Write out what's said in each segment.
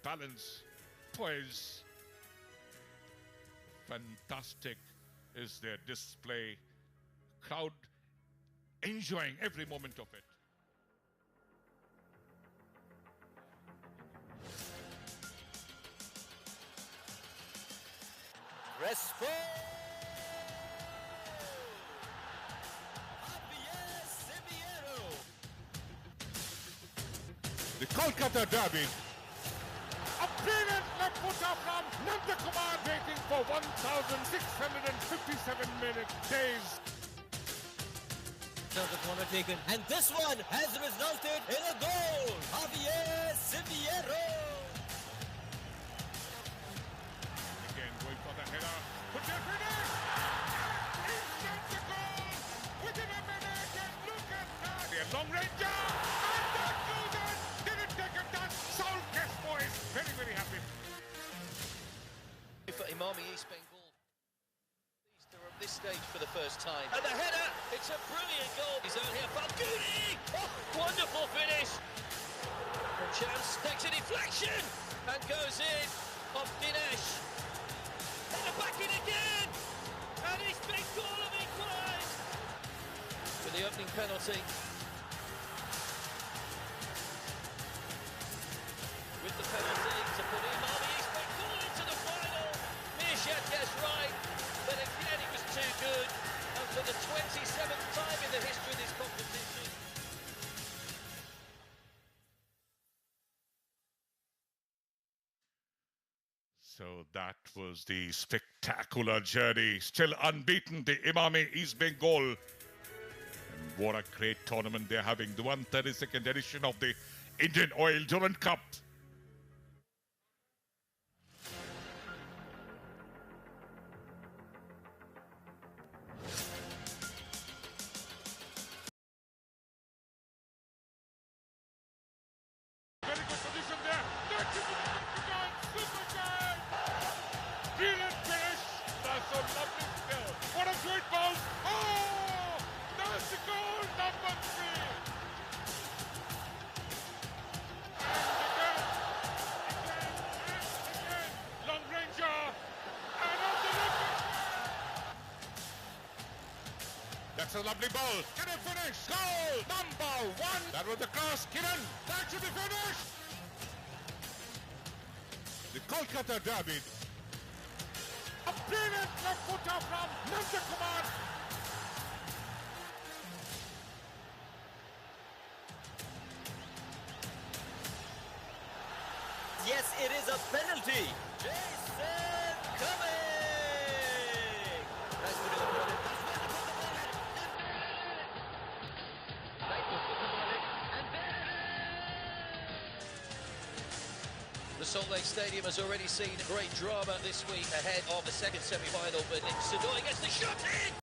balance, poise. Fantastic is their display. Crowd enjoying every moment of it. Respo! The Kolkata Derby. A brilliant left footer from Nandakumar, waiting for 1,657 days. The corner taken, and this one has resulted in a goal. Javier Siviero. Again, going for the header. Put your finish! Instant the goal! Within a minute, and look at that! The long ranger! And that goes in! Didn't take a touch! Saul Crespo is very, very happy. For Imami East Bengal. They're at this stage for the first time. And the header! It's a brilliant goal. He's out here. Falcuni! Oh, wonderful finish! And Chance takes a deflection and goes in off Dinesh. Header back in again! And East Bengal have equalised! For the opening penalty. With the penalty to put Imami East Bengal into the final. Mirsad gets right, but again it was too good. And for the 27th time in the history of this competition. So that was the spectacular journey. Still unbeaten, the Imami East Bengal. And what a great tournament they're having. The 132nd edition of the Indian Oil Durand Cup. Very good position there. That's it. Super guy. Brilliant finish. That's a lovely skill. What a great ball. Oh, that's the goal number 3. And again. Long ranger. And on the left. That's a lovely ball. Can it finish? Goal number 1. That was the cross. Kiran. That should be finished. The Kolkata Derby. A brilliant left footer from Nandakumar. Yes, it is a penalty. Jason Cumming. Nice to do it. The Salt Lake Stadium has already seen great drama this week ahead of the second semi-final, but Nick Sadoy gets the shot in!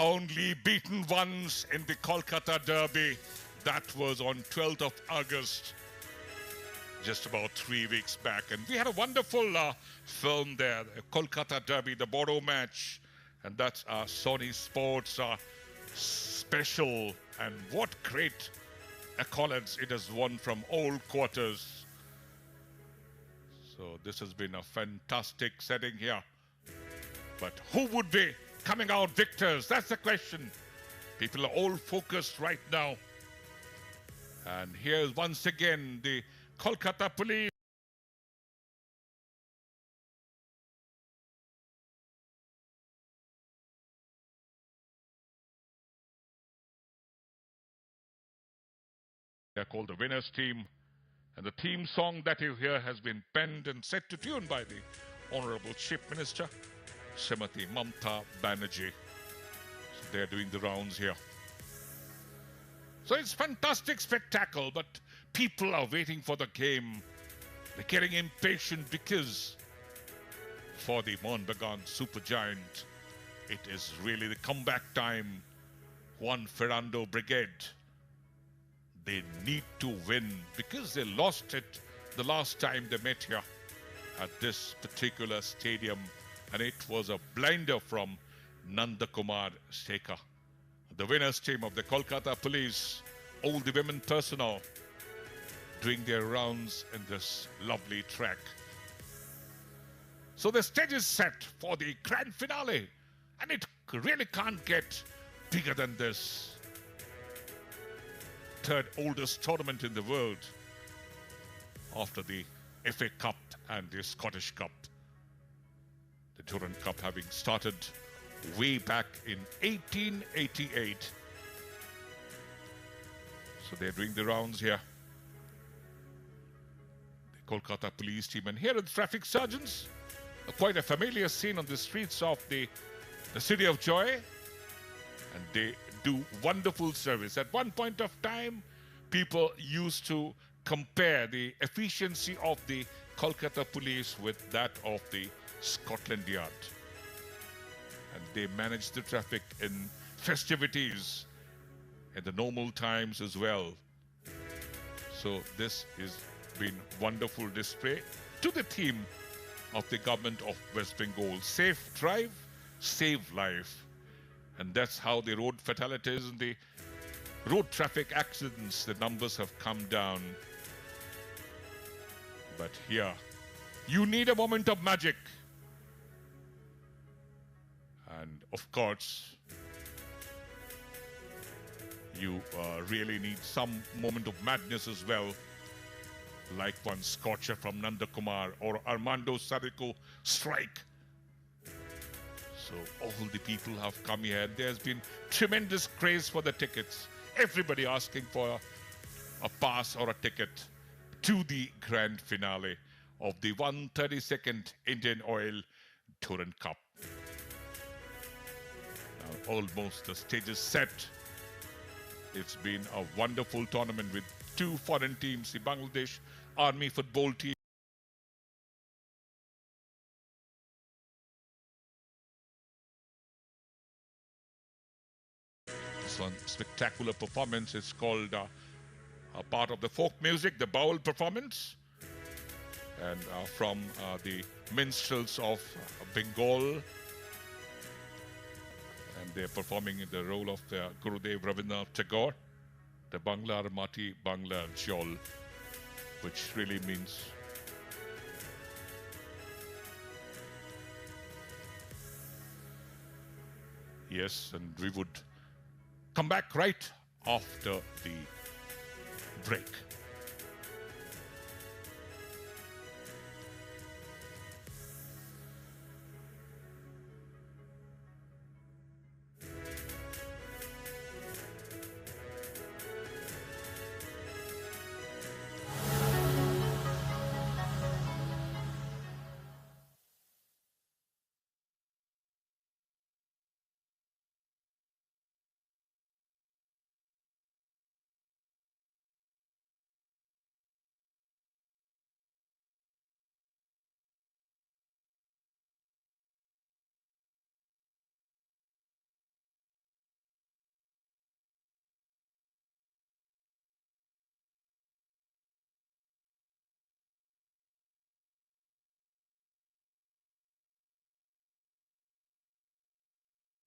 Only beaten once in the Kolkata Derby. That was on 12th of August, just about 3 weeks back. And we had a wonderful film there, the Kolkata Derby, the Boro match. And that's our Sony Sports special. And what great accolades it has won from old quarters. So this has been a fantastic setting here. But who would be coming out victors? That's the question. People are all focused right now. And here's once again the Kolkata police. They're called the winners team. And the theme song that you hear has been penned and set to tune by the Honorable Chief Minister, Srimati Mamta Banerjee. So they're doing the rounds here. So it's fantastic spectacle, but people are waiting for the game. They're getting impatient because for the Mohun Bagan Supergiant, it is really the comeback time. Juan Ferrando Brigade. They need to win because they lost it the last time they met here at this particular stadium, and it was a blinder from Nandakumar Sekar. The winners team of the Kolkata Police, all the women personnel doing their rounds in this lovely track. So the stage is set for the grand finale, and it really can't get bigger than this. Third oldest tournament in the world after the FA Cup and the Scottish Cup. The Durand Cup having started way back in 1888. So they're doing the rounds here. The Kolkata Police team, and here are the traffic sergeants. Quite a familiar scene on the streets of the City of Joy. And they do wonderful service. At one point of time, people used to compare the efficiency of the Kolkata Police with that of the Scotland Yard. And they manage the traffic in festivities in the normal times as well. So this has been wonderful display to the theme of the government of West Bengal. Safe drive, save life. And that's how the road fatalities and the road traffic accidents, the numbers have come down. But here, you need a moment of magic. And of course, you really need some moment of madness as well, like one Scorcher from Nandakumar or Armando Sarico strike. So all the people have come here. There's been tremendous craze for the tickets. Everybody asking for a pass or a ticket to the grand finale of the 132nd Indian Oil Durand Cup. Now almost the stage is set. It's been a wonderful tournament with two foreign teams, the Bangladesh Army football team. This one spectacular performance is called a part of the folk music, the Baul performance. And from the minstrels of Bengal. And they're performing in the role of Gurudev Rabindranath Tagore, the Banglar Mati Banglar Jol, which really means yes, and we would come back right after the break.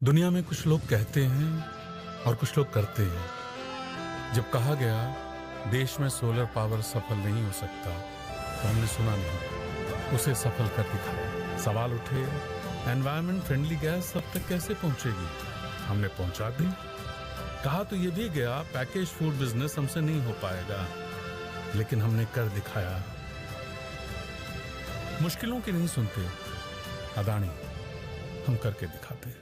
दुनिया में कुछ लोग कहते हैं और कुछ लोग करते हैं। जब कहा गया देश में सोलर पावर सफल नहीं हो सकता, तो हमने सुना नहीं, उसे सफल कर दिखाया। सवाल उठे, एनवायरमेंट फ्रेंडली गैस सब तक कैसे पहुंचेगी? हमने पहुंचा दी। कहा तो ये भी गया पैकेज फूड बिजनेस हमसे नहीं हो पाएगा, लेकिन हमने कर दिखाया। मुश्किलों की नहीं सुनते अदानी, हम करके दिखाते हैं।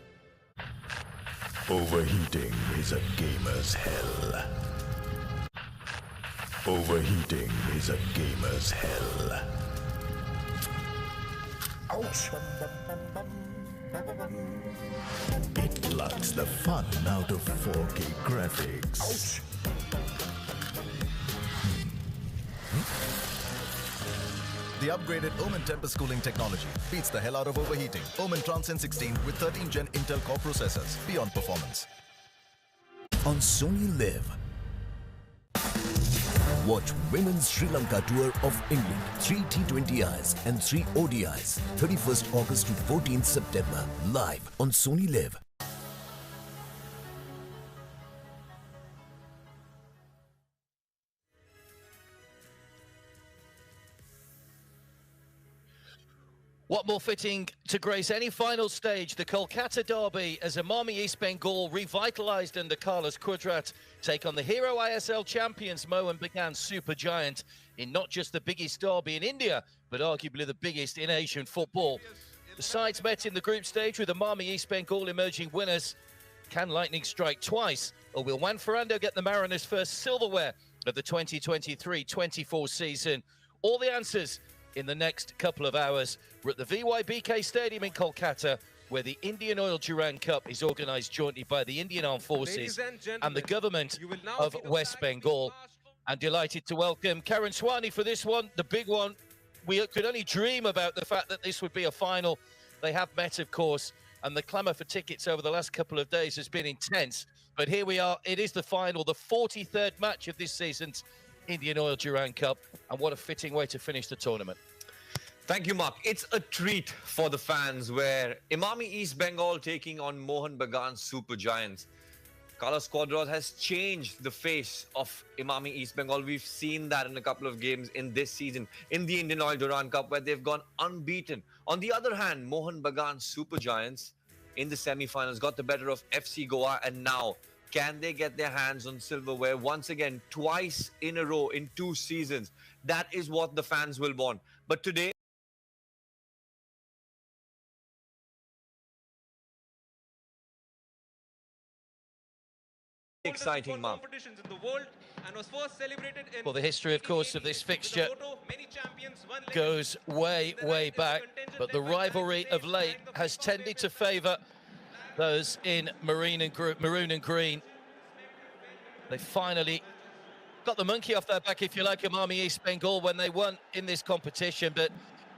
Overheating is a gamer's hell. Overheating is a gamer's hell. Ouch! It blocks the fun out of 4K graphics. Ouch! The The upgraded Omen Tempest cooling technology beats the hell out of overheating. Omen Transcend 16 with 13th Gen Intel Core processors. Beyond performance. On Sony Live. Watch Women's Sri Lanka Tour of England. 3 T20Is and 3 ODIs. 31st August to 14th September. Live on Sony Live. What more fitting to grace any final stage, the Kolkata derby, as Emami East Bengal, revitalised under Carlos Kudrat, take on the Hero ISL champions Mohun Bagan Super Giant in not just the biggest derby in India, but arguably the biggest in Asian football. The sides met in the group stage with Emami East Bengal emerging winners. Can lightning strike twice, or will Juan Ferrando get the Mariners' first silverware of the 2023-24 season? All the answers in the next couple of hours. We're at the VYBK Stadium in Kolkata, where the Indian Oil Durand Cup is organised jointly by the Indian Armed Forces and the government of West Bengal. I'm delighted to welcome Karan Swanee for this one, the big one. We could only dream about the fact that this would be a final. They have met, of course, and the clamour for tickets over the last couple of days has been intense. But here we are. It is the final, the 43rd match of this season's Indian Oil Durand Cup, and what a fitting way to finish the tournament. Thank you, Mark. It's a treat for the fans, where Emami East Bengal taking on Mohun Bagan Super Giants. Carlos Kudrat has changed the face of Emami East Bengal. We've seen that in a couple of games in this season in the Indian Oil Durand Cup, where they've gone unbeaten. On the other hand, Mohun Bagan Super Giants in the semi-finals got the better of FC Goa, and now can they get their hands on silverware once again, twice in a row in 2 seasons? That is what the fans will want. But today, exciting, Mark. Well, the history, of course, of this fixture goes way, way back, but the rivalry of late has tended to favour those in maroon and green. They finally got the monkey off their back, if you like, Emami East Bengal when they won in this competition, but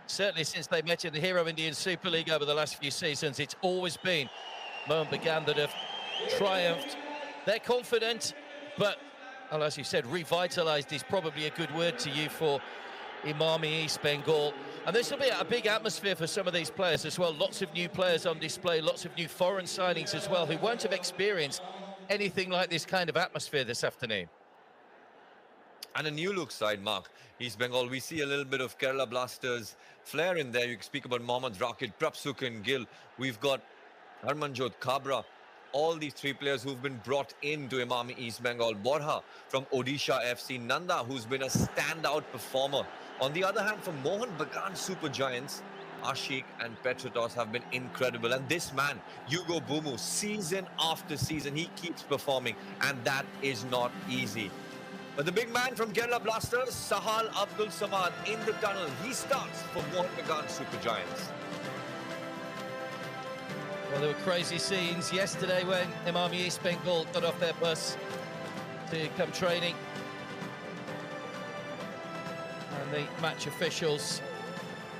certainly since they met in the Hero Indian Super League over the last few seasons, it's always been Mohun Bagan that have triumphed. They're confident, but, well, as you said, revitalised is probably a good word to you for Emami East Bengal. And this will be a big atmosphere for some of these players as well. Lots of new players on display, lots of new foreign signings as well, who won't have experienced anything like this kind of atmosphere this afternoon. And a new look side, Mark. East Bengal, we see a little bit of Kerala Blasters flair in there. You can speak about Mohammad Rakit, Prapsuk and Gill. We've got Harmanjot Kabra. All these 3 players who've been brought into Emami East Bengal. Borha from Odisha FC. Nanda, who's been a standout performer. On the other hand, for Mohun Bagan Super Giants, Ashik and Petrotos have been incredible. And this man, Hugo Bumu, season after season, he keeps performing. And that is not easy. But the big man from Kerala Blasters, Sahal Abdul Samad, in the tunnel. He starts for Mohun Bagan Super Giants. Well, there were crazy scenes yesterday when Emami East Bengal got off their bus to come training. And the match officials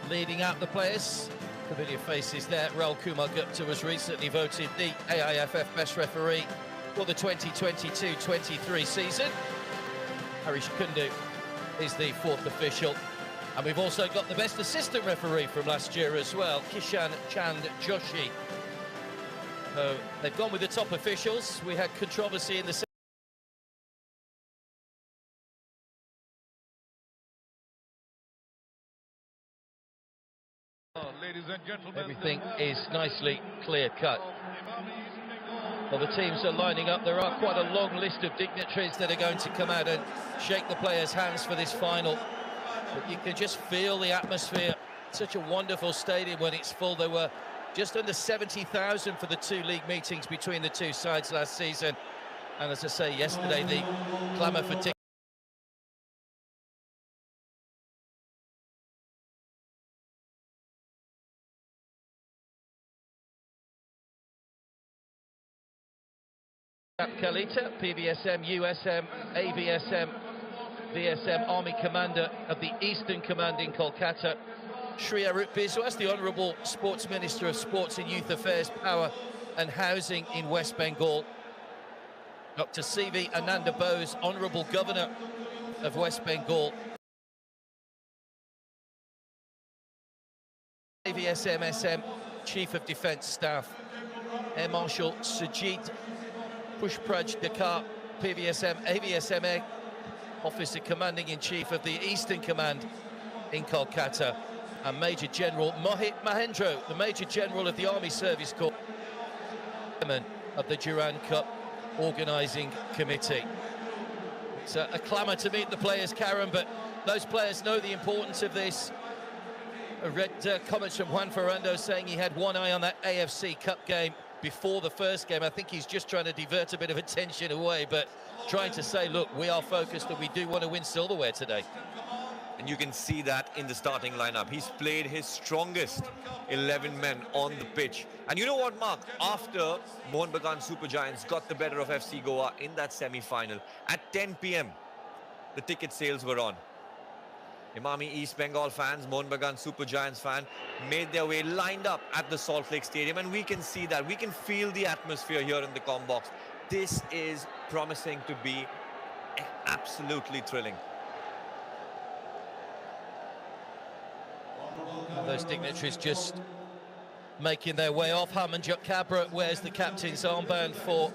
leading out the players. Familiar faces there. Raul Kumar Gupta was recently voted the AIFF Best Referee for the 2022-23 season. Harish Kundu is the 4th official. And we've also got the Best Assistant Referee from last year as well, Kishan Chand Joshi. So they've gone with the top officials. We had controversy in the ladies and gentlemen, everything is nicely clear-cut. Well, the teams are lining up. There are quite a long list of dignitaries that are going to come out and shake the players' hands for this final. But you can just feel the atmosphere. Such a wonderful stadium when it's full. There were just under 70,000 for the 2 league meetings between the 2 sides last season. And as I say, yesterday, the clamour for tickets. Kalita, PVSM, USM, AVSM, VSM Army Commander of the Eastern Command in Kolkata, Shri Arut Biswas, the Honourable Sports Minister of Sports and Youth Affairs, Power and Housing in West Bengal, Dr. C.V. Ananda Bose, Honourable Governor of West Bengal, AVSM SM Chief of Defence Staff, Air Marshal Sujit Pushpraj Dakar, PVSM AVSMA Officer Commanding in Chief of the Eastern Command in Kolkata, and Major General Mohit Mahendra, the Major General of the Army Service Corps, Chairman of the Durand Cup Organising Committee. It's a clamour to meet the players, Karen, but those players know the importance of this. I read comments from Juan Ferrando saying he had one eye on that AFC Cup game before the first game. I think he's just trying to divert a bit of attention away, but trying to say, look, we are focused and we do want to win silverware today. And you can see that in the starting lineup. He's played his strongest 11 men on the pitch. And you know what, Mark? After Mohun Bagan Super Giants got the better of FC Goa in that semi-final, at 10 p.m, the ticket sales were on. Emami East Bengal fans, Mohun Bagan Super Giants fan, made their way, lined up at the Salt Lake Stadium, and we can see that. We can feel the atmosphere here in the comm box. This is promising to be absolutely thrilling. Those dignitaries just making their way off. Harmanjot Kabra wears the captain's armband for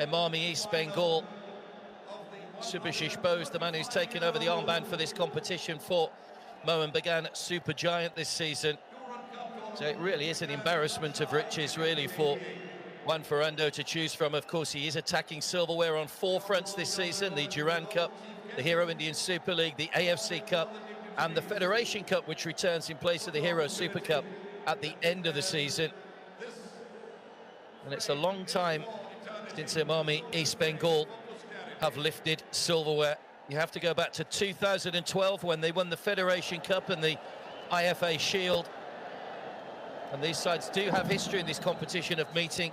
Emami East Bengal. Subhashish Bose, the man who's taken over the armband for this competition for Mohun Bagan Super Giant this season. So it really is an embarrassment of riches, really, for Juan Ferrando to choose from. Of course, he is attacking silverware on 4 fronts this season: the Durand Cup, the Hero Indian Super League, the AFC Cup, and the Federation Cup, which returns in place of the Hero Super Cup at the end of the season. And it's a long time since Emami East Bengal have lifted silverware. You have to go back to 2012 when they won the Federation Cup and the IFA Shield. And these sides do have history in this competition of meeting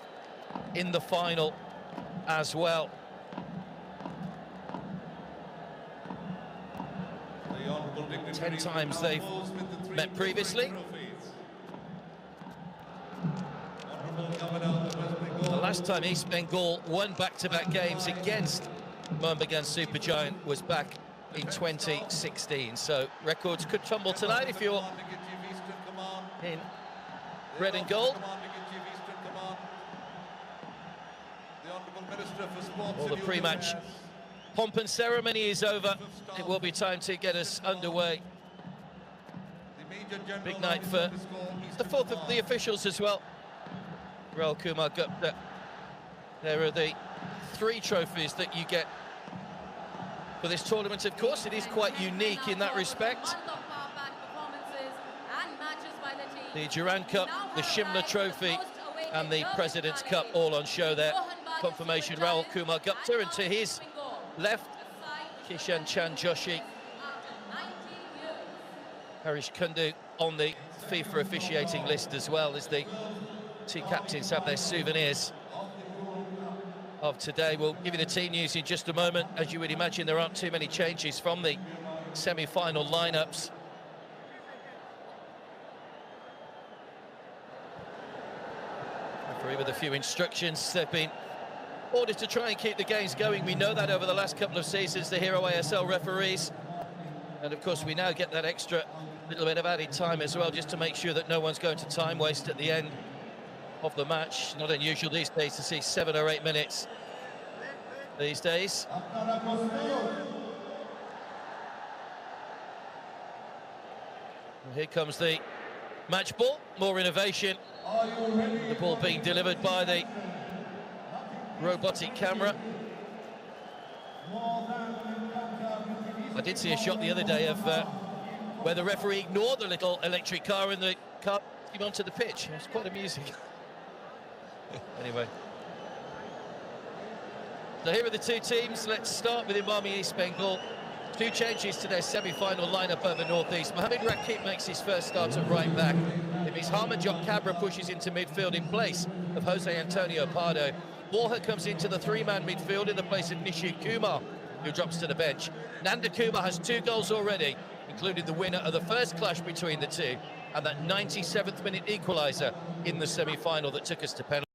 in the final as well. The 10 times they've met previously. The last time East Bengal won back-to-back games against Mohun Bagan Super Giant was back in 2016. So records could tumble tonight if you're in red and gold. All the pre-match pomp and ceremony is over. It will be time to get us underway. Big night for the 4th of the officials as well. Rahul Kumar Gupta. There are the 3 trophies that you get for this tournament. Of course, it is quite unique in that respect. The Durand Cup, the Shimla Trophy, and the President's Cup all on show there. Confirmation, Rahul Kumar Gupta, and to his left, Kishan Chand Joshi. Harish Kundu on the FIFA officiating list as well, as the 2 captains have their souvenirs of today. We'll give you the team news in just a moment. As you would imagine, there aren't too many changes from the semi-final lineups. Referee with a few instructions. They've been ordered to try and keep the games going. We know that over the last couple of seasons, the Hero ASL referees. And of course, we now get that extra little bit of added time as well, just to make sure that no one's going to time waste at the end of the match. Not unusual these days to see 7 or 8 minutes these days. And here comes the match ball, more innovation. The ball being delivered by the robotic camera. I did see a shot the other day of where the referee ignored the little electric car and the car came onto the pitch. It was quite amusing. Anyway. So here are the 2 teams. Let's start with Emami East Bengal. 2 changes to their semi-final lineup over North East. Mohamed Rakib makes his first start at right back. It means Harmanjot Kabra pushes into midfield in place of Jose Antonio Pardo. Borja comes into the 3-man midfield in the place of Nishu Kumar. who drops to the bench. Nanda Kumar has 2 goals already, including the winner of the first clash between the two and that 97th minute equaliser in the semi-final that took us to penalty.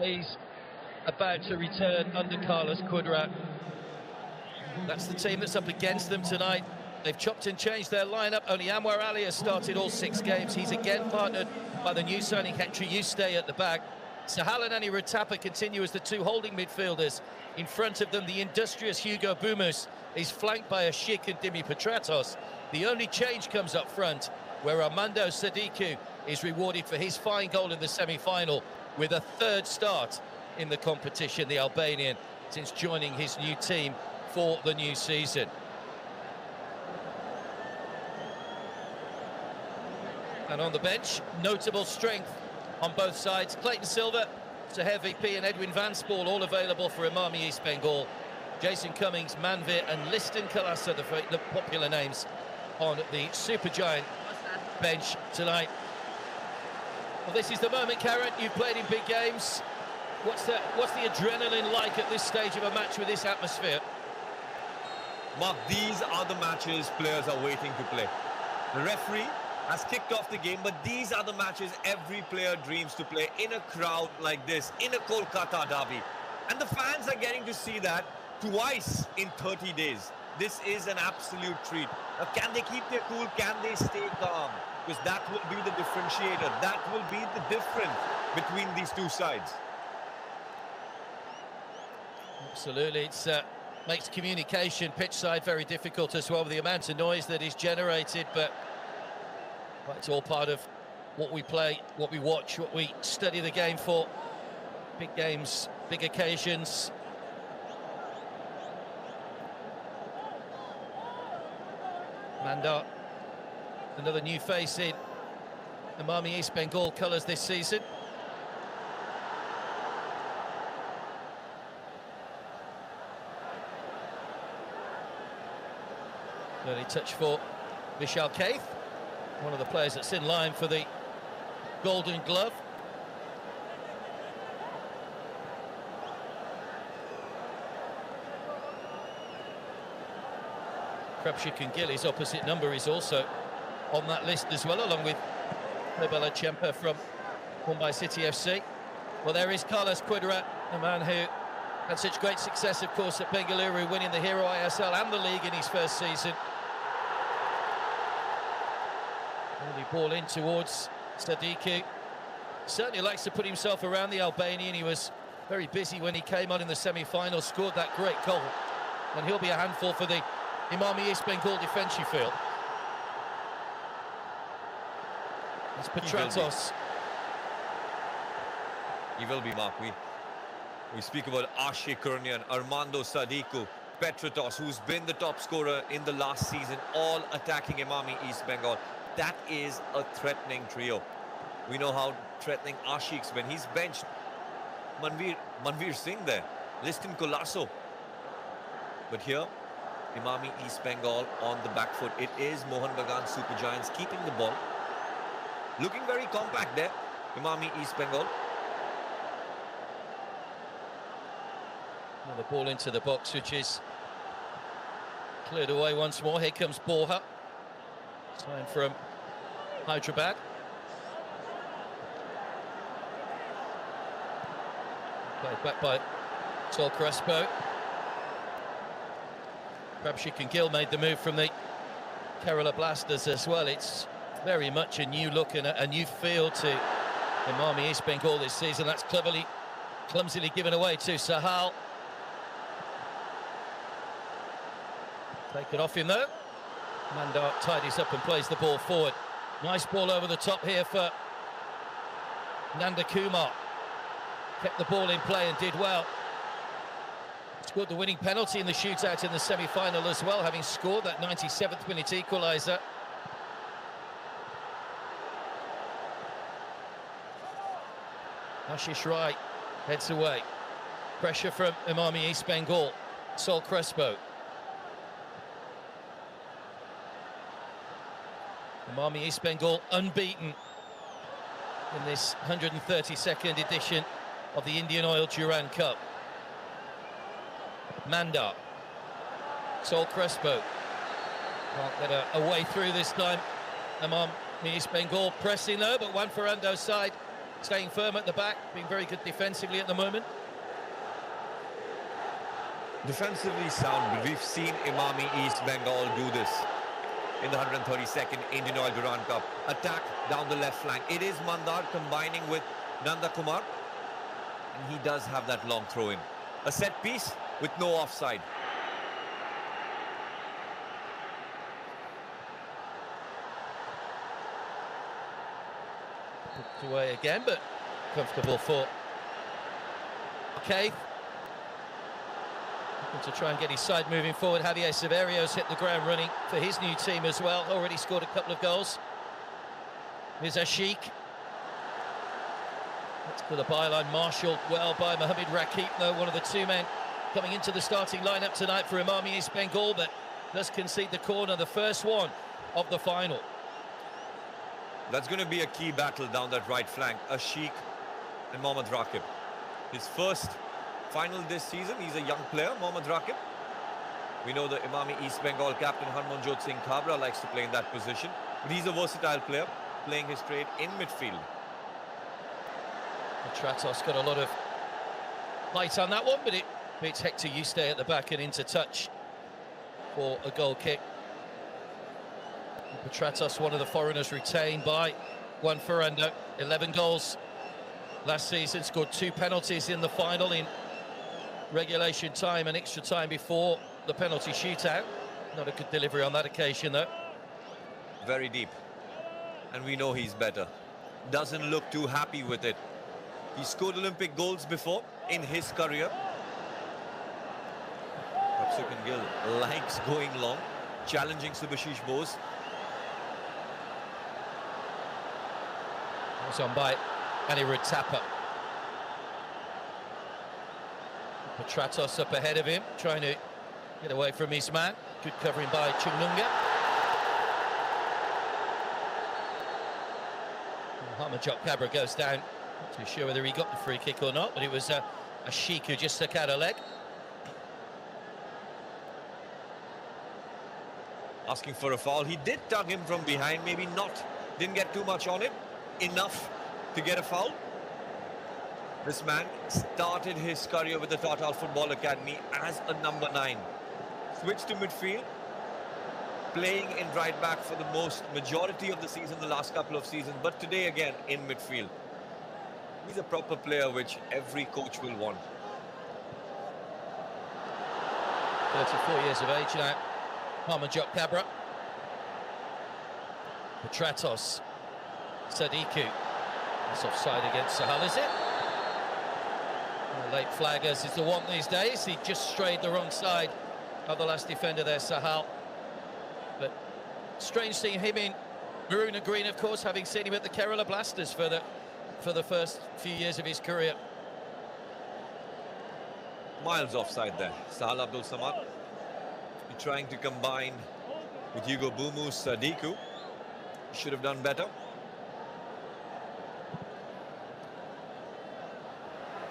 He's about to return under Carlos Cuadrat. That's the team that's up against them tonight. They've chopped and changed their lineup. Only Anwar Ali has started all 6 games. He's again partnered by the new signing Hector Yuste at the back. Sahal and Ani Ratapa continue as the 2 holding midfielders. In front of them, the industrious Hugo Bumus is flanked by Ashik and Dimi Petratos. The only change comes up front, where Armando Sadiku is rewarded for his fine goal in the semi-final with a 3rd start in the competition, the Albanian, since joining his new team for the new season. And on the bench, notable strength on both sides. Clayton Silver, Saher VP and Edwin Van Spool, all available for Imami East Bengal. Jason Cummings, Manvir and Liston Kalasa, the popular names on the supergiant bench tonight. Well, this is the moment, Karen. You've played in big games. What's the adrenaline like at this stage of a match with this atmosphere? Mark, these are the matches players are waiting to play. The referee has kicked off the game, but these are the matches every player dreams to play in a crowd like this, in a Kolkata derby. And the fans are getting to see that twice in 30 days. This is an absolute treat. Now, can they keep their cool? Can they stay calm? Because that will be the differentiator. That will be the difference between these two sides. Absolutely. It makes communication pitch side very difficult as well with the amount of noise that is generated, but it's all part of what we play, what we watch, what we study the game for. Big games, big occasions. Mandar, another new face in Imami East Bengal colours this season. Early touch for Vishal Kaith, one of the players that's in line for the Golden Glove. Krabshik and Gill, his opposite number, is also on that list as well, along with Nobela Chempa from Mumbai City FC. Well, there is Carlos Cuadrat, the man who had such great success, of course, at Bengaluru, winning the Hero ISL and the league in his first season. Early ball in towards Sadiku. Certainly likes to put himself around the Albanian. He was very busy when he came on in the semi-final, scored that great goal. And he'll be a handful for the Imami East Bengal defence, you feel. It's Petratos. He will be, Mark. We speak about Ashik Kurnian, Armando Sadiku, Petratos, who's been the top scorer in the last season, all attacking Imami East Bengal. That is a threatening trio. We know how threatening Ashik's been. He's benched Manvir Singh there, Liston Colasso. But here, Imami East Bengal on the back foot. It is Mohun Bagan Super Giants keeping the ball. Looking very compact there, Imami East Bengal. Well, the ball into the box, which is cleared away once more. Here comes Borja. Sign from Hyderabad. Played back by Sol Crespo. Krabshik and Gill made the move from the Kerala Blasters as well. It's very much a new look and a new feel to Imami East Bengal this season. That's clumsily given away to Sahal. Taken off him though. Mandar tidies up and plays the ball forward. Nice ball over the top here for Nanda Kumar. Kept the ball in play and did well. Scored the winning penalty in the shootout in the semi-final as well, having scored that 97th minute equaliser. Ashish Rai heads away. Pressure from Imami East Bengal. Sol Crespo. Imami East Bengal unbeaten in this 132nd edition of the Indian Oil Durand Cup. Mandar. Sol Crespo. Can't get a way through this time. Imam East Bengal pressing though, but Juan Ferrando's side staying firm at the back, being very good defensively at the moment. Defensively sound, but we've seen Imami East Bengal do this in the 132nd Indian Oil Durand Cup. Attack down the left flank. It is Mandar combining with Nanda Kumar, and he does have that long throw in. A set piece with no offside. Put away again, but comfortable for Keith. To try and get his side moving forward. Javier Severio's hit the ground running for his new team as well. Already scored a couple of goals. Here's Ashiq. That's to the byline, marshalled well by Mohamed Rakib, though, one of the two men coming into the starting lineup tonight for Imami East Bengal, but does concede the corner, the first one of the final. That's going to be a key battle down that right flank. Ashiq and Mohamed Rakib. His first final this season. He's a young player, Mohamed Rakib. We know the Imami East Bengal captain Harmanjot Singh Kabra likes to play in that position, but he's a versatile player, playing his trade in midfield. Petratos got a lot of height on that one, but it beats Hector Yuste at the back and into touch for a goal kick. Petratos, one of the foreigners retained by Juan Ferrando. 11 goals last season, scored 2 penalties in the final in regulation time and extra time before the penalty shootout. Not a good delivery on that occasion though. Very deep, and we know he's better. Doesn't look too happy with it. He scored Olympic goals before in his career. Prabhsukhan Gill likes going long, challenging Subhashish Bose. It's on by Anirudh Thapa. Petratos up ahead of him, trying to get away from his man. Good covering by Chungnunga. Harmanjot Kabra goes down. Not too sure whether he got the free kick or not, but it was Ashiq who just stuck out a leg. Asking for a foul. He did tug him from behind, maybe not. Didn't get too much on him. Enough to get a foul. This man started his career with the Total Football Academy as a number 9. Switched to midfield, playing in right back for the majority of the season, the last couple of seasons, but today again in midfield. He's a proper player which every coach will want. 34 years of age now. Harmanjot Kabra. Petratos. Sadiku. That's offside against Sahal, is it? The late flaggers is the one these days. He just strayed the wrong side of the last defender there, Sahal. But strange seeing him in maroon and green, of course, having seen him at the Kerala Blasters for the first few years of his career. Miles offside there. Sahal Abdul Samad trying to combine with Hugo Bumu. Sadiku should have done better.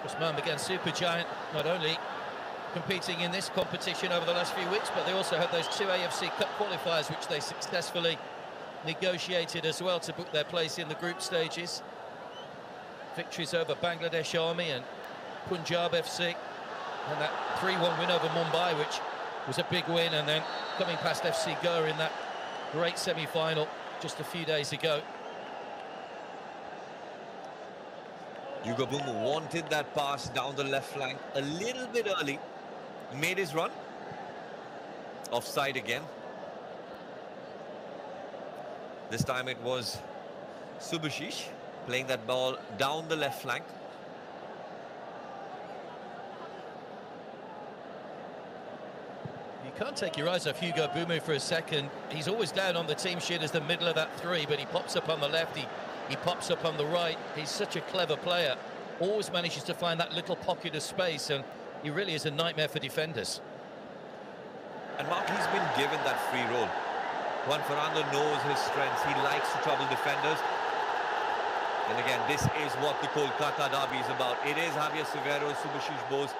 Usman began Supergiant not only competing in this competition over the last few weeks, but they also had those 2 AFC Cup qualifiers which they successfully negotiated as well to book their place in the group stages. Victories over Bangladesh Army and Punjab FC, and that 3-1 win over Mumbai, which was a big win, and then coming past FC Goa in that great semi-final just a few days ago. Hugo Bumu wanted that pass down the left flank a little bit early. Made his run. Offside again. This time it was Subhashish playing that ball down the left flank. You can't take your eyes off Hugo Bumu for a second. He's always down on the team sheet as the middle of that 3, but he pops up on the left, he pops up on the right. He's such a clever player. Always manages to find that little pocket of space, and he really is a nightmare for defenders. And Mark, he's been given that free role. Juan Ferrando knows his strengths. He likes to trouble defenders. And again, this is what the Kolkata derby is about. It is Javier Severo, Subhashish Bose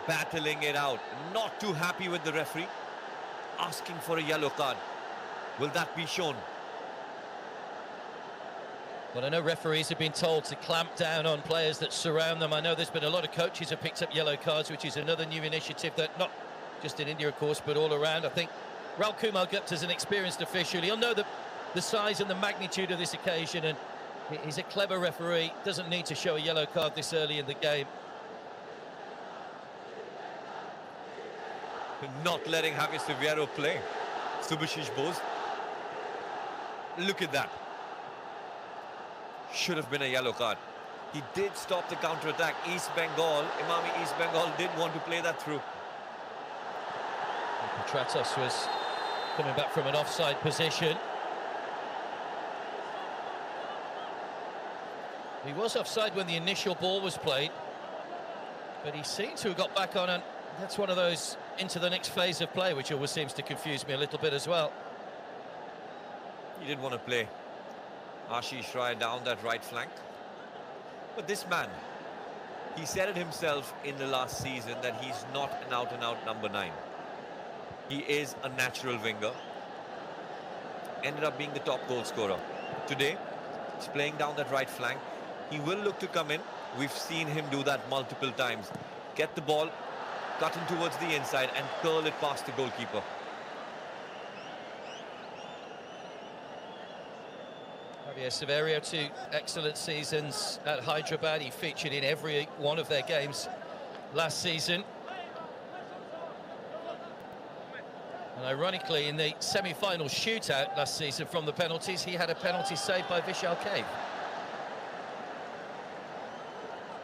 battling it out. Not too happy with the referee, asking for a yellow card. Will that be shown? Well, I know referees have been told to clamp down on players that surround them. I know there's been a lot of coaches who have picked up yellow cards, which is another new initiative that not just in India, of course, but all around. I think Raul Kumar Gupta is an experienced official. He'll know the size and the magnitude of this occasion, and he's a clever referee. Doesn't need to show a yellow card this early in the game. Not letting Javier Severo play. Subhashish Bose. Look at that. Should have been a yellow card. He did stop the counter-attack. East Bengal, Emami East Bengal did want to play that through. Petratos was coming back from an offside position. He was offside when the initial ball was played, but he seemed to have got back on, and that's one of those into the next phase of play, which always seems to confuse me a little bit as well. He did want to play Ashish Rai down that right flank. But this man, he said it himself in the last season that he's not an out-and-out number 9. He is a natural winger. Ended up being the top goal scorer. Today, he's playing down that right flank. He will look to come in. We've seen him do that multiple times. Get the ball, cut in towards the inside and curl it past the goalkeeper. Javier Severo, 2 excellent seasons at Hyderabad. He featured in every one of their games last season. And ironically, in the semi-final shootout last season from the penalties, he had a penalty saved by Vishal Cave.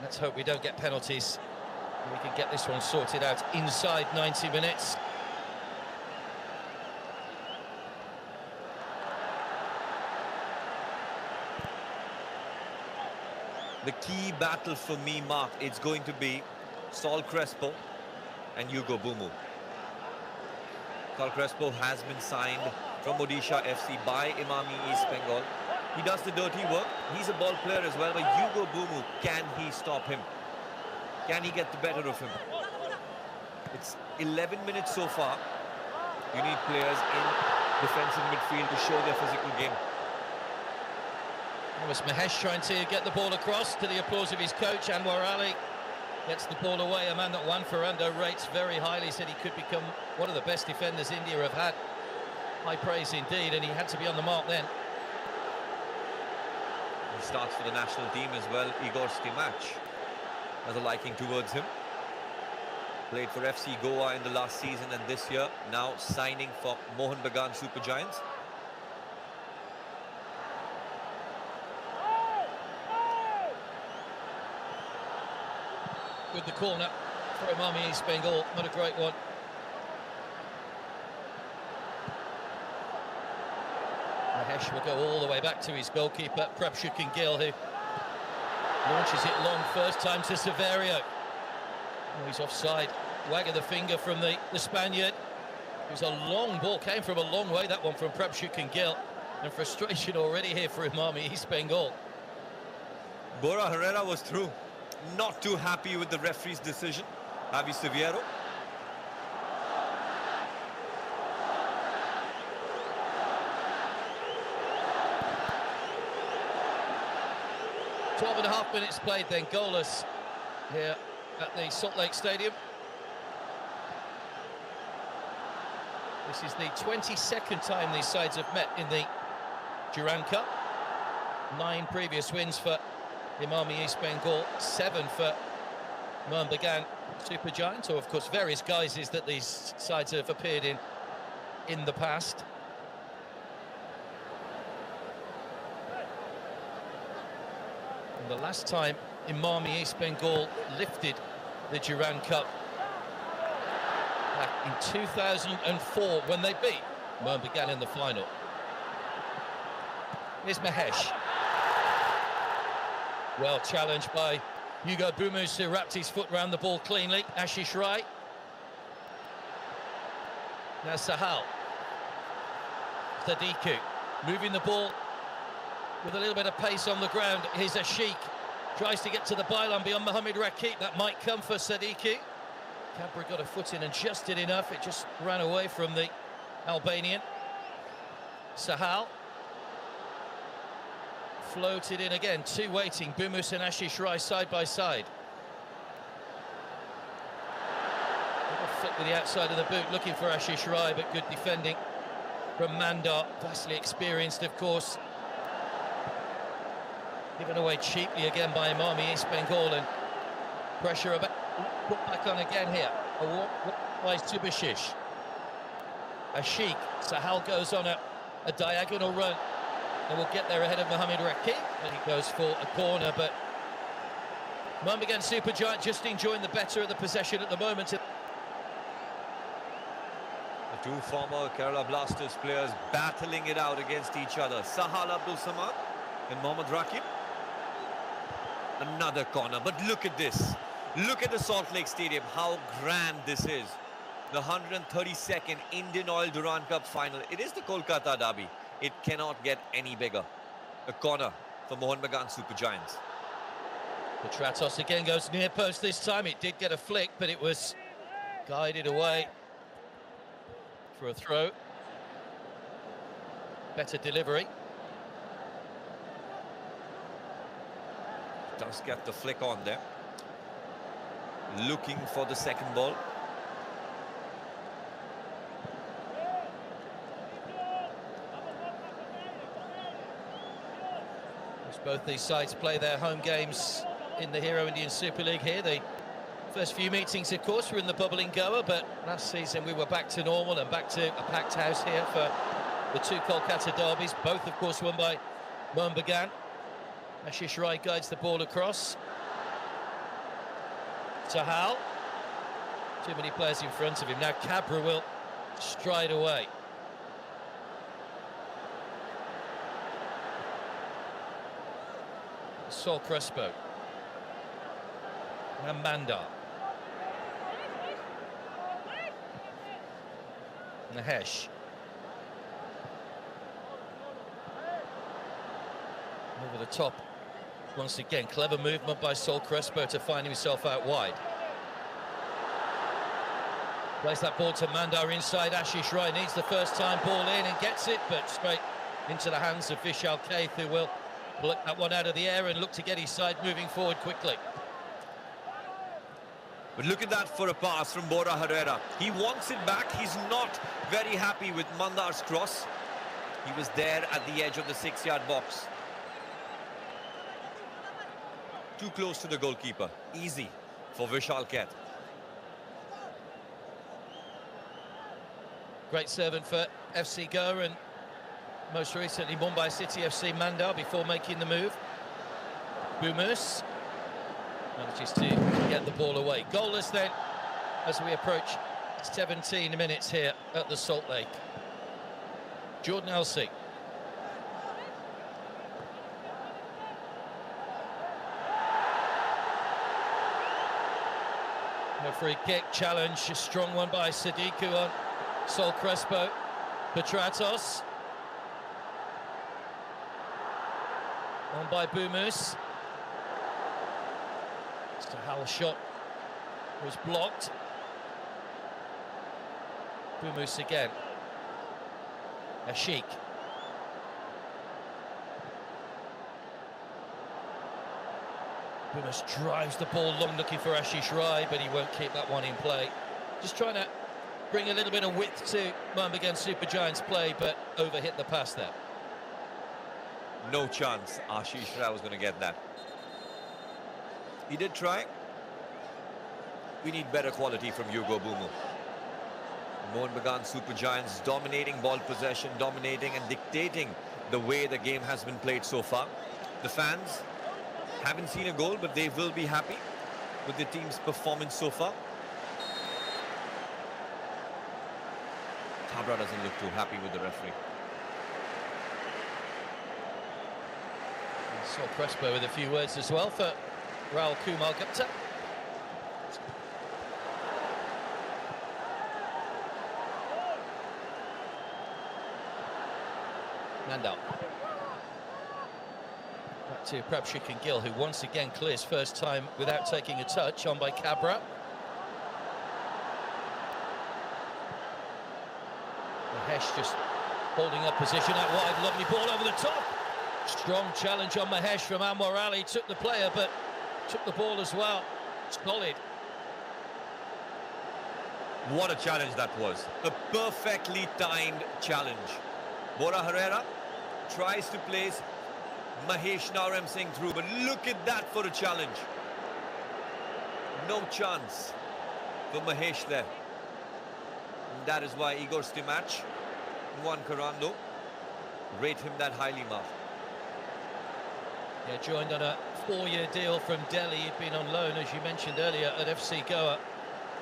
Let's hope we don't get penalties. We can get this one sorted out inside 90 minutes. The key battle for me, Mark, it's going to be Saul Crespo and Hugo Bumu. Saul Crespo has been signed from Odisha FC by Emami East Bengal. He does the dirty work. He's a ball player as well, but Hugo Bumu, can he stop him? Can he get the better of him? It's 11 minutes so far. You need players in defensive midfield to show their physical game. It was Mahesh trying to get the ball across to the applause of his coach. Anwar Ali gets the ball away, a man that Juan Ferrando rates very highly, said he could become one of the best defenders India have had. High praise indeed, and he had to be on the mark then. He starts for the national team as well. Igor Stimac has a liking towards him. Played for FC Goa in the last season and this year, now signing for Mohun Bagan Super Giants. With the corner for Emami East Bengal, not a great one. Mahesh will go all the way back to his goalkeeper, Prabhshukan Gill, who launches it long first time to Severo. Oh, he's offside. Wag of the finger from the Spaniard. It was a long ball, came from a long way, that one from Prabhshukan Gill. And frustration already here for Emami East Bengal. Bora Herrera was through. Not too happy with the referee's decision. Javier Severo. Twelve and a half minutes played then, goalless here at the Salt Lake Stadium. This is the 22nd time these sides have met in the Durand Cup. 9 previous wins for Emami East Bengal, 7 for Mohun Bagan Super Giants, or of course various guises that these sides have appeared in the past. And the last time Emami East Bengal lifted the Durand Cup back in 2004 when they beat Mohun Bagan in the final. Here's Mahesh. Well challenged by Hugo Bumu, who wrapped his foot round the ball cleanly. Ashish Rai. Now Sahal. Sadiku moving the ball with a little bit of pace on the ground. Here's Ashiq. Tries to get to the byline beyond Mohamed Rakip. That might come for Sadiki. Cabra got a foot in and just did enough. It just ran away from the Albanian. Sahal. Floated in again. Two waiting. Bumus and Ashish Rai side by side. Little flick with the outside of the boot, looking for Ashish Rai, but good defending from Mandar. Vastly experienced, of course. Given away cheaply again by Imami East Bengal, and pressure about put back on again here. A walk by Subashish. Ashiq. Sahal goes on a diagonal run and will get there ahead of Mohamed Rakip, and he goes for a corner, but Mohammedan Supergiant just enjoying the better of the possession at the moment. The two former Kerala Blasters players battling it out against each other. Sahal Abdul Samad and Mohamed Rakip. Another corner, but look at this. Look at the Salt Lake Stadium, how grand this is. The 132nd Indian Oil Durand Cup final. It is the Kolkata derby. It cannot get any bigger. A corner for Mohun Bagan Supergiants. Petratos again goes near post this time. It did get a flick, but it was guided away for a throw. Better delivery. Does get the flick on there. Looking for the second ball. As both these sides play their home games in the Hero Indian Super League here. The first few meetings, of course, were in the bubbling Goa, but last season we were back to normal and back to a packed house here for the two Kolkata derbies, both, of course, won by Mohun Bagan. Ashish Rai guides the ball across. Sahal. Too many players in front of him. Now Cabra will stride away. Saul Crespo. And Mandar. Nahesh. Over the top. Once again, clever movement by Saul Crespo to find himself out wide. Plays that ball to Mandar inside. Ashish Rai needs the first time ball in and gets it, but straight into the hands of Vishal Kaith, who will pluck that one out of the air and look to get his side moving forward quickly. But look at that for a pass from Bora Herrera. He wants it back. He's not very happy with Mandar's cross. He was there at the edge of the 6-yard box. Too close to the goalkeeper. Easy for Vishal Kaith. Great servant for FC Goa and most recently Mumbai City FC Mandar before making the move. Bumus manages to get the ball away. Goalless then as we approach 17 minutes here at the Salt Lake. Jordan Elsey. No free kick, challenge, a strong one by Sadiku on Sol Crespo. Petratos. On by Bumus. Sahal shot was blocked. Bumus again. Ashiq. Bumus drives the ball long, looking for Ashish Rai, but he won't keep that one in play. Just trying to bring a little bit of width to Mohun Bagan Supergiants' play, but overhit the pass there. No chance Ashish Rai was going to get that. He did try. We need better quality from Hugo Bumu. Mohun Bagan Supergiants dominating ball possession, dominating and dictating the way the game has been played so far. The fans haven't seen a goal, but they will be happy with the team's performance so far. Cabra doesn't look too happy with the referee. Saul Crespo with a few words as well for Rahul Kumar Gupta. Nandal. Back to Prabshik and Gill, who once again clears first time without taking a touch, on by Cabra. Mahesh just holding up position out wide, lovely ball over the top. Strong challenge on Mahesh from Anwar Ali, took the player but took the ball as well. Solid. What a challenge that was. A perfectly timed challenge. Bora Herrera tries to place Mahesh Naram Singh through, but look at that for a challenge. No chance for Mahesh there. And that is why Igor Stimac, Juan Carando, rate him that highly, Mark. Yeah, joined on a 4-year deal from Delhi. He'd been on loan, as you mentioned earlier, at FC Goa.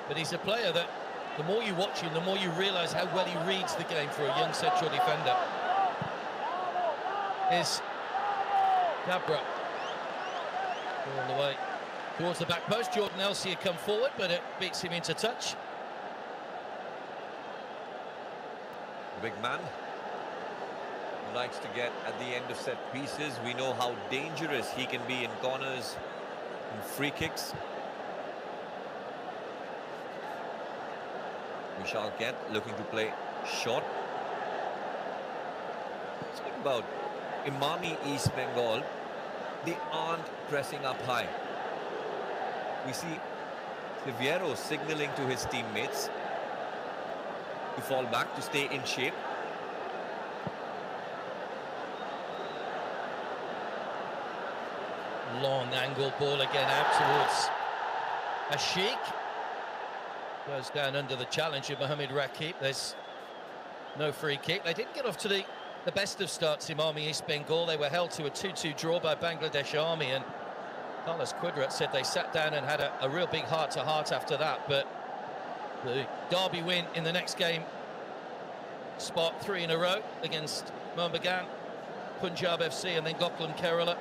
But he's a player that, the more you watch him, the more you realise how well he reads the game for a young central defender. Is Cabra all the way towards the back post. Jordan Elsey had come forward, but it beats him into touch. Big man likes to get at the end of set pieces. We know how dangerous he can be in corners and free kicks. Vishal Kent looking to play short. Speak about Imami East Bengal. They aren't pressing up high. We see Riviero signaling to his teammates to fall back, to stay in shape. Long angle ball again out towards Ashik. Goes down under the challenge of Mohamed Rakib. There's no free kick. They didn't get off to the best of starts in Army East Bengal. They were held to a 2-2 draw by Bangladesh Army, and Carlos Quadrat said they sat down and had a real big heart-to-heart after that. But the Derby win in the next game, spot 3 in a row against Mohun Bagan, Punjab FC, and then Gokulam Kerala.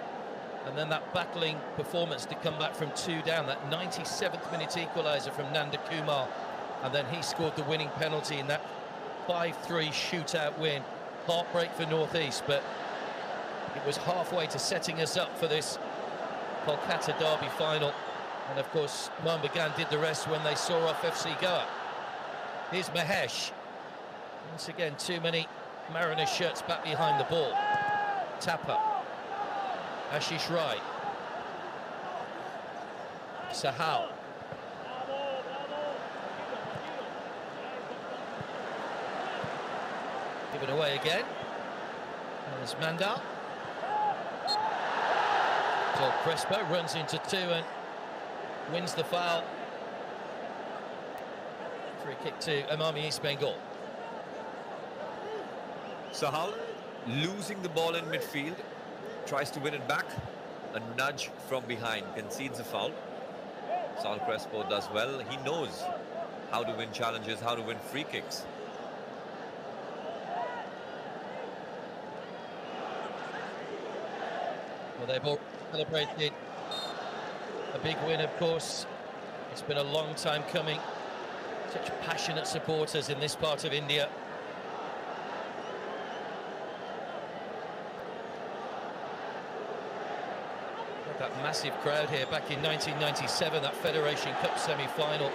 And then that battling performance to come back from 2 down, that 97th minute equaliser from Nanda Kumar. And then he scored the winning penalty in that 5-3 shootout win. Heartbreak for North East, but it was halfway to setting us up for this Kolkata Derby final. And of course, Mohun Bagan did the rest when they saw off FC Goa. Here's Mahesh. Once again, too many Mariners shirts back behind the ball. Tapper. Ashish Rai. Sahal. Give it away again. There's Mandal. So Crespo runs into 2 and wins the foul. Free kick to Imami East Bengal. Sahal losing the ball in midfield, tries to win it back. A nudge from behind, concedes a foul. Sal Crespo does well. He knows how to win challenges, how to win free kicks. Well, they've all celebrated a big win, of course. It's been a long time coming. Such passionate supporters in this part of India. That massive crowd here back in 1997, that Federation Cup semi-final.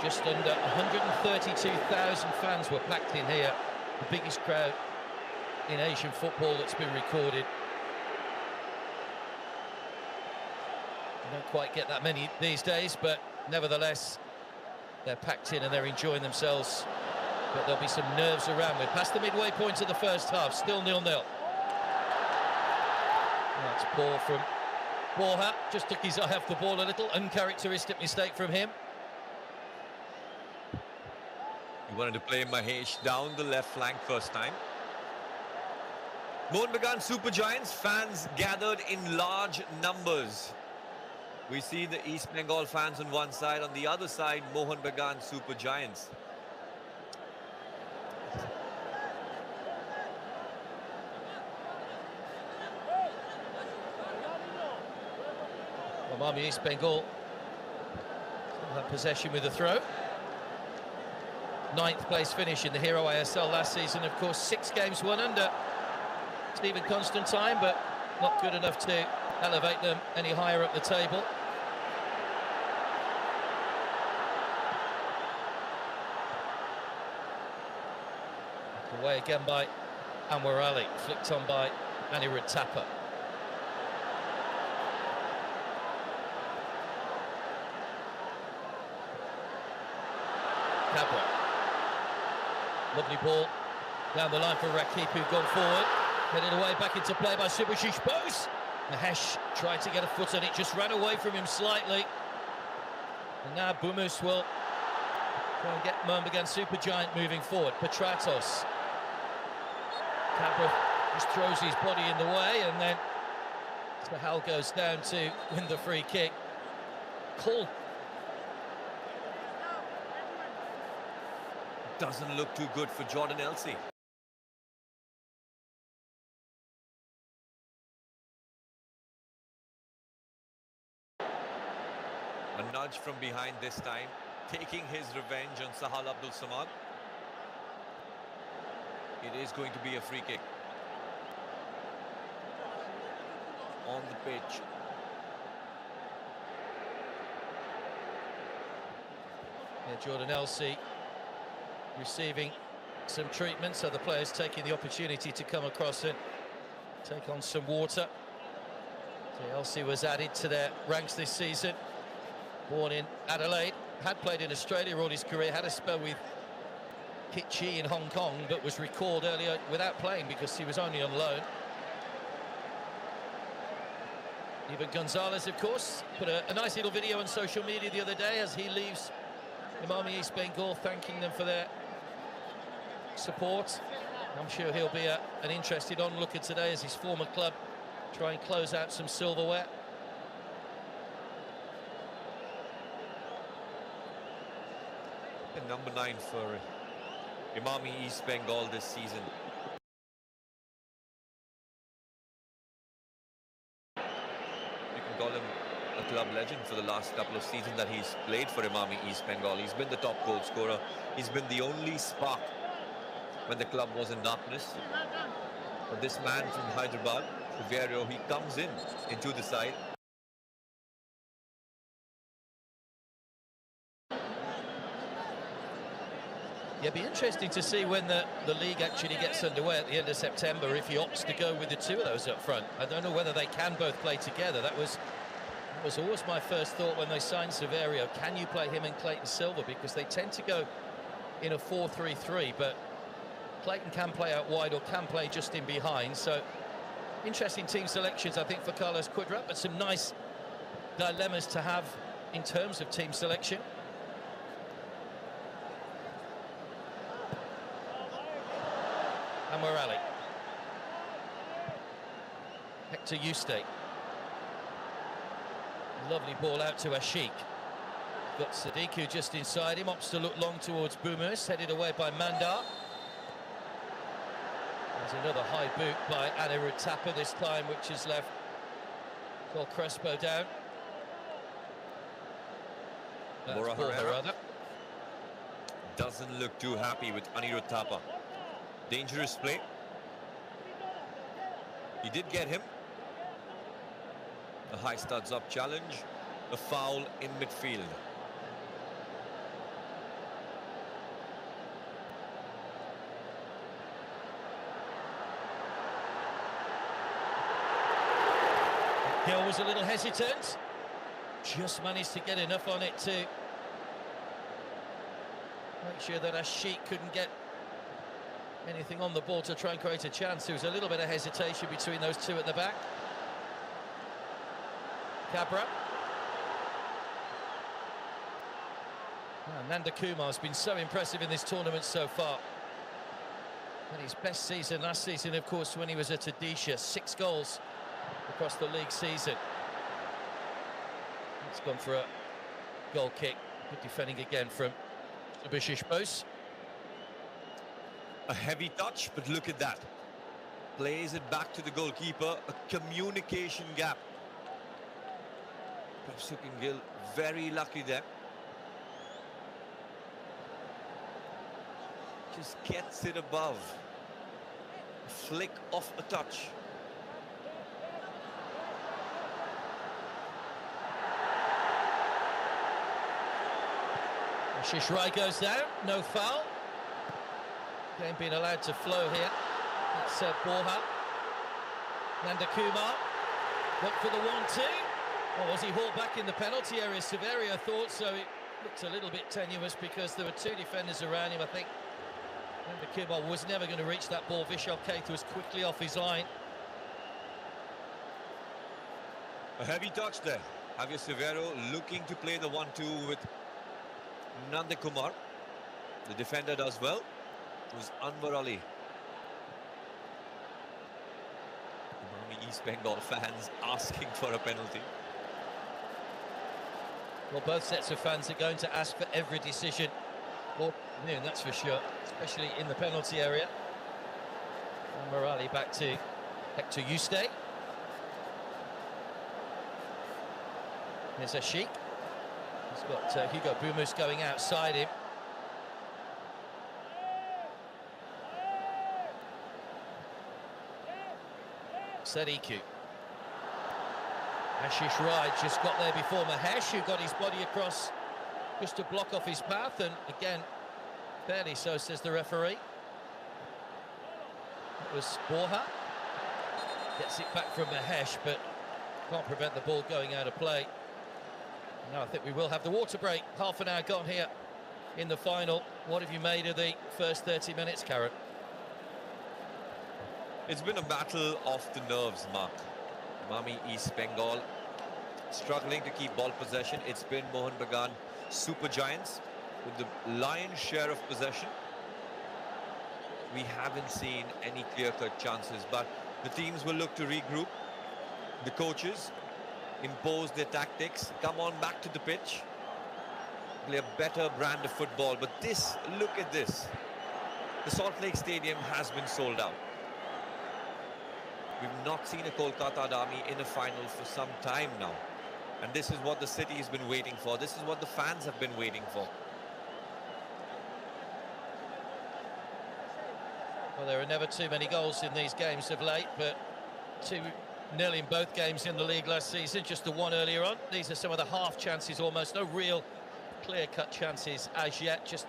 Just under 132,000 fans were packed in here. The biggest crowd in Asian football that's been recorded. You don't quite get that many these days, but nevertheless, they're packed in and they're enjoying themselves. But there'll be some nerves around. We're past the midway point of the first half, still 0-0. That's poor from Borja, just took his eye off the ball a little. Uncharacteristic mistake from him. He wanted to play Mahesh down the left flank first time. Mohun Bagan Super Giants, fans gathered in large numbers. We see the East Bengal fans on one side, on the other side, Mohun Bagan Super Giants. Imami East Bengal still have possession with the throw. 9th place finish in the Hero ISL last season. Of course, 6 games won under Stephen Constantine, but not good enough to elevate them any higher up the table. Away again by Anwar Ali, flicked on by Anirudh Thapa. Cabra. Lovely ball down the line for Rakip, who've gone forward. Headed away, back into play by Subhashish Bose. Mahesh tried to get a foot on it, just ran away from him slightly. And now Bumus will try and get Murmaghan Supergiant moving forward. Petratos. Cabra just throws his body in the way, and then Sahal goes down to win the free kick. Call. Doesn't look too good for Jordan Elsey. A nudge from behind this time, taking his revenge on Sahal Abdul Samad. It is going to be a free kick. On the pitch. Yeah, Jordan Elsey receiving some treatment, so the players taking the opportunity to come across and take on some water. So Elsey was added to their ranks this season. Born in Adelaide, had played in Australia all his career, had a spell with Kitchee in Hong Kong, but was recalled earlier without playing because he was only on loan. Ivan Gonzalez, of course, put a nice little video on social media the other day as he leaves Imami East Bengal, thanking them for their support. I'm sure he'll be an interested onlooker today as his former club try and close out some silverware. And number 9 for Imami East Bengal this season. You can call him a club legend for the last couple of seasons that he's played for Imami East Bengal. He's been the top goal scorer. He's been the only spark when the club was in darkness. But this man from Hyderabad, Suverio, he comes into the side. Yeah, it'd be interesting to see when the league actually gets underway at the end of September, if he opts to go with the two of those up front. I don't know whether they can both play together. That was always my first thought when they signed Saverio. Can you play him and Clayton Silva? Because they tend to go in a 4-3-3, but Clayton can play out wide or can play just in behind. So interesting team selections, I think, for Carlos Quadrat, but some nice dilemmas to have in terms of team selection. Anwar Ali. Hector Eustace. Lovely ball out to Ashik. Got Sadiku just inside him, opts to look long towards Bumus, headed away by Mandar. There's another high boot by Anirudh Thapa this time, which has left Col Crespo down. Bora Herrera doesn't look too happy with Anirudh Thapa. Dangerous play. He did get him. A high studs up challenge. A foul in midfield. Gill was a little hesitant. Just managed to get enough on it to make sure that Ashik couldn't get anything on the ball to try and create a chance. There was a little bit of hesitation between those two at the back. Cabra. Nanda Kumar's been so impressive in this tournament so far. And his best season last season, of course, when he was at Odisha. 6 goals across the league season. It's gone for a goal kick. Good defending again from Subhashish Bose. A heavy touch, but look at that. Plays it back to the goalkeeper. A communication gap. Prabhsukhan Gill very lucky there. Just gets it above. A flick off a touch. Ashish Rai goes down, no foul. Game being allowed to flow here. It's Borja. Nanda Kumar. Look for the 1-2. Or was he hauled back in the penalty area? Severio thought so. It looked a little bit tenuous because there were two defenders around him. I think Nanda Kumar was never going to reach that ball. Vishal Kaith was quickly off his line. A heavy touch there. Javier Severo looking to play the 1-2 with Nanda Kumar. The defender does well. It was Anwar Ali. Umami East Bengal fans asking for a penalty. Well, both sets of fans are going to ask for every decision. Well, that's for sure, especially in the penalty area. Anwar Ali back to Hector Yuste. Here's Ashiq. He's got Hugo Bumus going outside him. Sadiku. Ashish Rai just got there before Mahesh, who got his body across just to block off his path, and again, fairly so, says the referee. It was Borja. Gets it back from Mahesh, but can't prevent the ball going out of play. Now I think we will have the water break. Half an hour gone here in the final. What have you made of the first 30 minutes, Karen? It's been a battle of the nerves, Mark. Umami East Bengal struggling to keep ball possession. It's been Mohun Bagan Super Giants with the lion's share of possession. We haven't seen any clear-cut chances, but the teams will look to regroup. The coaches impose their tactics, come on back to the pitch, play a better brand of football. But this, look at this. The Salt Lake Stadium has been sold out. We've not seen a Kolkata derby in a final for some time now. And this is what the city has been waiting for. This is what the fans have been waiting for. Well, there are never too many goals in these games of late, but 2-0 in both games in the league last season, just the one earlier on. These are some of the half chances almost, no real clear-cut chances as yet, just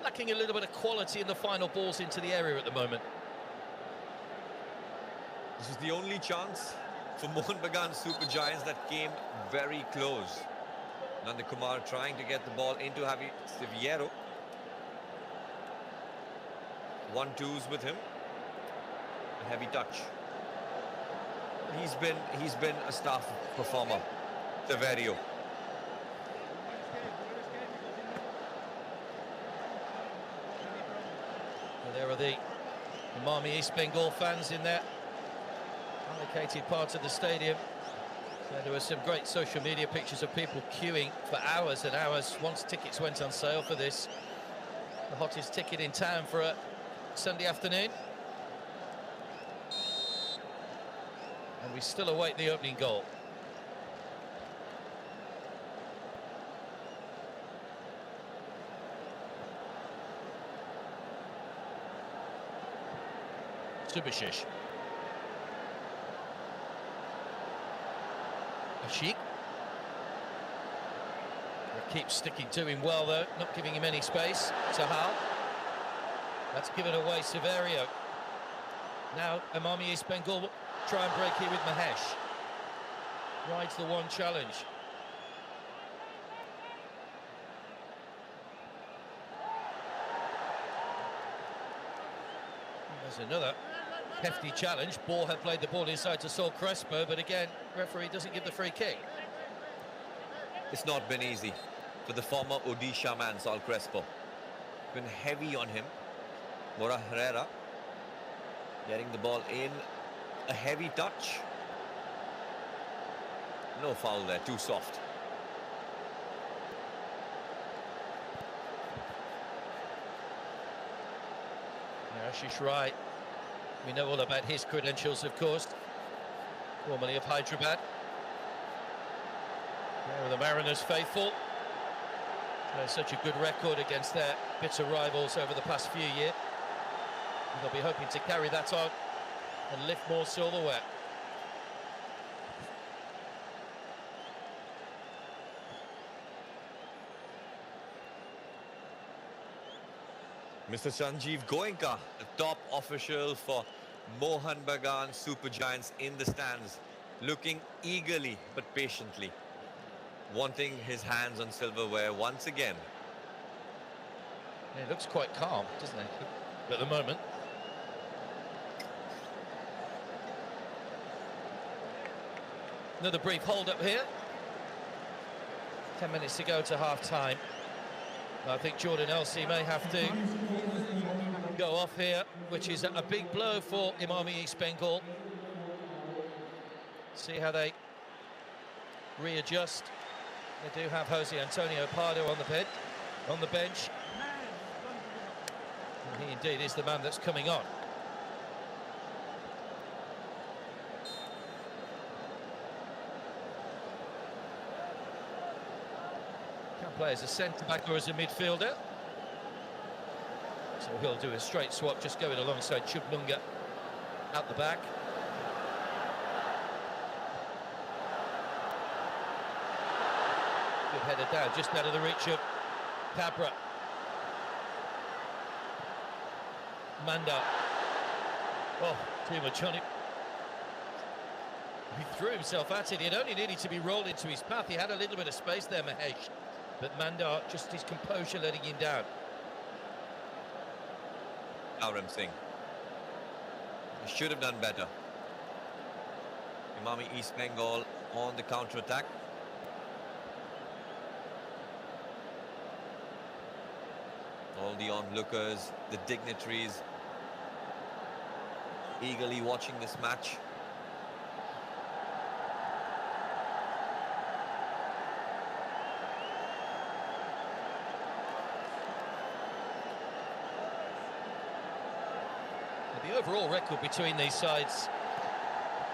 lacking a little bit of quality in the final balls into the area at the moment. This is the only chance for Mohun Bagan Super Giants that came very close. Nanda Kumar trying to get the ball into Javier Severo. 1-2s with him. A heavy touch. He's been a star performer, Severio. Well, there are the Umami East Bengal fans in there. Allocated parts of the stadium. So there were some great social media pictures of people queuing for hours and hours once tickets went on sale for this. The hottest ticket in town for a Sunday afternoon. And we still await the opening goal. Subhashish. Ashiq. Keeps sticking to him well, though, not giving him any space. Sahal. That's given away Severio. Now Umami East Bengal try and break here with Mahesh. Rides the one challenge. There's another hefty challenge. Ball had played the ball inside to Sol Crespo, but again, referee doesn't give the free kick. It's not been easy for the former Odisha man, Sol Crespo. Been heavy on him. Mora Herrera getting the ball in. A heavy touch. No foul there, too soft. Ashish Rai, we know all about his credentials, of course, formerly of Hyderabad. There are the Mariners faithful. Such a good record against their bitter rivals over the past few years. And they'll be hoping to carry that on and lift more silverware. Mr. Sanjeev Goenka, the top official for Mohan Bagan Super Giants in the stands, looking eagerly but patiently, wanting his hands on silverware once again. Yeah, it looks quite calm, doesn't it, at the moment? Another brief hold-up here. 10 minutes to go to half-time. I think Jordan Elsey may have to go off here, which is a big blow for Imami East Bengal. See how they readjust. They do have Jose Antonio Pardo on the bench. And he indeed is the man that's coming on. Can play as a centre-back or as a midfielder. So he'll do a straight swap, just going alongside Chubnunga at the back. Good header down, just out of the reach of Cabra. Manda. Oh, too much on it. He threw himself at it. It only needed to be rolled into his path. He had a little bit of space there, Mahesh. But Manda, just his composure letting him down. Auram Singh. He should have done better. Imami East Bengal on the counter-attack. All the onlookers, the dignitaries, eagerly watching this match. The overall record between these sides,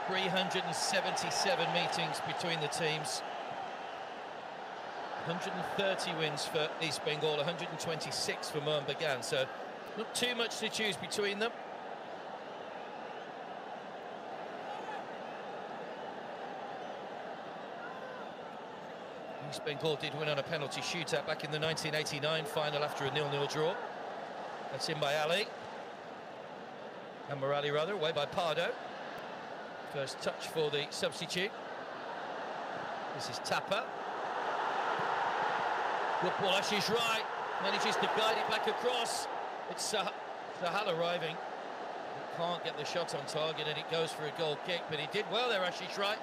377 meetings between the teams. 130 wins for East Bengal, 126 for Mohan Bagan, so not too much to choose between them. East Bengal did win on a penalty shootout back in the 1989 final after a 0-0 draw. That's in by Ali. And Morali rather, away by Pardo. First touch for the substitute. This is Tapa. Good ball, Ashish Rai manages to guide it back across. It's Sahal arriving. He can't get the shot on target and it goes for a goal kick, but he did well there, Ashish Rai.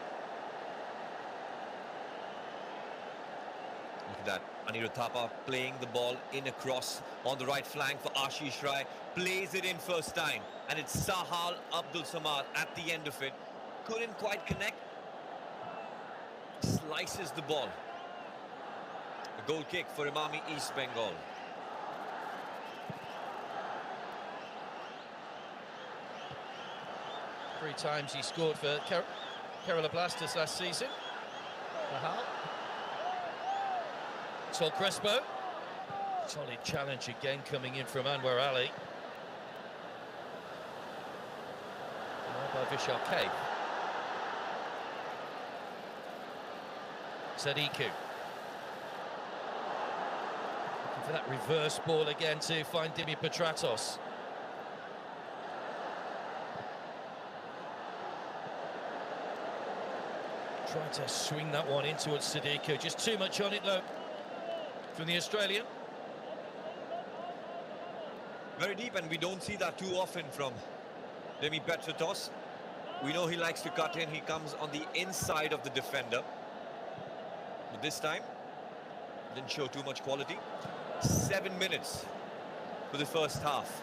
Look at that, Anirudh Thapa playing the ball in across on the right flank for Ashish Rai. Plays it in first time, and it's Sahal Abdul Samad at the end of it. Couldn't quite connect. Slices the ball. A goal kick for Imami East Bengal. Three times he scored for Kerala Blasters last season. Sahal. Sol Crespo. Solid challenge again coming in from Anwar Ali. By Vishal K. Sadiku. Looking for that reverse ball again to find Dimi Petratos. Trying to swing that one in towards Sadiku. Just too much on it though from the Australian. Very deep, and we don't see that too often from Dimi Petratos. We know he likes to cut in. He comes on the inside of the defender. But this time, didn't show too much quality. 7 minutes for the first half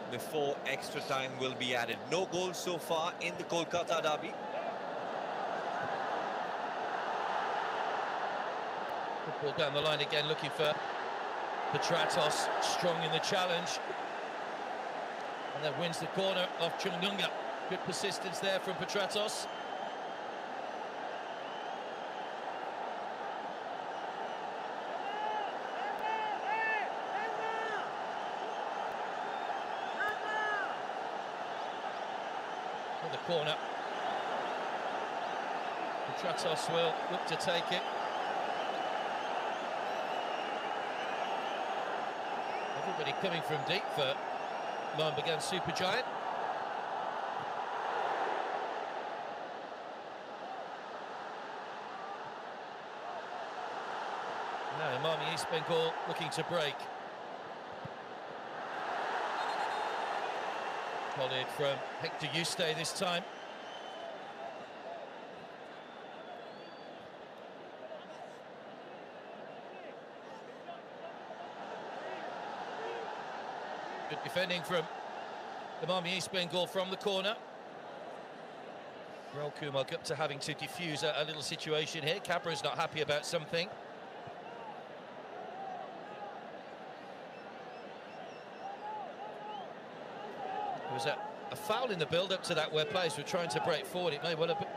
before extra time will be added. No goals so far in the Kolkata derby. Good ball down the line again, looking for Petratos, strong in the challenge. And then wins the corner off Chungunga. Good persistence there from Petratos. For the corner. Petratos will look to take it. Somebody coming from deep for Mohun Bagan Supergiant. Now Imami East Bengal looking to break. Volleyed from Hector Yuste this time. Good defending from Imami East Bengal from the corner. Rahul Kumar up to having to defuse a little situation here. Cabra's not happy about something. There was a foul in the build-up to that where players were trying to break forward. It may well have been...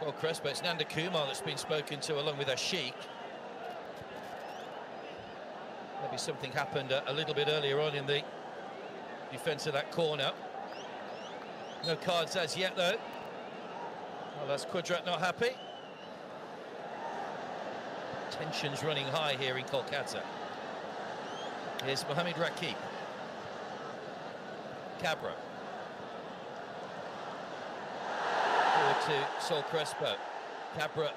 Well, Crespo, it's Nanda Kumar that's been spoken to along with Ashik. Maybe something happened a little bit earlier on in the defence of that corner. No cards as yet, though. Well, that's Kudrat not happy. Tensions running high here in Kolkata. Here's Mohamed Rakib. Cabra. Forward to Sol Crespo. Cabra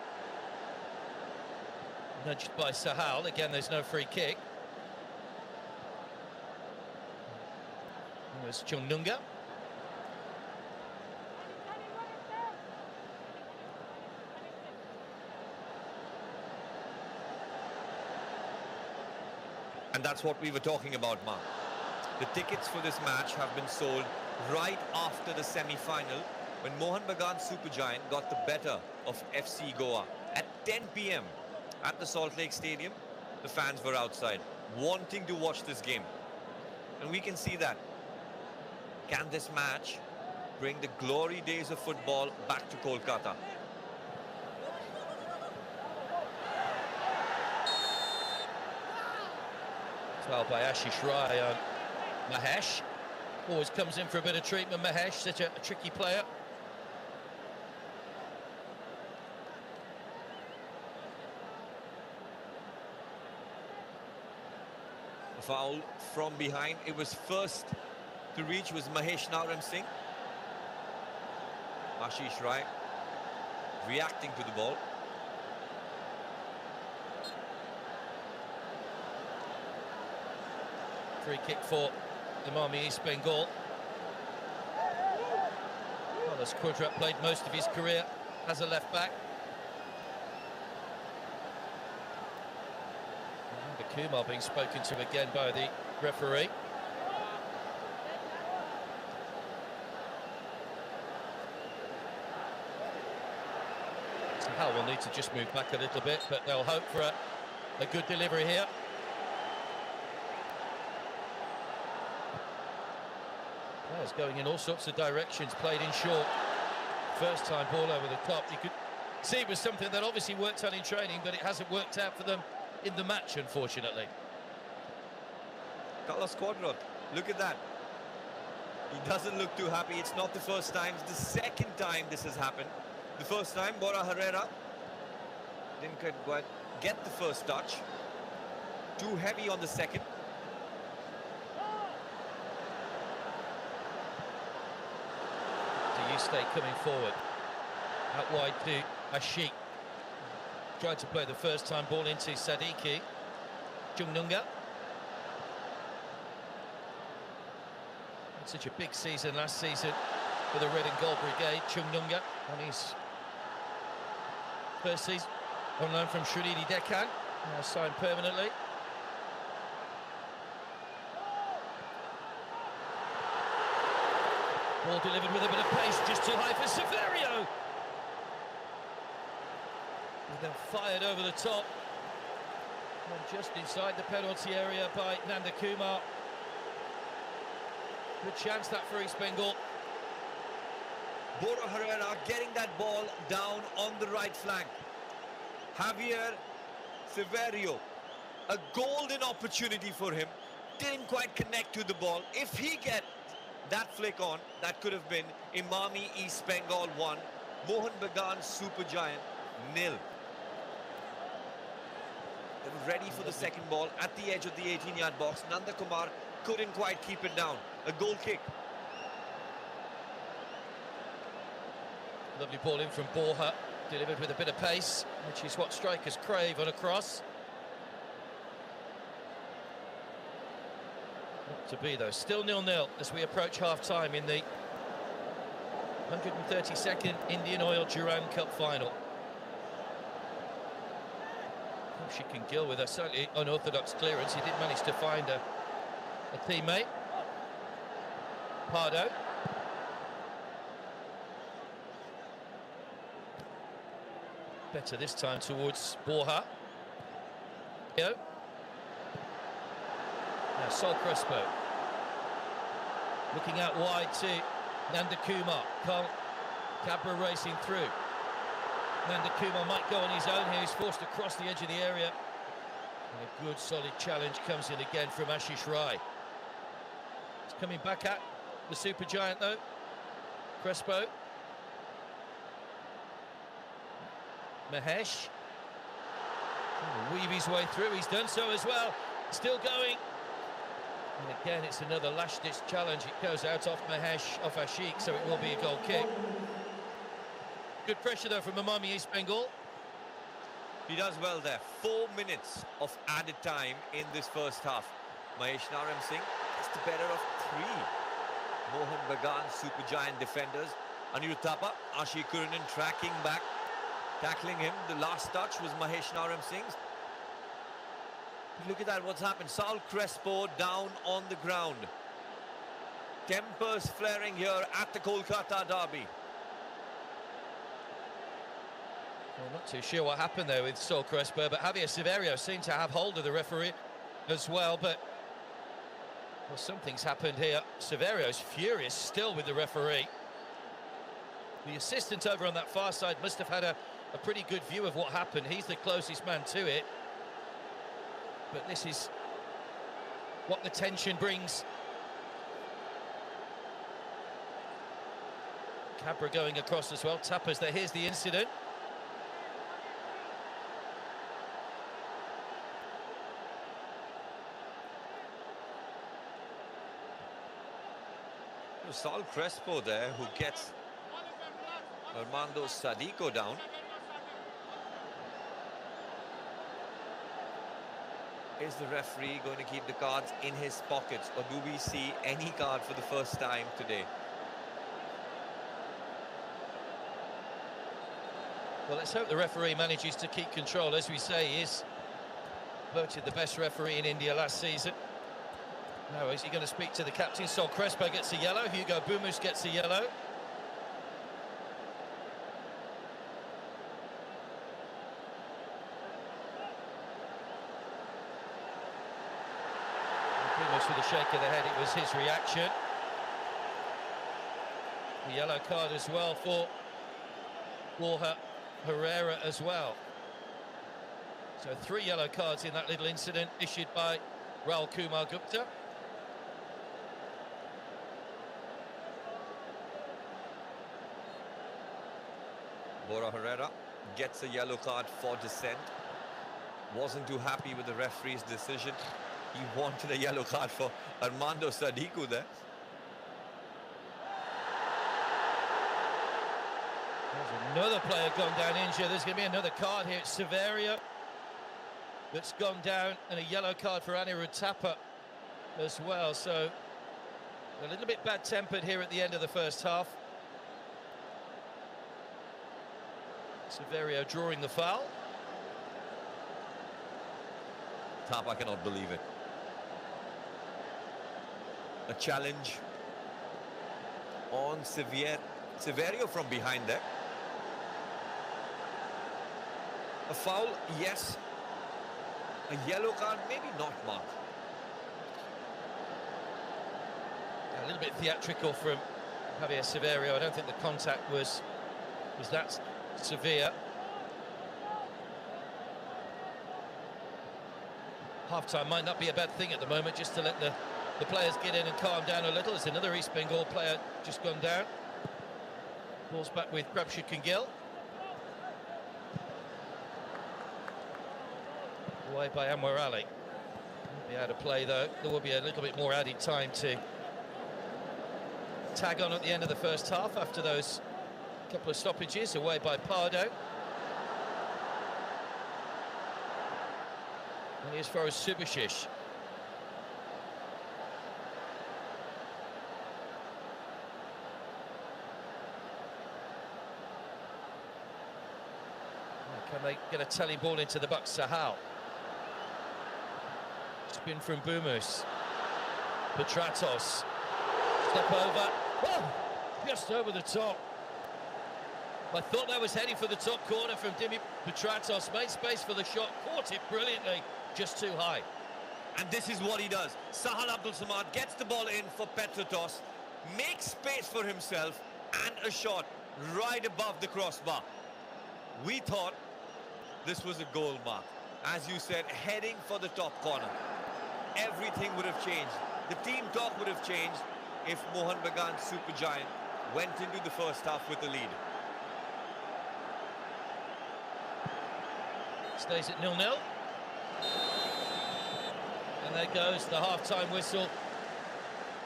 nudged by Sahal. Again, there's no free kick. There's Chungnunga. And that's what we were talking about, Mark. The tickets for this match have been sold right after the semi-final when Mohun Bagan Supergiant got the better of FC Goa. At 10 p.m. at the Salt Lake Stadium, the fans were outside, wanting to watch this game. And we can see that. Can this match bring the glory days of football back to Kolkata? Well, by Ashish Rai on Mahesh. Always comes in for a bit of treatment, Mahesh, such a tricky player. A foul from behind. It was first to reach was Mahesh Naram Singh. Ashish Rai reacting to the ball. Free kick for Imami East Bengal. Well, as Kudrat played most of his career as a left back. And Kumar being spoken to again by the referee. Sahal will need to just move back a little bit, but they'll hope for a good delivery here. Players going in all sorts of directions, played in short. First time ball over the top. You could see it was something that obviously worked on in training, but it hasn't worked out for them in the match, unfortunately. Carlos Quadrat, look at that. He doesn't look too happy. It's not the first time, it's the second time this has happened. The first time, Bora Herrera didn't quite get the first touch. Too heavy on the second. Yuste coming forward. Out wide to Ashik. Tried to play the first time ball into Sadiki. Chungnunga. Such a big season last season for the Red and Gold Brigade. Chungnunga on his first season on loan from Srinidhi Deccan, now signed permanently. Ball delivered with a bit of pace, just too high for Severio. And then fired over the top. And just inside the penalty area by Nanda Kumar. Good chance that for East Bengal. Bora Herrera getting that ball down on the right flank. Javier Severio, a golden opportunity for him. Didn't quite connect to the ball. If he get that flick on, that could have been Imami East Bengal 1, Mohun Bagan Supergiant 0. They were ready for the second ball at the edge of the 18-yard box. Nanda Kumar couldn't quite keep it down. A goal kick. Lovely ball in from Borja, delivered with a bit of pace, which is what strikers crave on a cross. Not to be, though. Still 0-0 as we approach half-time in the 132nd Indian Oil Durand Cup final. She can Gill with a slightly unorthodox clearance. He did manage to find a teammate. Pardo. Better this time towards Borja. Now Sol Crespo. Looking out wide to Nanda Kumar. Cabra racing through. Nanda Kumar might go on his own here. He's forced across the edge of the area. And a good, solid challenge comes in again from Ashish Rai. He's coming back at the super giant, though. Crespo. Mahesh. Trying to weave his way through. He's done so as well. Still going. And again, it's another last-ditch challenge. It goes out off Mahesh, off Ashik, so it will be a goal kick. Good pressure, though, from Emami East Bengal. He does well there. 4 minutes of added time in this first half. Mahesh Naram Singh is the better of 3. Mohan Bagan, super giant defenders. Anirudh Thapa, Ashi Kurinan tracking back, tackling him. The last touch was Mahesh Naram Singh's. Look at that, what's happened. Sol Crespo down on the ground. Tempers flaring here at the Kolkata derby. Well, not too sure what happened there with Sol Crespo, but Javier Severio seemed to have hold of the referee as well, but well, something's happened here. Severio's furious still with the referee. The assistant over on that far side must have had a pretty good view of what happened. He's the closest man to it. But this is what the tension brings. Cabra going across as well. Tappers there. Here's the incident. Sol Crespo there, who gets Armando Sadico down. Is the referee going to keep the cards in his pockets, or do we see any card for the first time today? Well, let's hope the referee manages to keep control. As we say, he is voted the best referee in India last season. Now, is he going to speak to the captain? Sol Crespo gets a yellow. Hugo Bumus gets a yellow. Bumus with a shake of the head. It was his reaction. The yellow card as well for Borja Herrera as well. So 3 yellow cards in that little incident issued by Rahul Kumar Gupta. Borja Herrera gets a yellow card for dissent. Wasn't too happy with the referee's decision. He wanted a yellow card for Armando Sadico there. There's another player gone down injured. There's going to be another card here. It's Severia that's gone down, and a yellow card for Anirudh Thapa as well. So a little bit bad-tempered here at the end of the first half. Severio drawing the foul. Thapa cannot believe it. A challenge on Severio from behind there. A foul, yes. A yellow card, maybe not, Mark. A little bit theatrical from Javier Severio. I don't think the contact was that severe. Half-time might not be a bad thing at the moment, just to let the players get in and calm down a little. There's another East Bengal player just gone down. Ball's back with Prabshik and Gill. away by Anwar Ali. Won't be able to play though. There will be a little bit more added time to tag on at the end of the first half after those couple of stoppages. Away by Pardo. And here's Faraz Subashish. Can they get a telly ball into the box? Sahal. Spin from Bumus. Petratos. Step over. Oh, just over the top. I thought that was heading for the top corner from Dimi Petratos. Made space for the shot. Caught it brilliantly. Just too high. And this is what he does. Sahal Abdul Samad gets the ball in for Petratos, makes space for himself, and a shot right above the crossbar. We thought this was a goal, Mark. As you said, heading for the top corner. Everything would have changed. The team talk would have changed if Mohun Bagan Supergiant went into the first half with the lead. Stays at 0-0. And there goes the half-time whistle.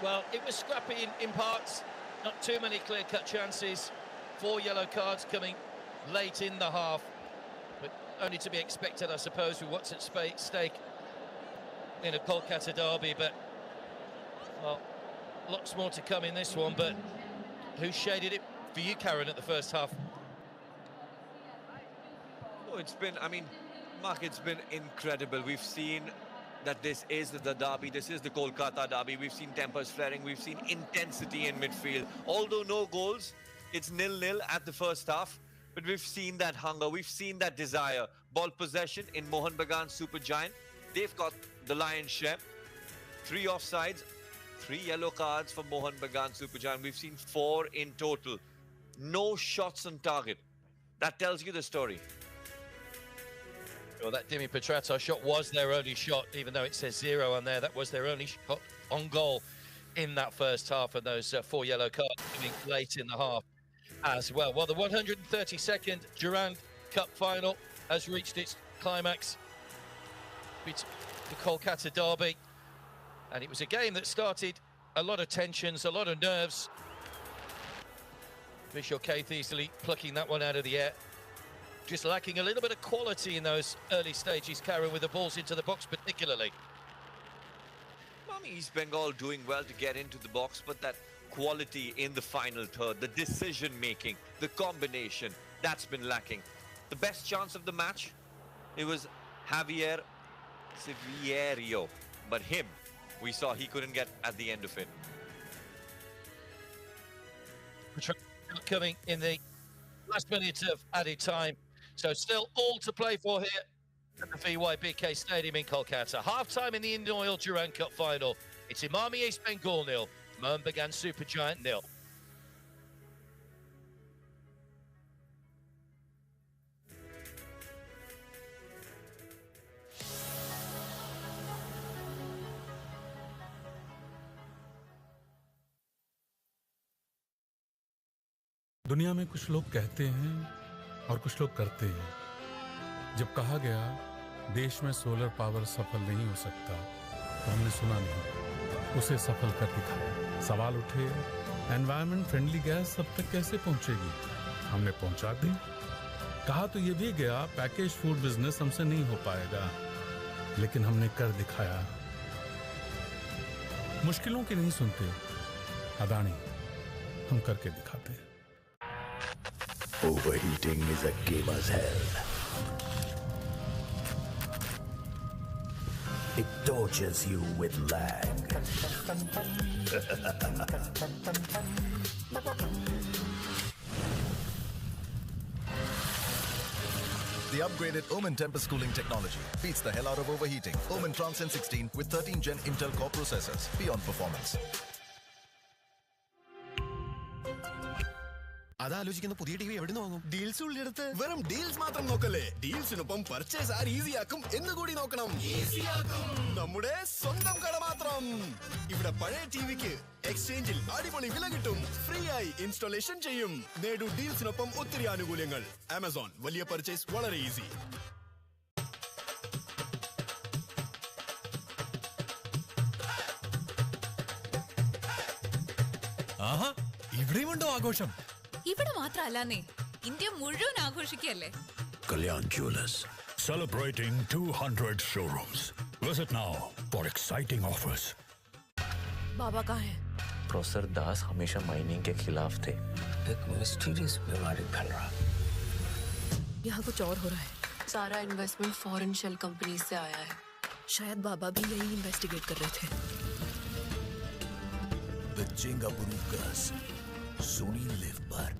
Well, it was scrappy in parts. Not too many clear-cut chances. 4 yellow cards coming late in the half. But only to be expected, I suppose, with what's at stake in a Kolkata derby. But, well, lots more to come in this one. But who shaded it for you, Karen, at the first half? Oh, it's been, I mean, Mark, it's been incredible. We've seen that this is the derby, this is the Kolkata derby. We've seen tempers flaring, we've seen intensity in midfield. Although no goals, it's 0-0 at the first half, but we've seen that hunger, we've seen that desire. Ball possession in Mohun Bagan Supergiant. They've got the lion's share. 3 offsides, 3 yellow cards for Mohun Bagan Supergiant. We've seen 4 in total. No shots on target. That tells you the story. Well, that Dimi Petratos shot was their only shot, even though it says 0 on there. That was their only shot on goal in that first half, and those 4 yellow cards coming late in the half as well. Well, the 132nd Durand Cup final has reached its climax. It's the Kolkata derby, and it was a game that started a lot of tensions, a lot of nerves. Vishal Kaith easily plucking that one out of the air. Just lacking a little bit of quality in those early stages, Karen, with the balls into the box particularly. East Bengal doing well to get into the box, but that quality in the final third, the decision-making, the combination, that's been lacking. The best chance of the match, it was Javier Severio, but him, we saw he couldn't get at the end of it. Coming in the last minute of added time. So still all to play for here at the VYBK Stadium in Kolkata. Half-time in the Indian Oil Durand Cup final. It's Imami East Bengal 0, Mohun Bagan Supergiant 0. दुनिया में कुछ लोग कहते हैं और कुछ लोग करते हैं। जब कहा गया देश में सोलर पावर सफल नहीं हो सकता, तो हमने सुना नहीं, उसे सफल कर दिखाया। सवाल उठे, एनवायरनमेंट फ्रेंडली गैस सब तक कैसे पहुंचेगी? हमने पहुंचा दी। कहा तो ये भी गया पैकेज फूड बिजनेस हमसे नहीं हो पाएगा, लेकिन हमने कर दिखाया। मुश्किलों की नहीं सुनते अदानी, हम करके दिखाते हैं। Overheating is a gamer's hell. It tortures you with lag. The upgraded Omen Tempest cooling technology beats the hell out of overheating. Omen Transcend 16 with 13 Gen Intel Core processors. Beyond performance. അതാലോചിക്കുന്ന പുതിയ TV എവിടെ നിന്ന് വാങ്ങും? Deals ഉള്ളിടത്ത് വെറും deals മാത്രം നോക്കല്ലേ, ഡീൽസിനൊപ്പം purchase R ഈസിയാക്കും എന്നുകൂടി നോക്കണം. നമ്മുടെ സ്വന്തം കട മാത്രം. ഇവിടെ പഴയ ടിവിക്ക് എക്സ്ചേഞ്ചിൽ അടിപൊളി വില കിട്ടും. ഫ്രീ ആയി ഇൻസ്റ്റാളേഷൻ ചെയ്യും. നേടൂ ഡീൽസിനൊപ്പം ഒത്തിരി ആനുകൂല്യങ്ങൾ. ആമസോൺ, വലിയ പർച്ചേസ് വളരെ ഈസി. ഇവിടെയുമുണ്ടോ ആഘോഷം? ഇവിടെ മാത്രമല്ലേ, ഇന്ത്യ മുഴുവൻ ആഘോഷിക്കുകയല്ലേ. Kalyan Jewelers, celebrating 200 showrooms. Visit now for exciting offers. बाबा कहाँ है? प्रोफेसर दास हमेशा माइनिंग के खिलाफ थे. एक मिस्टीरियस बीमारी फैल रहा. यहाँ कुछ और हो रहा है. सारा इन्वेस्टमेंट फॉरेन शेल कंपनी से आया है. शायद बाबा भी यही इन्वेस्टिगेट कर रहे थे. The Chingapuru Curse, Sony Live पर.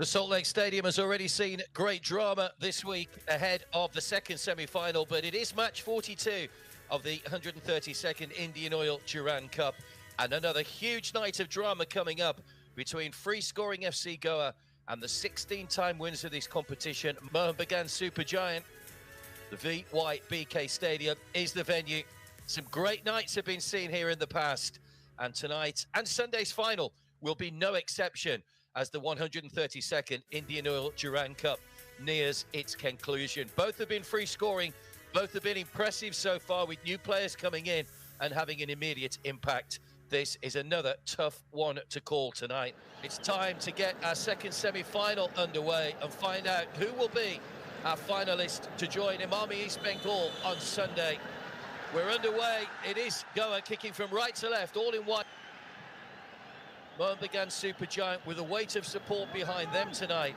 The Salt Lake Stadium has already seen great drama this week ahead of the second semi-final, but it is match 42 of the 132nd Indian Oil Duran Cup, and another huge night of drama coming up between free-scoring FC Goa and the 16-time winners of this competition, Mohun Bagan Supergiant. The VYBK Stadium is the venue. Some great nights have been seen here in the past, and tonight and Sunday's final will be no exception as the 132nd Indian Oil Duran Cup nears its conclusion. Both have been free scoring, both have been impressive so far, with new players coming in and having an immediate impact. This is another tough one to call tonight. It's time to get our second semi-final underway and find out who will be our finalist to join Imami East Bengal on Sunday. We're underway. It is Goa kicking from right to left, all in one. Mohun Bagan Supergiant with a weight of support behind them tonight.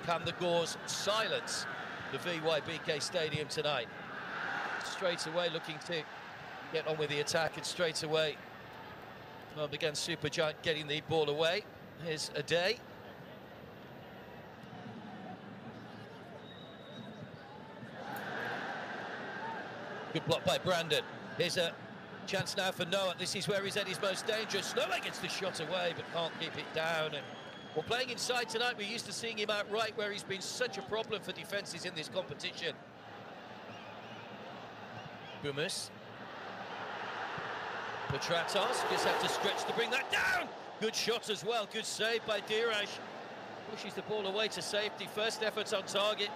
Can the Gores silence the VYBK Stadium tonight? Straight away looking to get on with the attack, and straight away Mohun Bagan Supergiant getting the ball away. Here's a day. Good block by Brandon. Here's a chance now for Noah. This is where he's at his most dangerous. Noah gets the shot away but can't keep it down. And we're playing inside tonight. We're used to seeing him out right, where he's been such a problem for defences in this competition. Bumus. Petratos just had to stretch to bring that down. Good shot as well. Good save by Dheeraj. Pushes the ball away to safety. First efforts on target.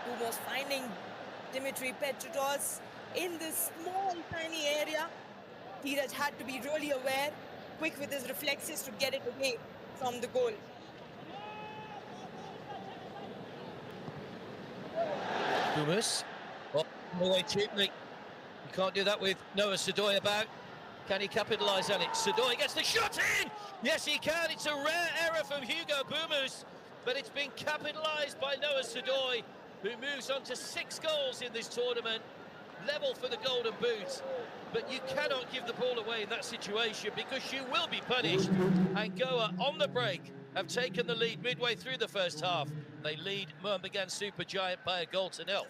Who was finding Dimitri Petratos in this small, tiny area. Dheeraj had to be really aware, quick with his reflexes to get it away from the goal. Bumus. Oh, away cheaply. You can't do that with Noah Sadoy about. Can he capitalise on it? Sadoy gets the shot in! Yes, he can. It's a rare error from Hugo Bumus, but it's been capitalised by Noah Sadoy, who moves on to 6 goals in this tournament, level for the Golden Boot. But you cannot give the ball away in that situation, because you will be punished. And Goa, on the break, have taken the lead midway through the first half. They lead Mohun Bagan Supergiant by a goal to nil.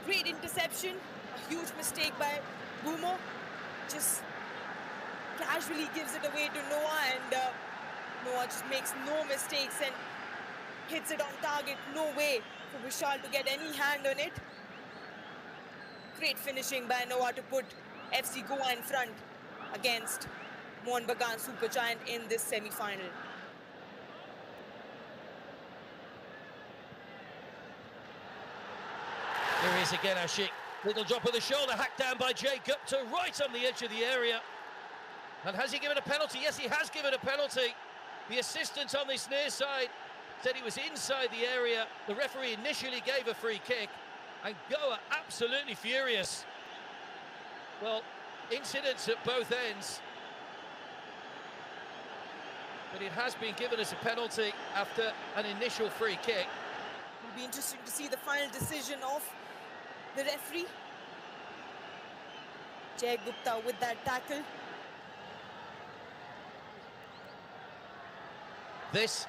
Great interception, a huge mistake by Bumo. Just casually gives it away to Noah, and Noah just makes no mistakes and hits it on target. No way for Vishal to get any hand on it. Great finishing by Noah to put FC Goa in front against Mohun Bagan Supergiant in this semi-final. Here he is again, Ashik. Little drop of the shoulder, hacked down by Jay Gupta, right on the edge of the area. And has he given a penalty? Yes, he has given a penalty. The assistant on this near side said he was inside the area. The referee initially gave a free kick, and Goa absolutely furious. Well, incidents at both ends, but it has been given as a penalty after an initial free kick. It'll be interesting to see the final decision of the referee. Jay Gupta with that tackle. This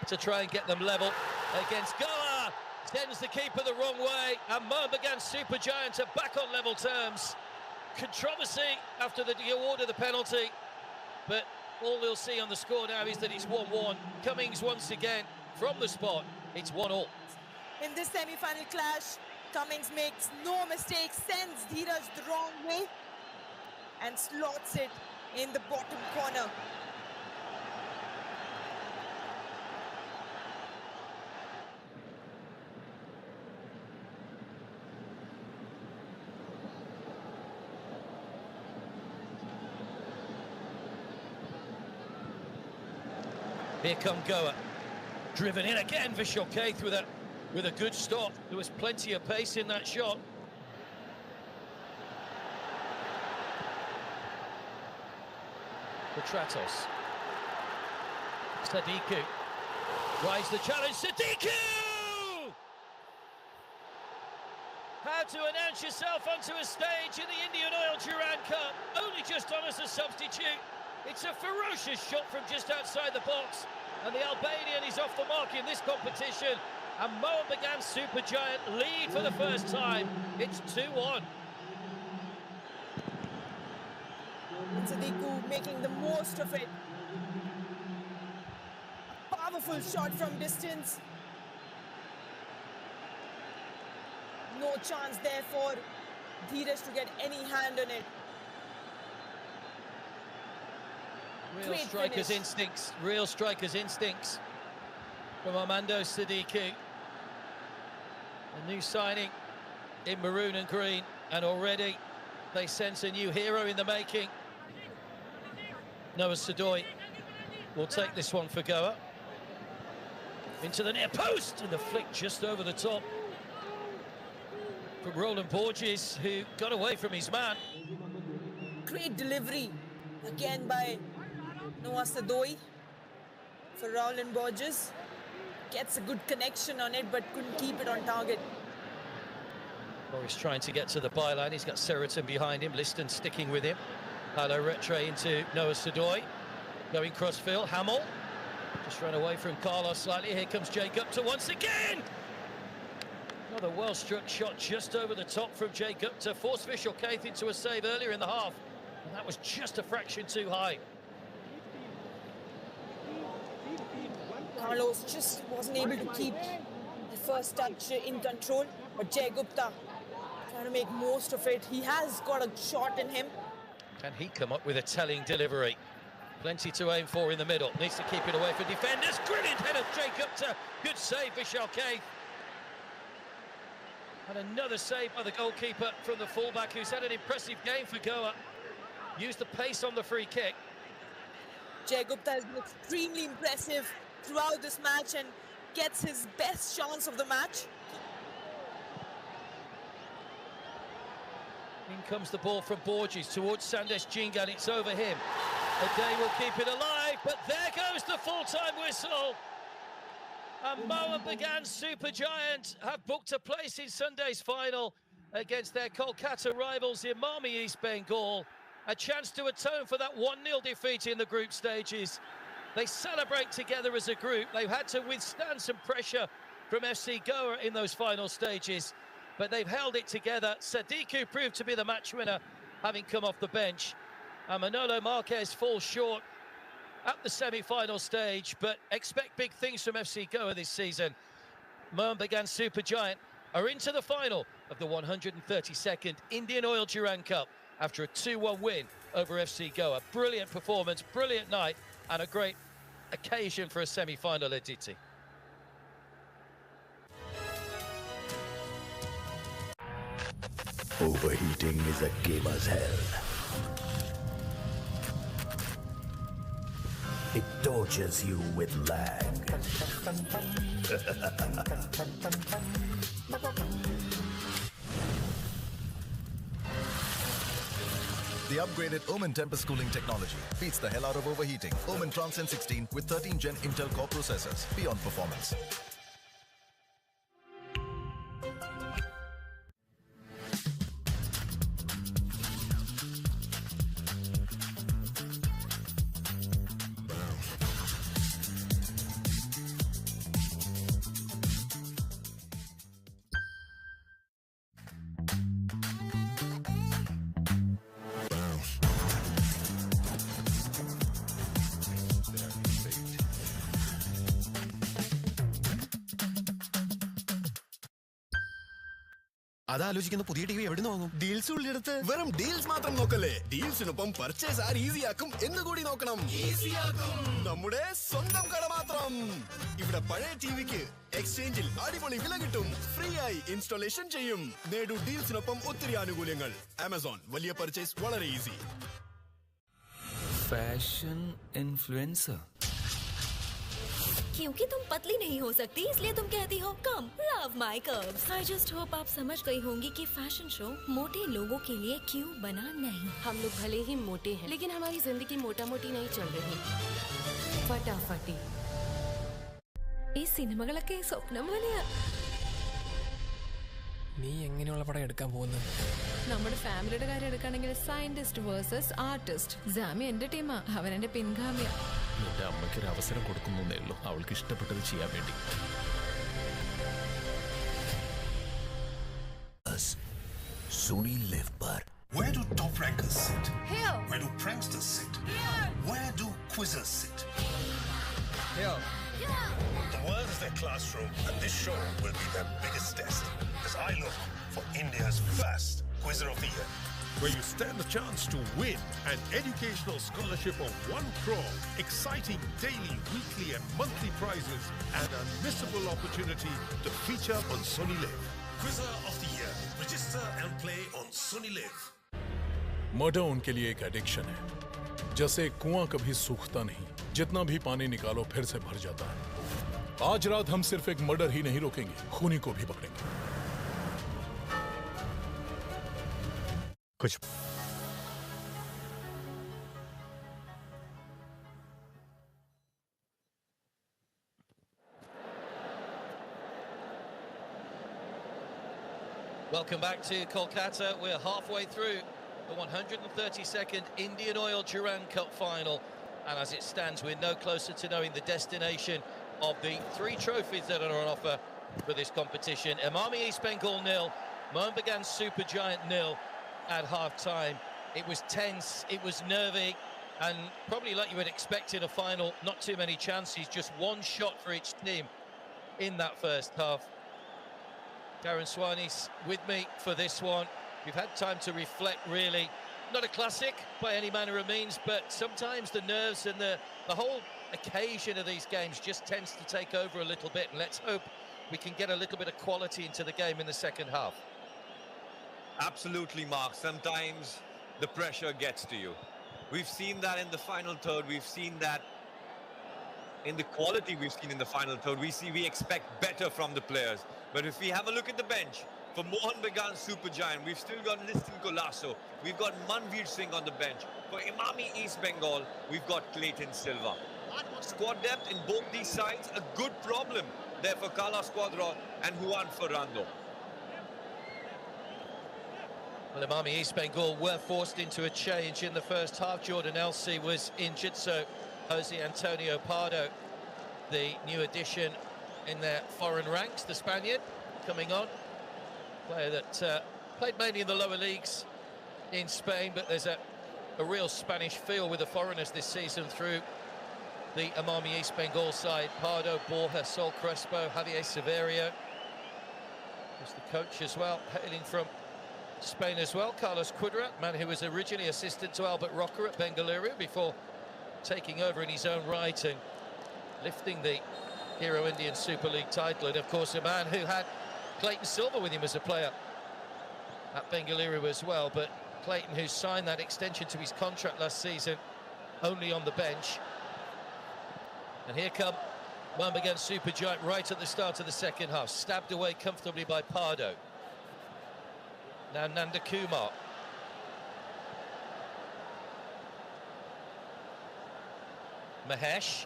to try and get them level against Goa. Sends the keeper the wrong way, and Mohun Bagan Supergiant are back on level terms. Controversy after the award of the penalty, but all we'll see on the score now is that it's 1-1. Cummings once again from the spot. It's 1-1. In this semi-final clash, Cummings makes no mistake, sends Dheeraj the wrong way and slots it in the bottom corner. Here come Goa. Driven in again, Vishal Kaith with a good stop. There was plenty of pace in that shot. Petratos. Sadiku. Rise the challenge, Sadiku! How to announce yourself onto a stage in the Indian Oil Durand Cup, only just on as a substitute. It's a ferocious shot from just outside the box, and the Albanian is off the mark in this competition. And Mohan Bagan Supergiant lead for the first time. It's 2-1. Sadiku making the most of it. A powerful shot from distance. No chance there for Dheeraj to get any hand on it. Real striker's instincts. Real striker's instincts from Armando Sadiku. A new signing in maroon and green, and already they sense a new hero in the making. Noah Sadoy will take this one for Goa. Into the near post, and the flick just over the top from Roland Borges, who got away from his man. Great delivery again by Noah Sadoy for Roland Borges. Gets a good connection on it, but couldn't keep it on target. Boris trying to get to the byline. He's got Seriton behind him. Liston sticking with him. Paolo Retre into Noah Sadoy. Going crossfield. Hamill just ran away from Carlos slightly. Here comes Jay Gupta once again. Another well-struck shot just over the top from Jay Gupta. Forced Vishal Kaith into a save earlier in the half, and that was just a fraction too high. Carlos just wasn't able to keep the first touch in control, but Jay Gupta trying to make most of it. He has got a shot in him. Can he come up with a telling delivery? Plenty to aim for in the middle. Needs to keep it away from defenders. Brilliant header, Jay Gupta. Good save, Vishal Kaith. And another save by the goalkeeper from the fullback, who's had an impressive game for Goa. Used the pace on the free kick. Jay Gupta has been extremely impressive throughout this match and gets his best chance of the match. In comes the ball from Borges towards Sandesh Jhingan. It's over him. Ade will keep it alive, but there goes the full-time whistle. And Mohan Bagan Supergiant have booked a place in Sunday's final against their Kolkata rivals Imami East Bengal. A chance to atone for that 1-0 defeat in the group stages. They celebrate together as a group. They've had to withstand some pressure from FC Goa in those final stages, but they've held it together. Sadiku proved to be the match winner, having come off the bench. And Manolo Marquez falls short at the semi-final stage, but expect big things from FC Goa this season. Mohan Bagan Supergiant are into the final of the 132nd Indian Oil Durand Cup after a 2-1 win over FC Goa. Brilliant performance, brilliant night, and a great occasion for a semi-final, Aditi. Overheating is a gamer's hell. It tortures you with lag. The upgraded Omen Tempest cooling technology beats the hell out of overheating. Omen Transcend 16 with 13 Gen Intel Core processors. Beyond performance. അതാലോചിക്കുന്ന പുതിയ T V എവിടെ നിന്ന് വാങ്ങും? Deals ഉള്ളിടത്ത്. വെറും deals മാത്രം നോക്കല്ലേ, ഡീൽസിനൊപ്പം purchase R ഈസിയാക്കും എന്ന് കൂടി നോക്കണം. നമ്മുടെ സ്വന്തം കട മാത്രം. ഇവിടെ പഴയ ടിവിക്ക് എക്സ്ചേഞ്ചിൽ അടിപൊളി വില കിട്ടും. ഫ്രീ ആയി ഇൻസ്റ്റാളേഷൻ ചെയ്യും. നേടൂ ഡീൽസിനൊപ്പം ഒത്തിരി ആനുകൂല്യങ്ങൾ. ആമസോൺ, വലിയ പർച്ചേസ് വളരെ ഈസി. Fashion influencer. क्योंकि तुम पतली नहीं हो सकती इसलिए तुम कहती हो कम love my curves. I just hope आप समझ गई होंगी कि फैशन शो मोटे लोगों के लिए क्यों बना नहीं। हम लोग भले ही मोटे हैं लेकिन हमारी जिंदगी मोटा मोटी नहीं चल रही, फटाफटी। ഈ സിനിമകളൊക്കെ സ്വപ്നം പോലെയാ. നീ എങ്ങനെയുള്ള പടം എടുക്കാൻ പോകുന്നത്? നമ്മുടെ ഫാമിലിയുടെ കാര്യം എടുക്കുകയാണെങ്കിൽ സയന്റിസ്റ്റ് വേഴ്സസ് ആർട്ടിസ്റ്റ്. ജാമി എന്റെ ടീമാ, അവൻ എന്റെ പിൻഗാമിയാ. നിന്റെ അമ്മയ്ക്ക് ഒരു അവസരം കൊടുക്കുന്നേ ഉള്ളൂ, അവൾക്ക് ഇഷ്ടപ്പെട്ടത് ചെയ്യാൻ വേണ്ടി. Sony Live par. Where do top rankers sit? Here. Where do pranksters sit? Here. Where do quizzers sit? Here. The world is their classroom, and this show will be their biggest test. As I look for India's first Quizzer of the Year, where you stand the chance to win an educational scholarship of 1 crore, exciting daily, weekly and monthly prizes, and a unmissable opportunity to feature on Sony Live. Quizzer of the Year. Register and play on Sony Live. Murder उनके लिए एक addiction है, जैसे कुआं कभी सूखता नहीं, जितना भी पानी निकालो फिर से भर जाता है। आज रात हम सिर्फ एक मर्डर ही नहीं रोकेंगे, खूनी को भी पकड़ेंगे। कुछ Welcome back to Kolkata. We're halfway through the 132nd Indian Oil Durand Cup final, and as it stands, we're no closer to knowing the destination of the 3 trophies that are on offer for this competition. Emami East Bengal 0, Mohun Bagan Supergiant 0 at half-time. It was tense, it was nervy, and probably like you would expect in a final, not too many chances, just one shot for each team in that first half. Darren Swani's with me for this one. We've had time to reflect, really. Not a classic by any manner of means, but sometimes the nerves and the whole occasion of these games just tends to take over a little bit, and let's hope we can get a little bit of quality into the game in the second half. Absolutely, Mark. Sometimes the pressure gets to you. We've seen that in the final third. We've seen that in the quality we've seen in the final third. We expect better from the players. But if we have a look at the bench, for Mohun Bagan Supergiant, we've still got Liston Colasso. We've got Manveer Singh on the bench. For Emami East Bengal, we've got Clayton Silva. Squad depth in both these sides, a good problem there for Kala Squadra and Juan Ferrando. Well, Emami East Bengal were forced into a change in the first half. Jordan Elsey was injured, so Jose Antonio Pardo, the new addition in their foreign ranks, the Spaniard, coming on. Player that played mainly in the lower leagues in Spain, but there's a real Spanish feel with the foreigners this season through the Emami East Bengal side. Pardo, Borja, Sol Crespo, Javier Severio, who's the coach as well, hailing from Spain as well. Carlos Quadrat, man who was originally assistant to Albert Rocker at Bengaluru before taking over in his own right and lifting the Hero Indian Super League title, and of course a man who had Clayton Silva with him as a player at Bengaluru as well, but Clayton, who signed that extension to his contract last season, only on the bench. And here come Mohun Bagan Supergiant right at the start of the second half, stabbed away comfortably by Pardo. Now Nanda Kumar. Mahesh.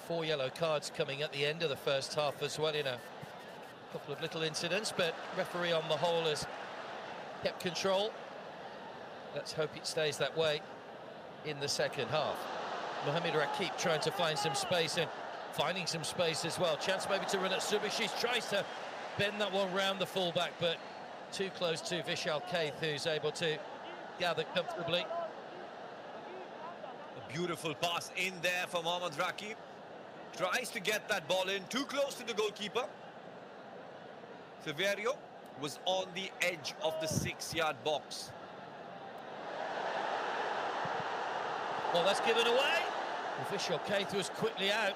4 yellow cards coming at the end of the first half as well, in a couple of little incidents, but referee on the whole has kept control. Let's hope it stays that way in the second half. Mohamed Rakib trying to find some space and finding some space as well. Chance maybe to run at Subhashis, tries to bend that one round the fullback, but too close to Vishal Kaith, who's able to gather comfortably. A beautiful pass in there for Mohamed Rakib. Tries to get that ball in, too close to the goalkeeper. Severio was on the edge of the 6-yard box. Well, that's given away. Vishal Kaith was quickly out.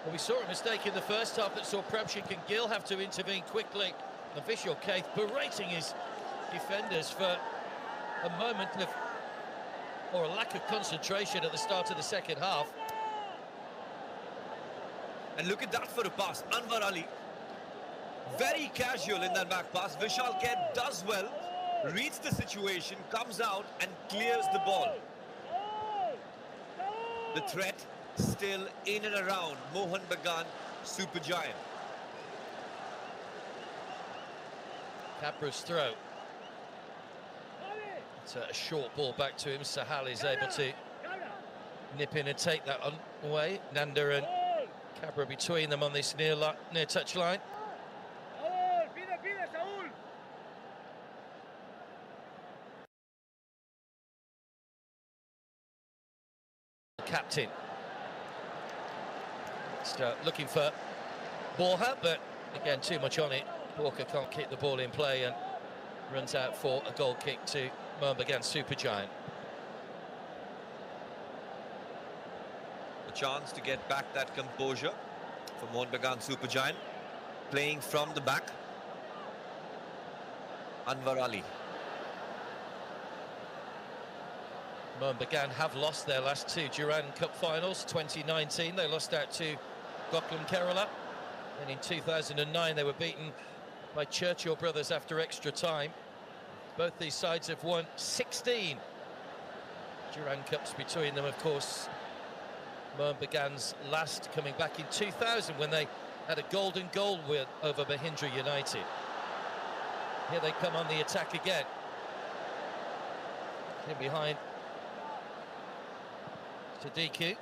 Well, we saw a mistake in the first half that saw Prabshik and Gill have to intervene quickly. And Vishal Kaith berating his defenders for a moment of, or a lack of concentration at the start of the second half. And look at that for a pass. Anwar Ali, very casual in that back pass. Vishal Kaith does well, reads the situation, comes out and clears the ball. The threat still in and around Mohun Bagan, Supergiant. Cabra's throw. It's a short ball back to him. Sahal is able to nip in and take that away. Nanda and Cabra between them on this near touch line. Captain. Looking for Borja, but again too much on it. Borja can't kick the ball in play and runs out for a goal kick to Mohun Bagan Supergiant. A chance to get back that composure for Mohun Bagan Supergiant. Playing from the back. Anwar Ali. Mohun Bagan have lost their last two Durand Cup finals. 2019 they lost out to Gokulam Kerala, and in 2009 they were beaten by Churchill Brothers after extra time. Both these sides have won 16 Durand Cups between them. Of course, Mohun Bagan's last coming back in 2000 when they had a golden goal win over Mahindra United. Here they come on the attack again. In behind Sadiku.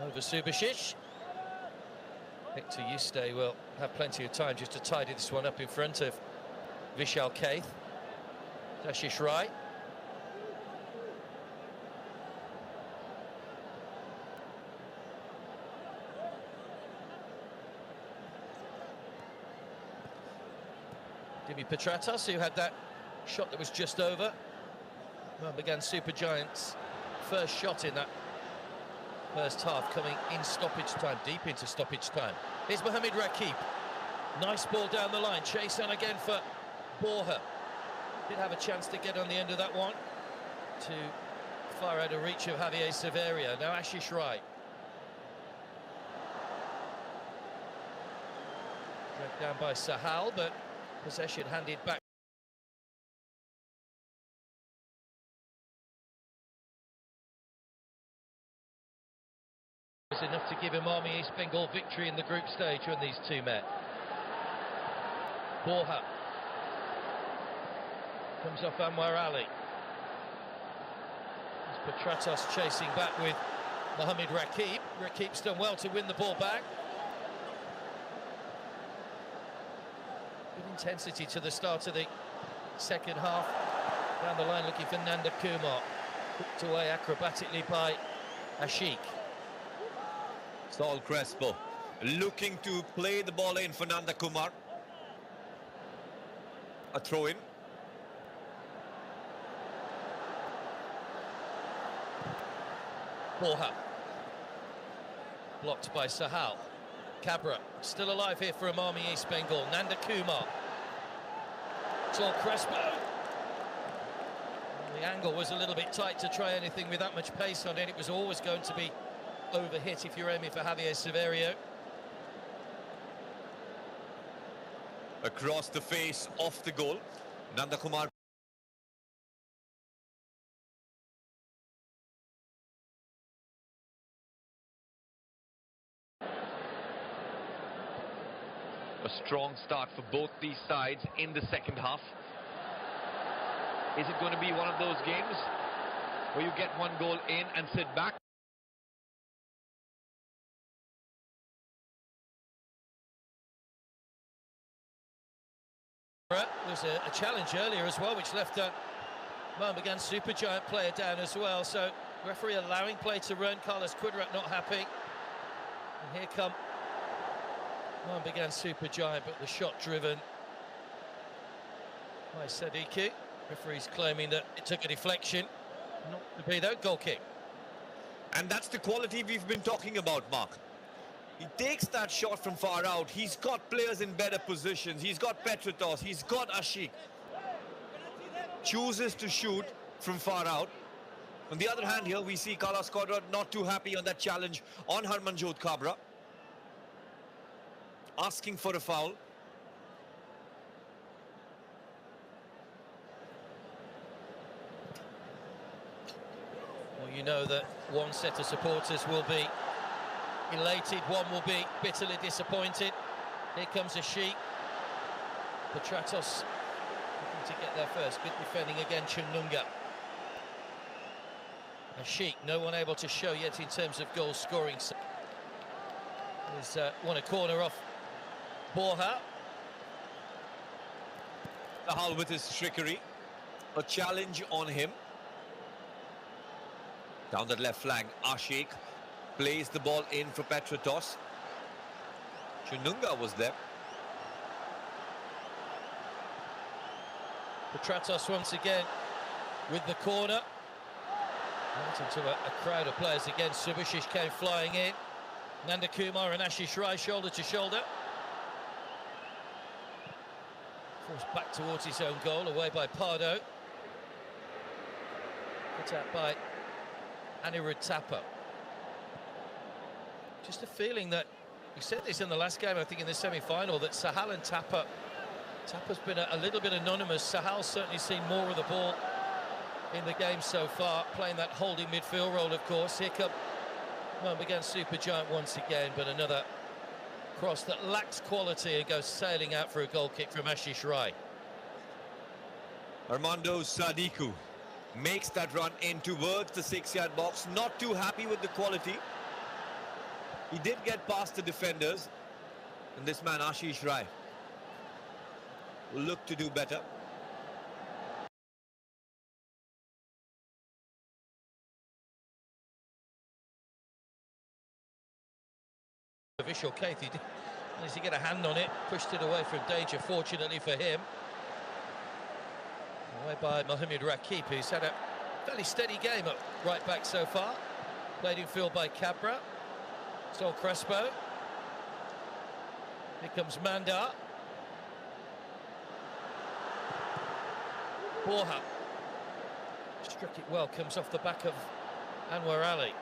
Over Subasic. Victor Yuste will have plenty of time just to tidy this one up in front of Vishal Kaith. Ashish Rai. Dimi Petratos, who had that shot that was just over. Mohun Bagan Supergiants' first shot in that first half coming in stoppage time, deep into stoppage time. Here's Mohamed Rakib. Nice ball down the line. Chase on again for Borja. Did have a chance to get on the end of that one. Too far out of reach of Javier Severia. Now Ashish Rai. Dragged down by Sahal, but possession handed back. Enough to give Imami East Bengal victory in the group stage when these two met. Borja comes off Anwar Ali. There's Petratos chasing back with Mohamed Rakib. Rakib's done well to win the ball back. Good intensity to the start of the second half. Down the line looking for Nanda Kumar. Hooked away acrobatically by Ashik. Saul Crespo looking to play the ball in for Nanda Kumar. A throw in. Borja. Blocked by Sahal. Cabra still alive here for Imami East Bengal. Nanda Kumar. Saul Crespo. The angle was a little bit tight to try anything with that much pace on it. It was always going to be overhit if you're aiming for Javier Severio. Across the face, off the goal. Nanda Kumar. A strong start for both these sides in the second half. Is it going to be one of those games where you get one goal in and sit back? Was a challenge earlier as well, which left Mohun Bagan Supergiant player down as well. So referee allowing play to run. Carlos Quadrat not happy. And here come Mohun Bagan Supergiant, but the shot driven by Sadiku. Referee's claiming that it took a deflection. Not to be though, goal kick. And that's the quality we've been talking about, Mark. He takes that shot from far out. He's got players in better positions. He's got Petratos. He's got Ashik. Chooses to shoot from far out. On the other hand here, we see Carlos Cuadrat not too happy on that challenge on Harmanjot Kabra. Asking for a foul. Well, you know that one set of supporters will be elated, one will be bitterly disappointed. Here comes Ashiq. Petratos looking to get there first. Good defending again, Chununga. Ashiq, no one able to show yet in terms of goal scoring. He's won a corner off Borja. Sahal with his trickery. A challenge on him. Down the left flank, Ashiq plays the ball in for Petratos. Chununga was there. Petratos once again with the corner. Went into a crowd of players again. Subasic came flying in. Nanda Kumar and Ashish Rai shoulder to shoulder. Forced back towards his own goal, away by Pardo. Put out by Anirudh Thapa. Just a feeling that, we said this in the last game, I think in the semi-final, that Sahal and Tapa's been a little bit anonymous. Sahal's certainly seen more of the ball in the game so far, playing that holding midfield role, of course. Here come began Supergiant once again, but another cross that lacks quality and goes sailing out for a goal kick from Ashish Rai. Armando Sadiku makes that run in towards the 6-yard box. Not too happy with the quality. He did get past the defenders. And this man, Ashish Rai, will look to do better. Vishal Keith, he managed to get a hand on it, pushed it away from danger, fortunately for him. Away by Mohamed Rakib, who's had a fairly steady game at right back so far. Played in field by Cabra. Sol Crespo. Here comes Mandar. Borja. Struck it well, comes off the back of Anwar Ali.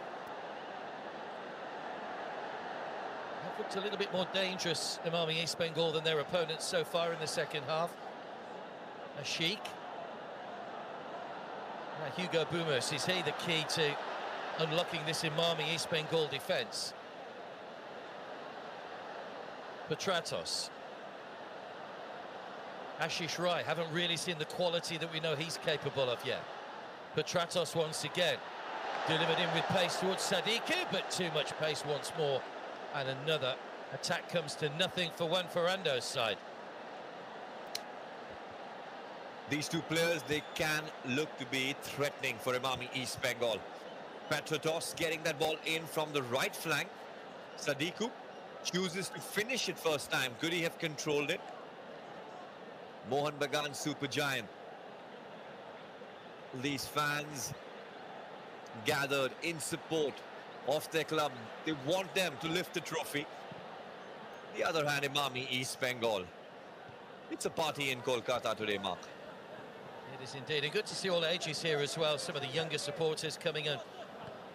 They've looked a little bit more dangerous, Emami East Bengal, than their opponents so far in the second half. Ashiq. Now Hugo Boumous, is he the key to unlocking this Emami East Bengal defence? Petratos. Ashish Rai, haven't really seen the quality that we know he's capable of yet. Petratos once again. Delivered in with pace towards Sadiku, but too much pace once more. And another attack comes to nothing for Juan Ferrando's side. These two players, they can look to be threatening for Emami East Bengal. Petratos getting that ball in from the right flank. Sadiku chooses to finish it first time. Could he have controlled it? Mohan Bagan, Supergiant. These fans gathered in support of their club. They want them to lift the trophy. The other hand, Emami East Bengal. It's a party in Kolkata today, Mark. It is indeed, and good to see all ages here as well. Some of the younger supporters coming in.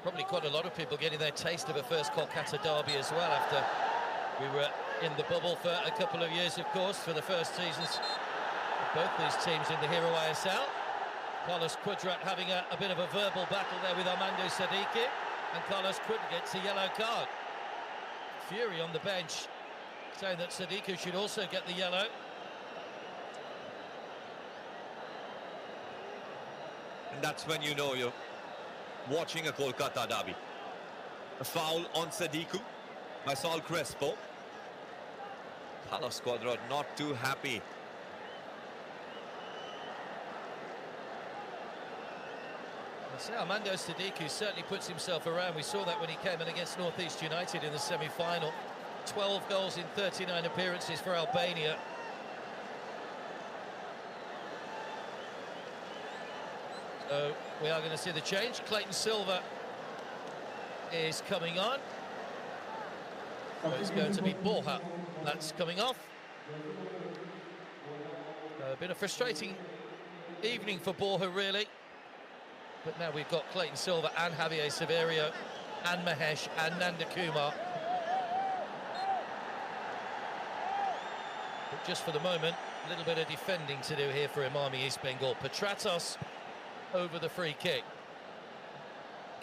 Probably quite a lot of people getting their taste of a first Kolkata derby as well, after we were in the bubble for a couple of years, of course, for the first seasons of both these teams in the Hero ISL. Carlos Cuadrat having a bit of a verbal battle there with Armando Sadiku. And Carlos Cuadrat gets a yellow card. Fury on the bench saying that Sadiku should also get the yellow. And that's when you know you're watching a Kolkata derby. A foul on Sadiku by Sol Crespo. Carlos Cuadrat not too happy. So Armando Sadiku certainly puts himself around. We saw that when he came in against North East United in the semi-final. 12 goals in 39 appearances for Albania. So we are going to see the change. Clayton Silva is coming on. So it's going to be Borja that's coming off. A bit of frustrating evening for Borja, really. But now we've got Clayton Silva and Javier Severio and Mahesh and Nanda Kumar. But just for the moment, a little bit of defending to do here for Imami East Bengal. Petratos over the free kick.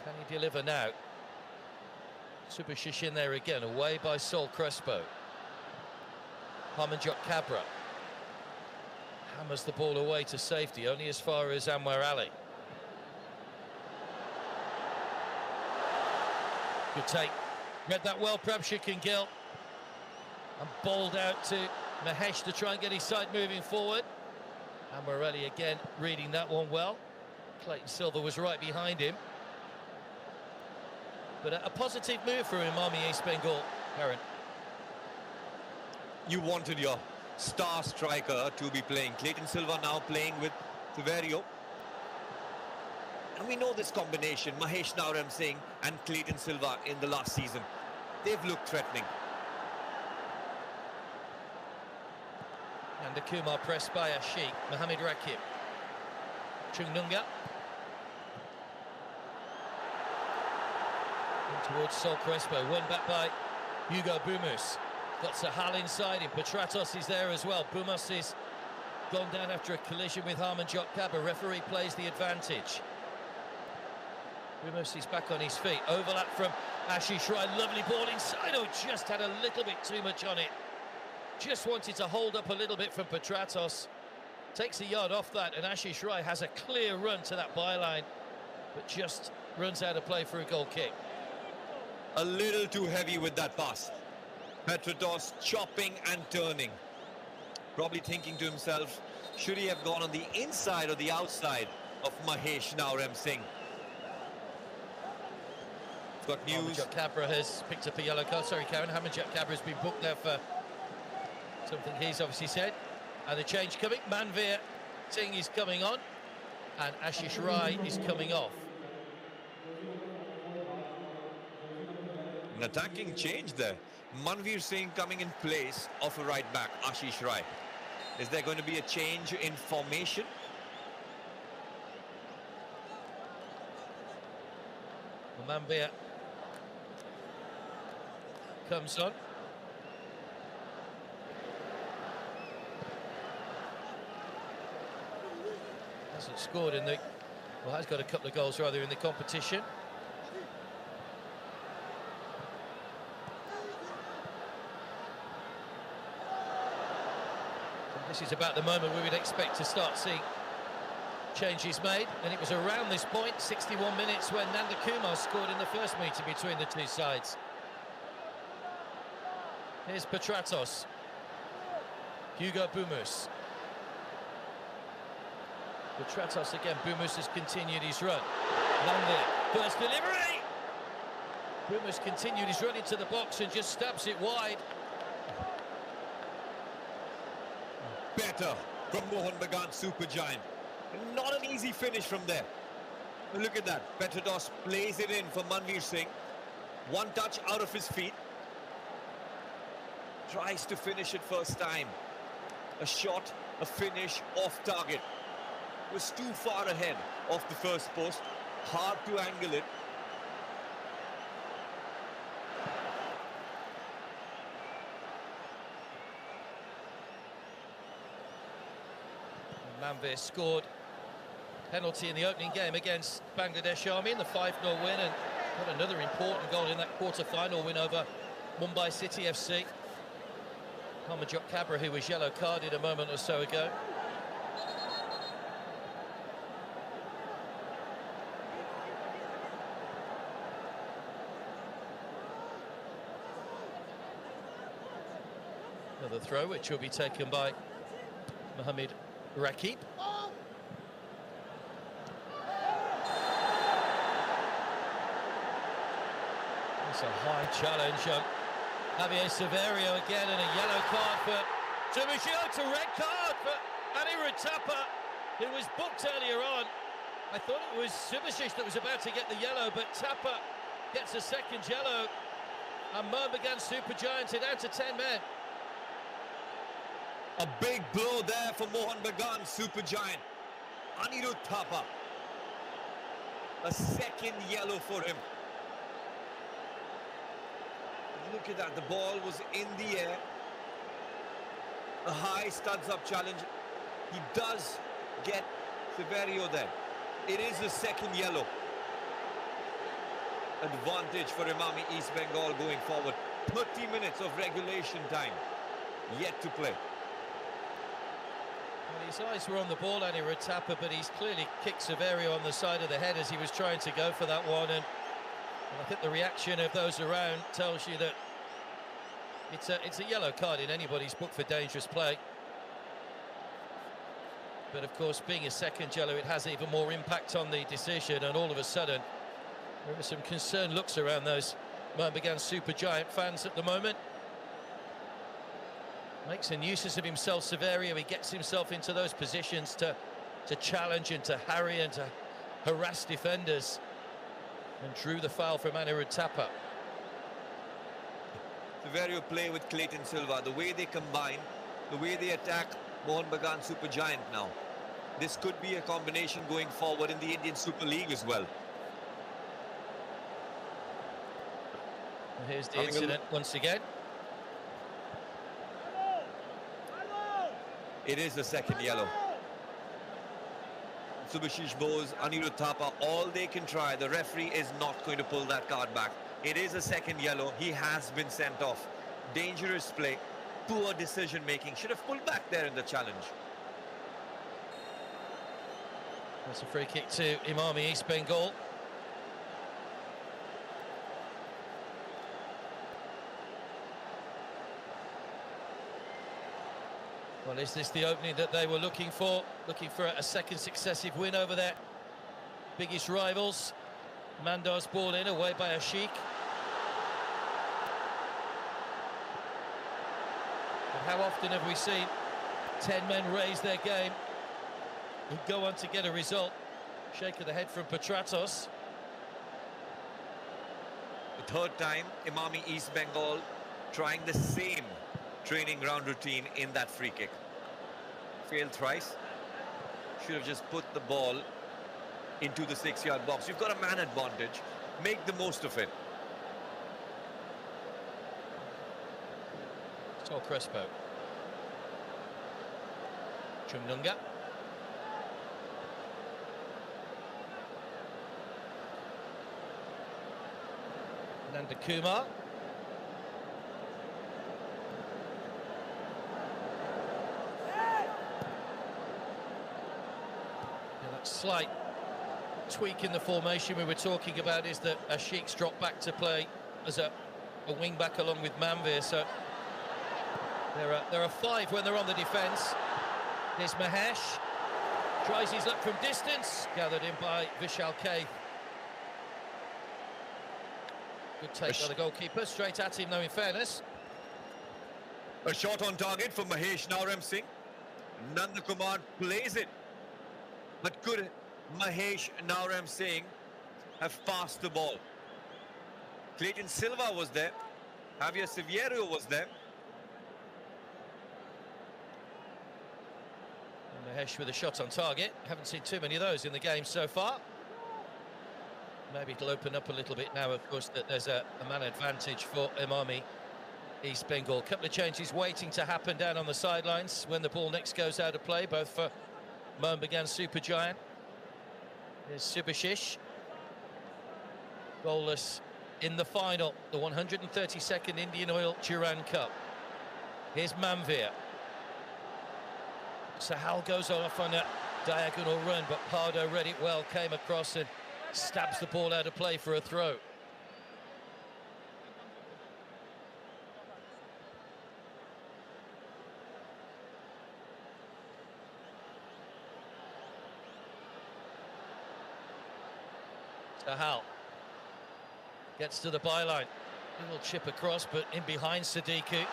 Can he deliver now? Subhashish in there again, away by Sol Crespo. Harmanjot Kabra hammers the ball away to safety, only as far as Anwar Ali. Good take. Read that well, Prabhshik and Gill. And bowled out to Mahesh to try and get his side moving forward. Anwar Ali again reading that one well. Clayton Silva was right behind him. But a positive move for Imami East Bengal, Karen. You wanted your star striker to be playing. Clayton Silva now playing with Severio. And we know this combination, Mahesh Nauram Singh and Clayton Silva in the last season. They've looked threatening. And the Kumar pressed by Ashik. Mohamed Rakib. Chungnunga. In towards Sol Crespo. Won back by Hugo Bumus. Got Sahal inside him. Petratos is there as well. Bumus is gone down after a collision with Harmanjot Kabra. Referee plays the advantage. Bumus is back on his feet. Overlap from Ashish Rai. Lovely ball inside. Oh, just had a little bit too much on it. Just wanted to hold up a little bit from Petratos. Takes a yard off that, and Ashish Rai has a clear run to that byline, but just runs out of play for a goal kick. A little too heavy with that pass. Petratos chopping and turning. Probably thinking to himself, should he have gone on the inside or the outside of Mahesh Nauram Singh? Got news. Harmanjot Kabra has picked up a yellow card. Sorry, Karen. Harmanjot Kabra has been booked there for something he's obviously said. And the change coming. Manveer Singh is coming on, and Ashish Rai is coming off. An attacking change there. Manveer Singh coming in place of a right back, Ashish Rai. Is there going to be a change in formation? Manveer comes on. Hasn't scored in the... Well, has got a couple of goals rather in the competition. This is about the moment we would expect to start seeing changes made, and it was around this point, 61 minutes, when Nanda Kumar scored in the first meeting between the two sides. Here's Petratos. Hugo Bumus. Petratos again. Bumus has continued his run. Manveer, first delivery! Bumus continued his run into the box and just stabs it wide. Better from Mohan Bagan, Supergiant. Not an easy finish from there. Look at that. Petratos plays it in for Manveer Singh. One touch out of his feet. Tries to finish it first time. A shot, a finish, off target. Was too far ahead of the first post. Hard to angle it. Manveer scored penalty in the opening game against Bangladesh Army in the 5-0 win, and got another important goal in that quarter-final win over Mumbai City FC. Harmanjot Kabra, who was yellow carded a moment or so ago. Another throw, which will be taken by Mohamed Rakib. It's a high challenge. Javier Severio again, and a yellow card for Subhashish. It's a red card for Anirudh Thapa, who was booked earlier on. I thought it was Subhashish that was about to get the yellow, but Thapa gets a second yellow. And Mohan Bagan Supergiant are down to 10 men. A big blow there for Mohan Bagan, Supergiant. Anirudh Thapa. A second yellow for him. Look at that, the ball was in the air. A high studs up challenge. He does get Severio there. It is a second yellow. Advantage for Emami East Bengal going forward. 30 minutes of regulation time yet to play. Well, his eyes were on the ball, Anirudh Thapa, but he's clearly kicked Severio on the side of the head as he was trying to go for that one. And I think the reaction of those around tells you that it's a yellow card in anybody's book for dangerous play. But of course, being a second yellow, it has even more impact on the decision. And all of a sudden, there are some concerned looks around those Mohammedan Supergiant fans at the moment. Makes a nuisance of himself, Severio. He gets himself into those positions to challenge and to harry and to harass defenders. And drew the foul from Anirudh Thapa. Severio play with Clayton Silva. The way they combine, the way they attack Mohun Bagan Supergiant now. This could be a combination going forward in the Indian Super League as well. And here's the incident once again. It is the second yellow. Subhashish Bose, Anirudh Thapa, all they can try. The referee is not going to pull that card back. It is a second yellow. He has been sent off. Dangerous play, poor decision making. Should have pulled back there in the challenge. That's a free kick to Emami East Bengal. Well, is this the opening that they were looking for? Looking for a second successive win over their biggest rivals. Mandar's ball in, away by Ashiq. But how often have we seen 10 men raise their game and go on to get a result? Shake of the head from Petratos. The third time, Emami East Bengal trying the same training ground routine in that free kick. Failed thrice. Should have just put the ball into the 6-yard box. You've got a man advantage. Make the most of it. Sol Crespo. Chumnunga. Nanda Kumar. Slight tweak in the formation we were talking about is that Ashiq's dropped back to play as a wing back along with Manvir, so there are 5 when they're on the defence. Here's Mahesh, tries his luck from distance, gathered in by Vishal Kaith. Good take by the goalkeeper, straight at him though, in fairness. A shot on target for Mahesh Naurem Singh. Nanda Kumar plays it. But could Mahesh Naurem Singh have passed the ball? Clayton Silva was there. Javier Severio was there. And Mahesh with a shot on target. Haven't seen too many of those in the game so far. Maybe it'll open up a little bit now, of course, that there's a man advantage for Emami East Bengal. Couple of changes waiting to happen down on the sidelines when the ball next goes out of play, both for Mohun Bagan Supergiant. There's Subhashish. Goalless in the final, the 132nd Indian Oil Duran Cup. Here's Manvir. Sahal goes off on a diagonal run, but Pardo read it well, came across and stabs the ball out of play for a throw. Sahal gets to the byline. Little chip across, but in behind Sadiku.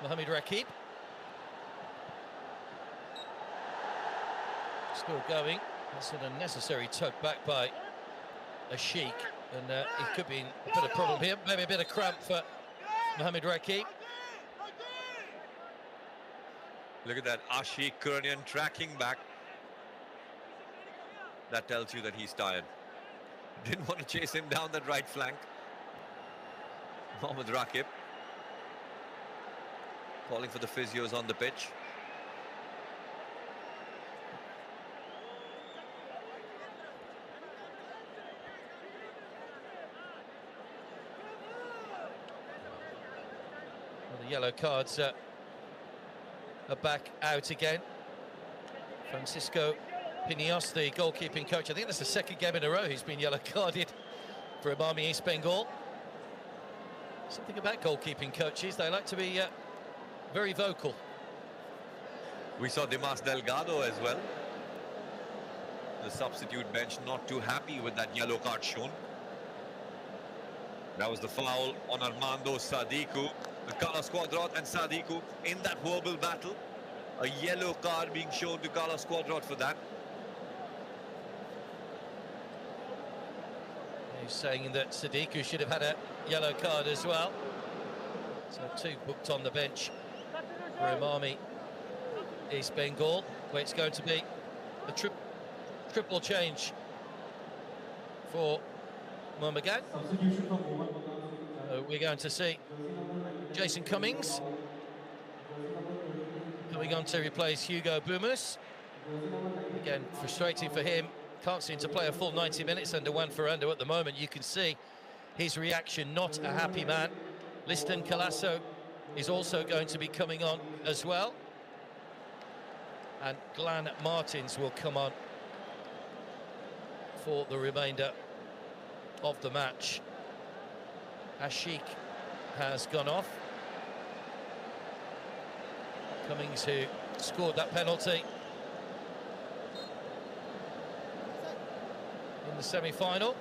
Mohamed Rakib. Still going. That's an unnecessary tug back by Ashiq. And it could be a bit of problem here. Maybe a bit of cramp for Mohamed Rakib. Look at that, Ashiq Kurnian tracking back. That tells you that he's tired. Didn't want to chase him down that right flank. Mohammad Rakib calling for the physios on the pitch. Well, the yellow cards are back out again. Francisco Piños, the goalkeeping coach, I think that's the second game in a row he's been yellow carded for Imami East Bengal. Something about goalkeeping coaches, they like to be very vocal. We saw Dimas Delgado as well. The substitute bench not too happy with that yellow card shown. That was the foul on Armando Sadiku. Carlos Cuadrat and Sadiku in that verbal battle. A yellow card being shown to Carlos Cuadrat for that. He's saying that Sadiku should have had a yellow card as well. So two booked on the bench for Imami East Bengal, where it's going to be a triple change for Murmagan. We're going to see Jason Cummings coming on to replace Hugo Bumus. Again, frustrating for him. Can't seem to play a full 90 minutes under Juan Ferrando at the moment. You can see his reaction, not a happy man. Liston Colasso is also going to be coming on as well. And Glenn Martins will come on for the remainder of the match. Ashiq has gone off. Cummings, who scored that penalty in the semi-final.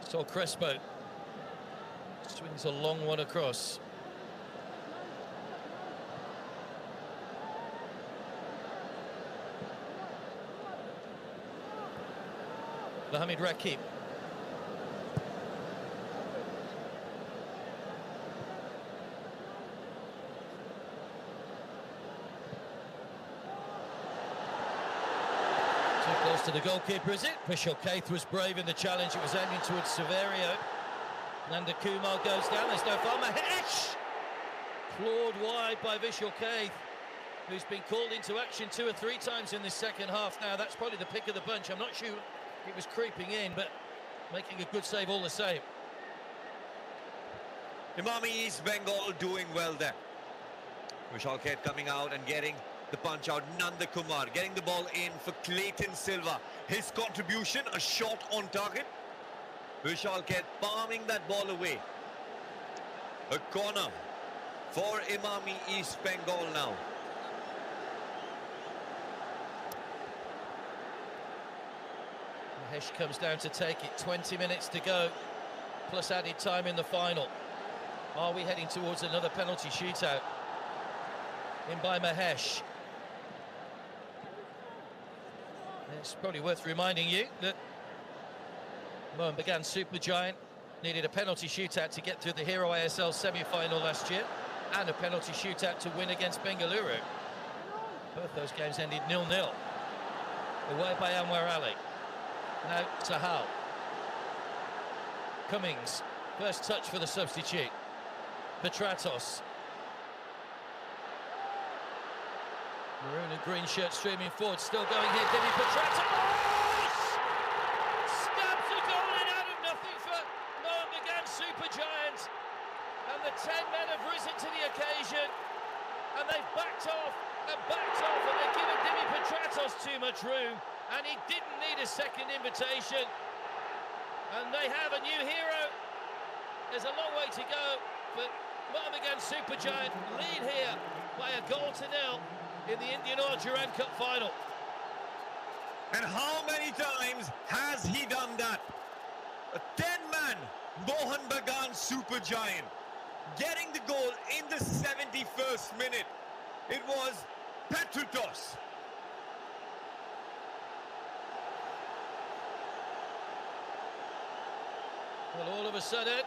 So Crespo swings a long one across. Mohamed Rakib. Too close to the goalkeeper, is it? Vishal Kaith was brave in the challenge. It was aiming towards Severio. Nanda Kumar goes down. There's no foul. Mahesh! Clawed wide by Vishal Kaith, who's been called into action 2 or 3 times in this second half now. That's probably the pick of the bunch. I'm not sure it was creeping in, but making a good save all the same. Imami East Bengal doing well there. Vishal Kaith coming out and getting the punch out. Nanda Kumar getting the ball in for Clayton Silva. His contribution, a shot on target. Vishal Kaith palming that ball away. A corner for Imami East Bengal now. Mahesh comes down to take it. 20 minutes to go, plus added time in the final. Are we heading towards another penalty shootout? In by Mahesh. It's probably worth reminding you that Mohan Bagan Supergiant needed a penalty shootout to get through the Hero ISL semi-final last year, and a penalty shootout to win against Bengaluru. Both those games ended 0-0. Away by Anwar Ali. Now Sahal. Cummings, first touch for the substitute. Petratos. Maroon and green shirt streaming forward, still going here, Demi Petratos! Stabs a goal in out of nothing for Mohan Bagan Supergiant. And the 10 men have risen to the occasion. And they've backed off, and they've given Demi Petratos too much room. And he didn't need a second invitation. And they have a new hero. There's a long way to go, but Mohan Bagan Supergiant lead here by a goal to 0 in the Indian Oil Durand Cup final. And how many times has he done that? A 10-man Mohan Bagan Supergiant getting the goal in the 71st minute. It was Petratos. Well, all of a sudden,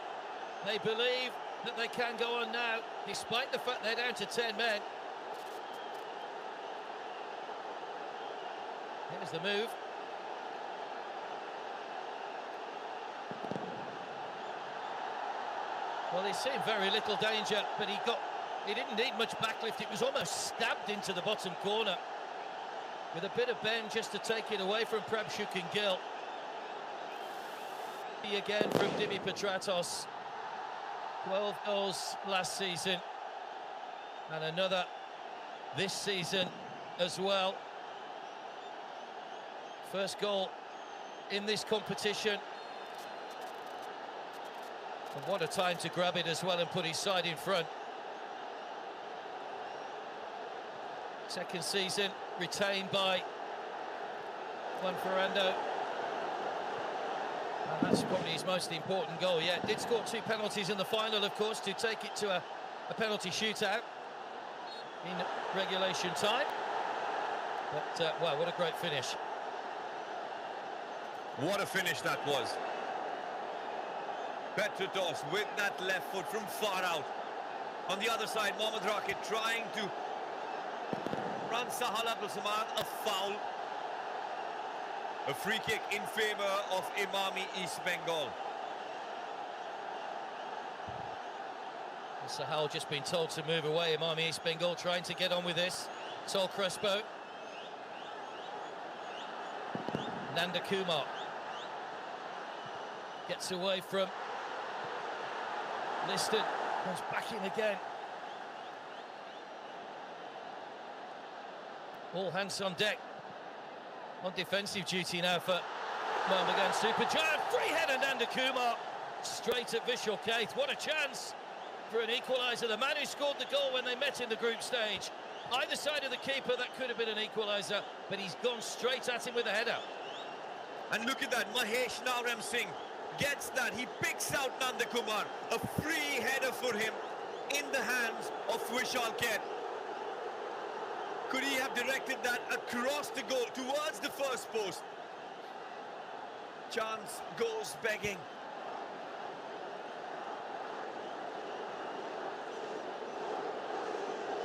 they believe that they can go on now, despite the fact they're down to 10 men. Here's the move. Well, he seemed very little danger, but he didn't need much backlift. It was almost stabbed into the bottom corner with a bit of bend just to take it away from Prabhshuk and Gill. Again from Dimi Petratos. 12 goals last season and another this season as well. First goal in this competition. And what a time to grab it as well and put his side in front. Second season retained by Juan Ferrando. And that's probably his most important goal yet. Did score 2 penalties in the final, of course, to take it to a penalty shootout in regulation time. But, wow, what a great finish. What a finish that was. Petratos with that left foot from far out. On the other side, Mohammad Rakit trying to run Sahal Abdul Samad, a foul. A free kick in favour of Imami East Bengal. Sahal just been told to move away. Imami East Bengal trying to get on with this. Sol Crespo. Nanda Kumar gets away from Liston, comes back in again. All hands on deck. On defensive duty now for Mohammedan Supergiant. Free header, Nanda Kumar. Straight at Vishal Kaith. What a chance for an equaliser. The man who scored the goal when they met in the group stage. Either side of the keeper, that could have been an equaliser, but he's gone straight at him with a header. And look at that, Mahesh Naram Singh gets that. He picks out Nanda Kumar. A free header for him in the hands of Vishal Kaith. Could he have directed that across the goal towards the first post? Chance goes begging.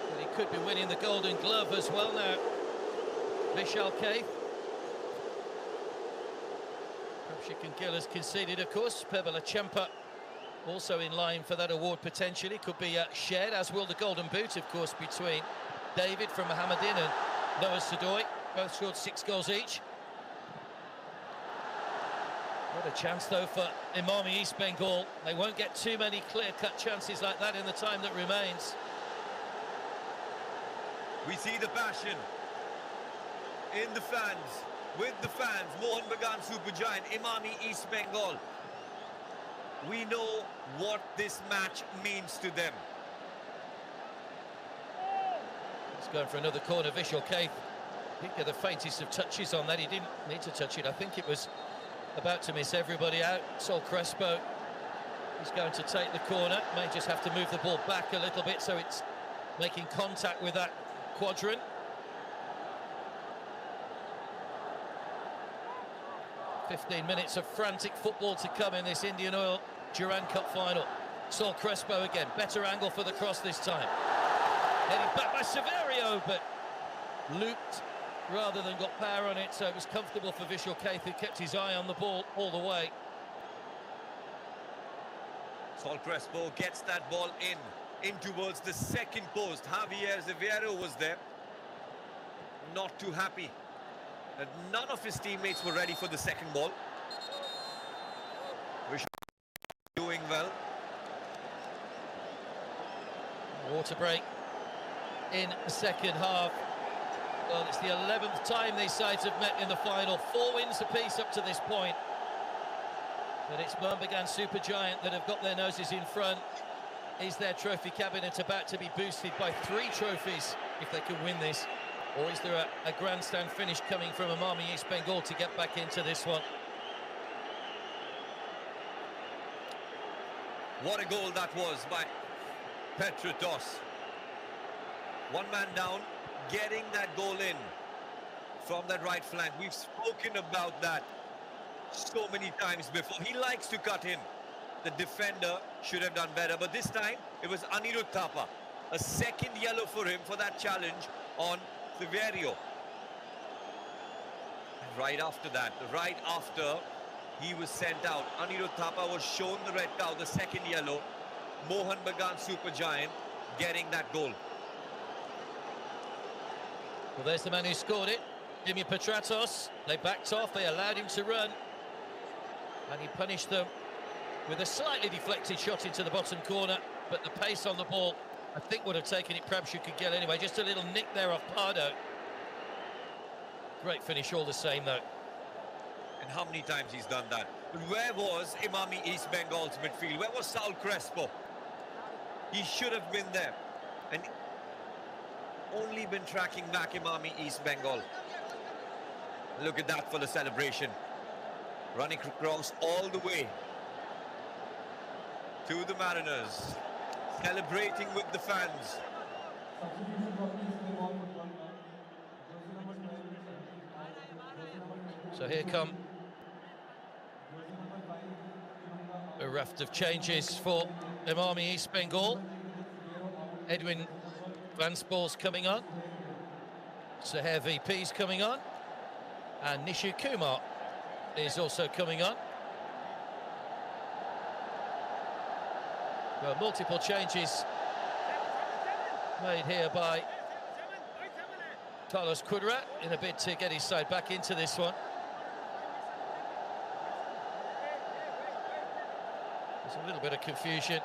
But he could be winning the Golden Glove as well now. Vishal Kaith. Prabhshuk and Gill has conceded, of course. Pebble Achempa also in line for that award potentially. Could be shared, as will the Golden Boot, of course, between David from Mohammedan and Noah Sadoy. Both scored 6 goals each. What a chance, though, for Imami East Bengal. They won't get too many clear-cut chances like that in the time that remains. We see the passion in the fans, with the fans. Mohan Bagan Supergiant, Imami East Bengal. We know what this match means to them. He's going for another corner. Vishal Kaith didn't get the faintest of touches on that. He didn't need to touch it. I think it was about to miss everybody out. Sol Crespo is going to take the corner. May just have to move the ball back a little bit so it's making contact with that quadrant. "15 minutes of frantic football to come in this Indian Oil Durand Cup final." Sol Crespo again, better angle for the cross this time. Headed back by Severio, but looped rather than got power on it, so it was comfortable for Vishal Kaith, who kept his eye on the ball all the way. Sol Crespo gets that ball in towards the second post. Javier Severio was there. Not too happy that none of his teammates were ready for the second ball. Vishal doing well. Water break in the second half. Well, it's the 11th time these sides have met in the final. 4 wins apiece up to this point. But it's Mohammedan Supergiant that have got their noses in front. Is their trophy cabinet about to be boosted by 3 trophies if they can win this? Or is there a grandstand finish coming from Imami East Bengal to get back into this one? What a goal that was by Petratos. One man down, getting that goal in from that right flank. We've spoken about that so many times before. He likes to cut in the defender should have done better. But this time, it was Anirudh Thapa. A second yellow for him for that challenge on Severio. Right after that, right after he was sent out, Anirudh Thapa was shown the red card, the second yellow. Mohan Bagan, Supergiant, getting that goal. Well, there's the man who scored it, Jimmy Petratos. They backed off, they allowed him to run, and he punished them with a slightly deflected shot into the bottom corner, but the pace on the ball, I think, would have taken it. Perhaps you could get anyway. Just a little nick there off Pardo. Great finish all the same, though. And how many times he's done that? But where was Emami East Bengal's midfield? Where was Saul Crespo? He should have been there. And only been tracking back Emami East Bengal. Look at that for the celebration. Running across all the way to the Mariners. Celebrating with the fans. So here come a raft of changes for Emami East Bengal. Edwin Van Spool's coming on. Saher VP's coming on. And Nishu Kumar is also coming on. Well, multiple changes made here by Carlos Quadrat in a bid to get his side back into this one. There's a little bit of confusion,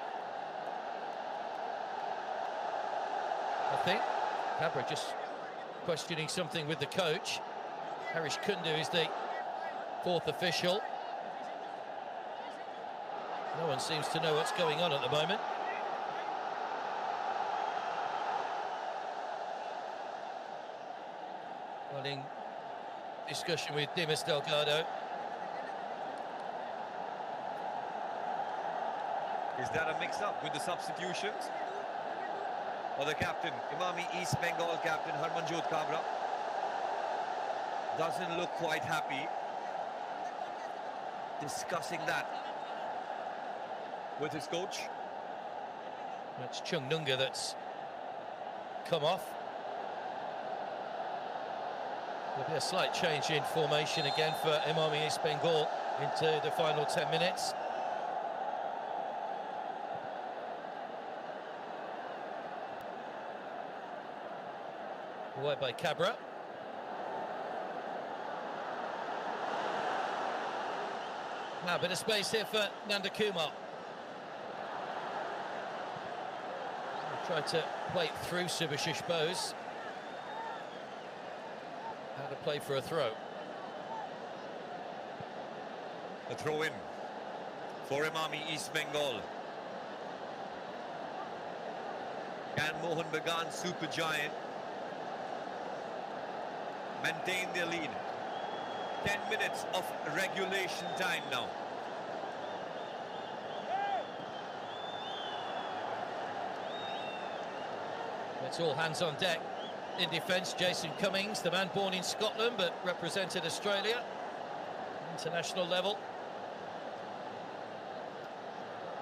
I think. Cabra just questioning something with the coach. Harish Kundu is the fourth official. No one seems to know what's going on at the moment. Well, in discussion with Dimas Delgado. Is that a mix-up with the substitutions? Or the captain, Emami East Bengal captain Harmanjot Kabra, doesn't look quite happy. Discussing that with his coach. It's Chung Nunga that's come off. There'll be a slight change in formation again for Emami East Bengal into the final 10 minutes. Away by Cabra. Now a bit of space here for Nanda Kumar. Tried to play through Subhashish Bose. How to play for a throw. A throw in for Emami East Bengal. Can Mohan Bagan, Supergiant, maintain their lead? 10 minutes of regulation time now. It's all hands on deck in defence. Jason Cummings, the man born in Scotland but represented Australia international level.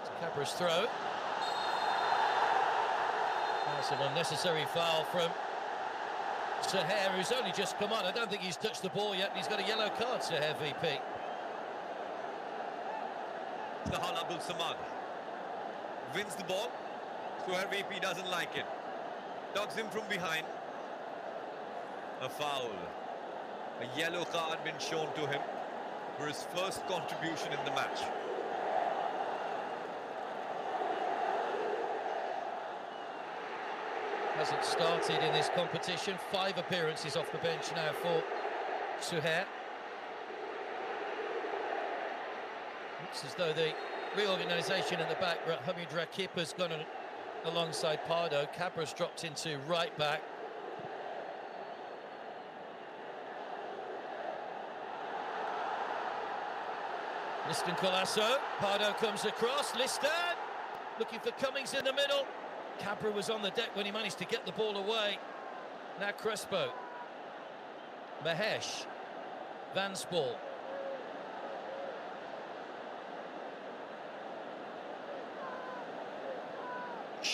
It's Cabra's throw. That's an unnecessary foul from Saher, who's only just come on. I don't think he's touched the ball yet, and he's got a yellow card, Saher VP. Sahal Abdul Samad wins the ball. Saher VP doesn't like it. Dogs him from behind. A foul. A yellow card been shown to him for his first contribution in the match. Hasn't started in this competition. 5 appearances off the bench now for Saher. Looks as though the reorganisation at the back, Hamid Rakip has gone alongside Pardo. Cabra's dropped into right back. Liston Colasso. Pardo comes across. Liston looking for Cummings in the middle. Cabra was on the deck when he managed to get the ball away. Now Crespo. Mahesh. Van Spool.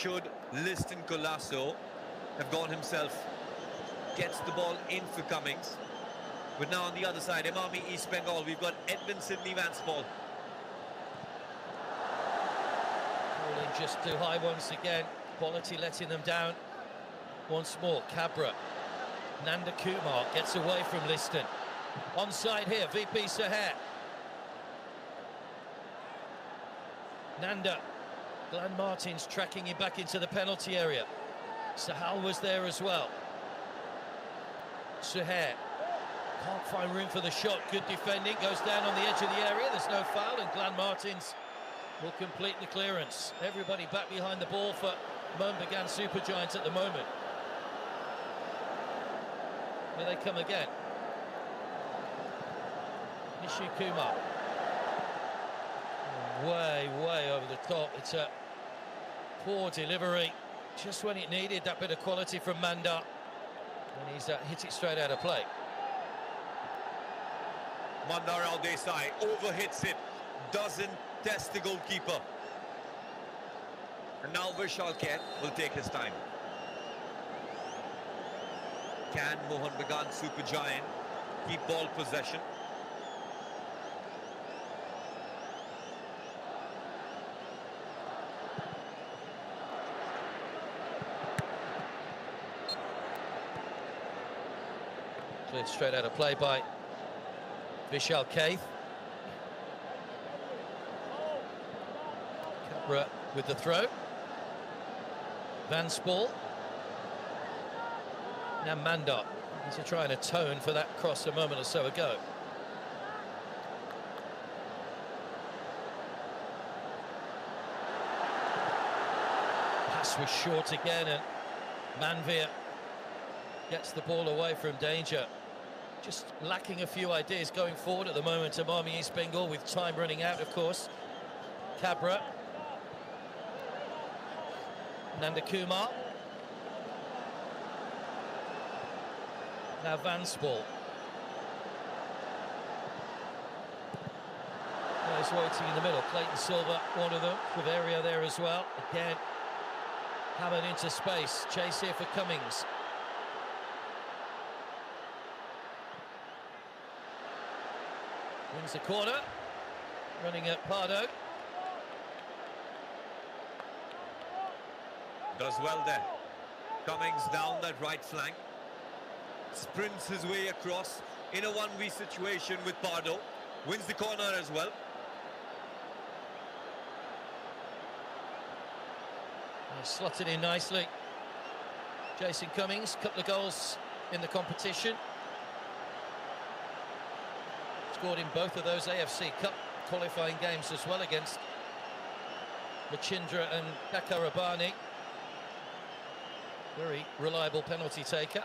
should Liston Colasso have gone himself. Gets the ball in for Cummings. But now on the other side, Emami East Bengal, we've got Edmund Sydney Vansball. Falling just too high once again. Quality letting them down once more. Cabra. Nanda Kumar gets away from Liston. Onside here, VP Saher. Nanda. Glenn Martins tracking him back into the penalty area. Sahal was there as well. Saher. Can't find room for the shot. Good defending. Goes down on the edge of the area. There's no foul, and Glenn Martins will complete the clearance. Everybody back behind the ball for Mohnbagan Supergiants at the moment. Here they come again. Nishu Kumar. Way over the top. It's a poor delivery. Just when it needed that bit of quality from Manda. And he's hit it straight out of play. Mandar Rao Desai overhits it. Doesn't test the goalkeeper. And now Vishal Kent will take his time. Can Mohnbagan Supergiant keep ball possession? Cleared straight out of play by Vishal Kaith. Cabra with the throw. Vansball. Now Manda. He's trying to atone for that cross a moment or so ago. Pass was short again, and Manvir gets the ball away from danger. Just lacking a few ideas going forward at the moment. Emami East Bengal with time running out, of course. Cabra. Nanda Kumar. Now Vansball. He's waiting in the middle. Clayton Silver, one of them, with area there as well. Again, hammered into space. Chase here for Cummings. Wins the corner. Running at Pardo. Does well there. Cummings down that right flank. Sprints his way across in a 1v situation with Pardo. Wins the corner as well. Slotted in nicely. Jason Cummings, couple of goals in the competition. Scored in both of those AFC Cup qualifying games as well against Machindra and Dakarabani. Very reliable penalty taker.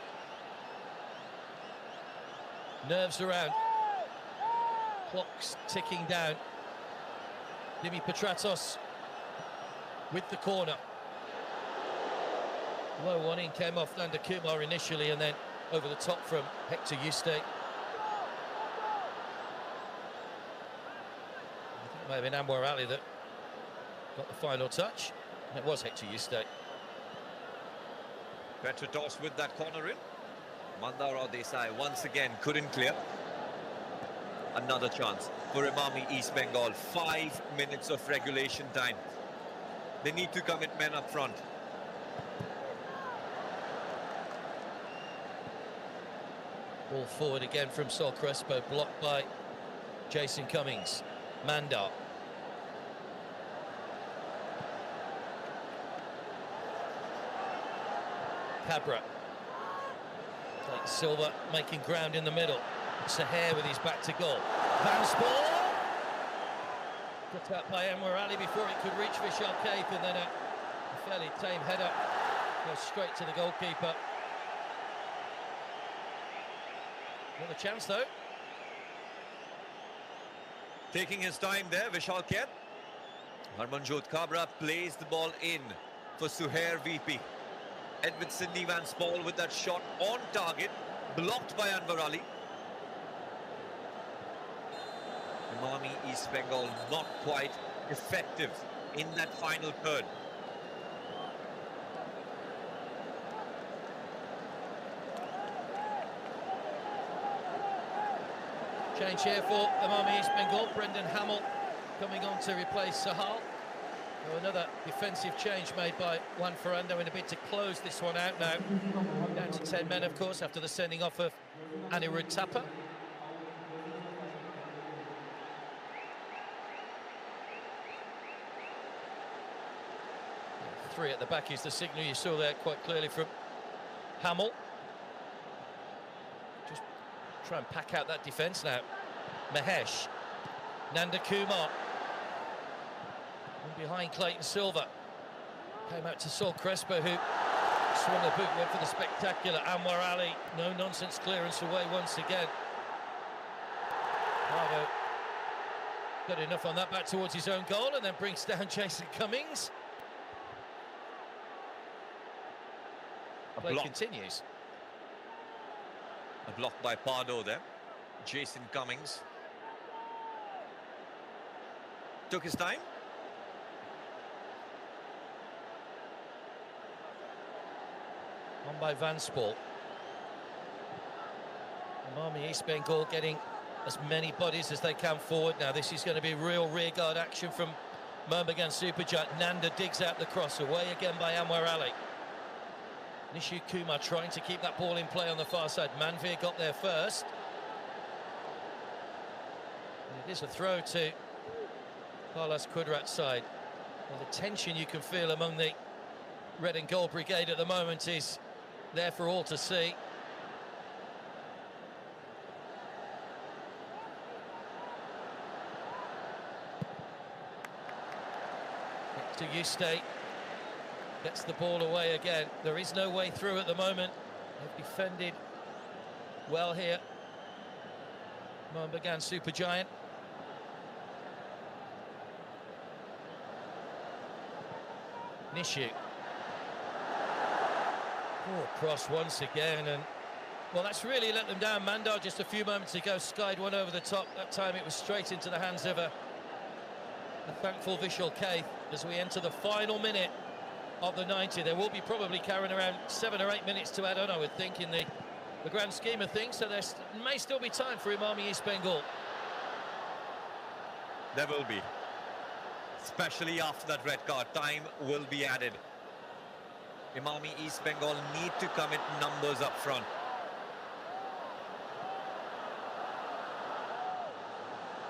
Nerves around. Clock's ticking down. Dimi Petratos with the corner. Low one in, came off Nanda Kumar initially and then over the top from Hector Eustace. I think it may have been Anwar Ali that got the final touch. And it was Hector Eustace. Petratos with that corner in. Mandar Rao Desai once again couldn't clear. Another chance for Emami East Bengal. 5 minutes of regulation time. They need to commit men up front. Ball forward again from Sol Crespo, blocked by Jason Cummings. Mandar. Cabra. Clayton Silver making ground in the middle. Saher with his back to goal. Vansball. Cut out by Anwar Ali before it could reach Vishal Kaith, and then a fairly tame header goes straight to the goalkeeper. Another chance though. Taking his time there, Vishal Kent. Harmanjot Kabra plays the ball in for Suhair VP. Edwin Sydney Vansball with that shot on target, blocked by Anwar Ali. Emami East Bengal not quite effective in that final third. Change here for Emami East Bengal. Brendan Hamill coming on to replace Sahal. So another defensive change made by Juan Ferrando in a bid to close this one out now. Down to 10 men, of course, after the sending off of Anirudh Thapa. Three at the back is the signal you saw there quite clearly from Hamill. Just try and pack out that defence now. Mahesh, Nanda Kumar. And behind Clayton Silver. Came out to Sol Crespo, who swung a boot, went for the spectacular Anwar Ali. No nonsense clearance away once again. Bravo got enough on that, back towards his own goal, and then brings down Jason Cummings. Play continues. A block by Pardo there. Jason Cummings took his time. On by Vansport. Emami East Bengal getting as many bodies as they can forward. Now this is going to be real rearguard action from Mohammedan Supergiant. Nanda digs out the cross, away again by Anwar Ali. Nishu Kumar trying to keep that ball in play on the far side. Manveer got there first. And it is a throw to Carlos Kudrat's side. Well, the tension you can feel among the red and gold brigade at the moment is there for all to see. Next to Yuste. Gets the ball away again. There is no way through at the moment. They've defended well here. Mohammedan Supergiant. Nishu. Poor cross once again, and well, that's really let them down. Mandar just a few moments ago skied one over the top. That time it was straight into the hands of a thankful Vishal Kaith as we enter the final minute of the 90. There will be probably carrying around 7 or 8 minutes to add on, I would think, in the grand scheme of things, so there may still be time for Emami East Bengal. There will be, especially after that red card. Time will be added. Emami East Bengal need to commit numbers up front.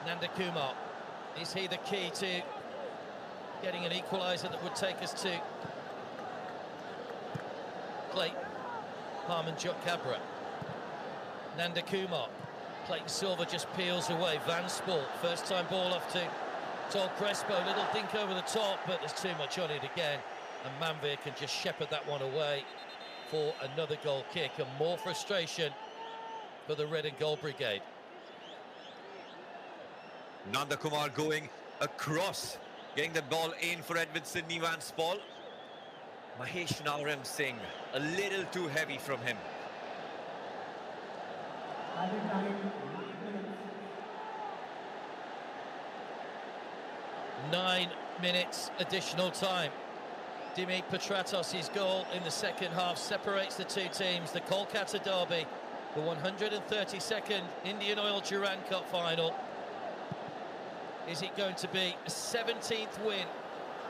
Nanda Kumar, is he the key to getting an equaliser that would take us to Clayton? Harmanjot Kabra. Nanda Kumar. Clayton Silver just peels away. Vansport, first time ball off to Sol Crespo. Little dink over the top, but there's too much on it again. And Manveer can just shepherd that one away for another goal kick. And more frustration for the red and gold brigade. Nanda Kumar going across, getting the ball in for Edwin Sydney Vansport. Mahesh Naram Singh, a little too heavy from him. 9 minutes additional time. Dimit Petratos' goal in the second half separates the two teams. The Kolkata derby, the 132nd Indian Oil Durand Cup final. Is it going to be a 17th win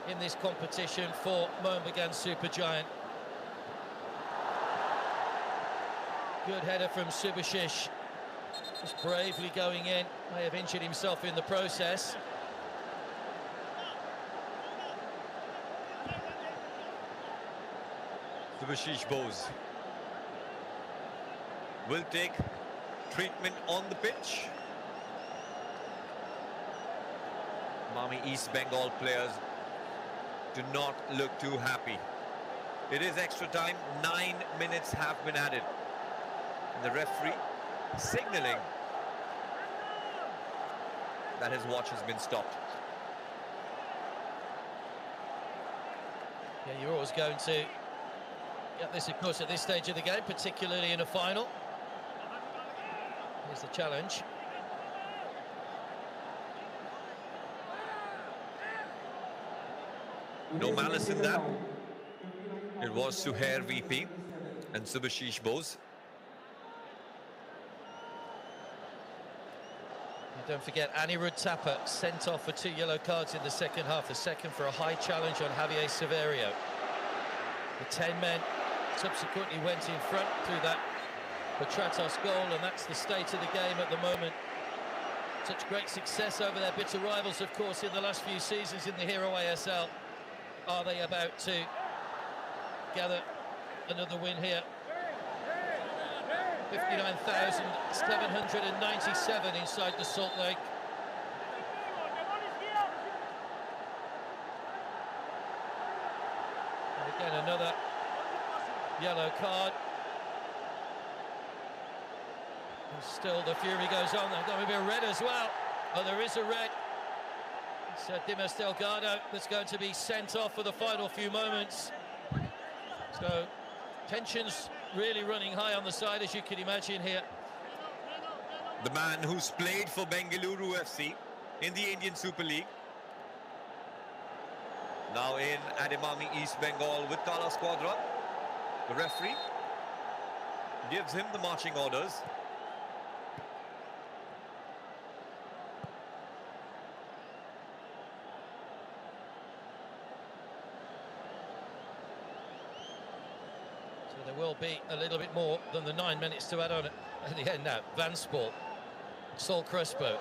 in this competition for Mohammedan Supergiant? Good header from Subhashish. Just bravely going in. May have injured himself in the process. Subhashish Bose will take treatment on the pitch. Emami East Bengal players do not look too happy. It is extra time. 9 minutes have been added. And the referee signalling that his watch has been stopped. Yeah, you're always going to get this, of course, at this stage of the game, particularly in a final. Here's the challenge. No malice in that. It was Suhair VP and Subhashish Bose. Don't forget, Anirudh Thapa sent off for 2 yellow cards in the second half. The second for a high challenge on Javier Severio. The 10 men subsequently went in front through that Petratos goal, and that's the state of the game at the moment. Such great success over their bitter rivals, of course, in the last few seasons in the Hero ASL. Are they about to gather another win here? 59,797 inside the Salt Lake. And again, another yellow card. And still the fury goes on. There's going to be a red as well. Oh, there is a red. It's Dimas Delgado that's going to be sent off for the final few moments. So tensions really running high on the side, as you can imagine here. The man who's played for Bengaluru FC in the Indian Super League. Now in at Emami East Bengal with Carlos Quadra. The referee gives him the marching orders. So there will be a little bit more than the 9 minutes to add on at the end now. Vansport, Sol Crespo.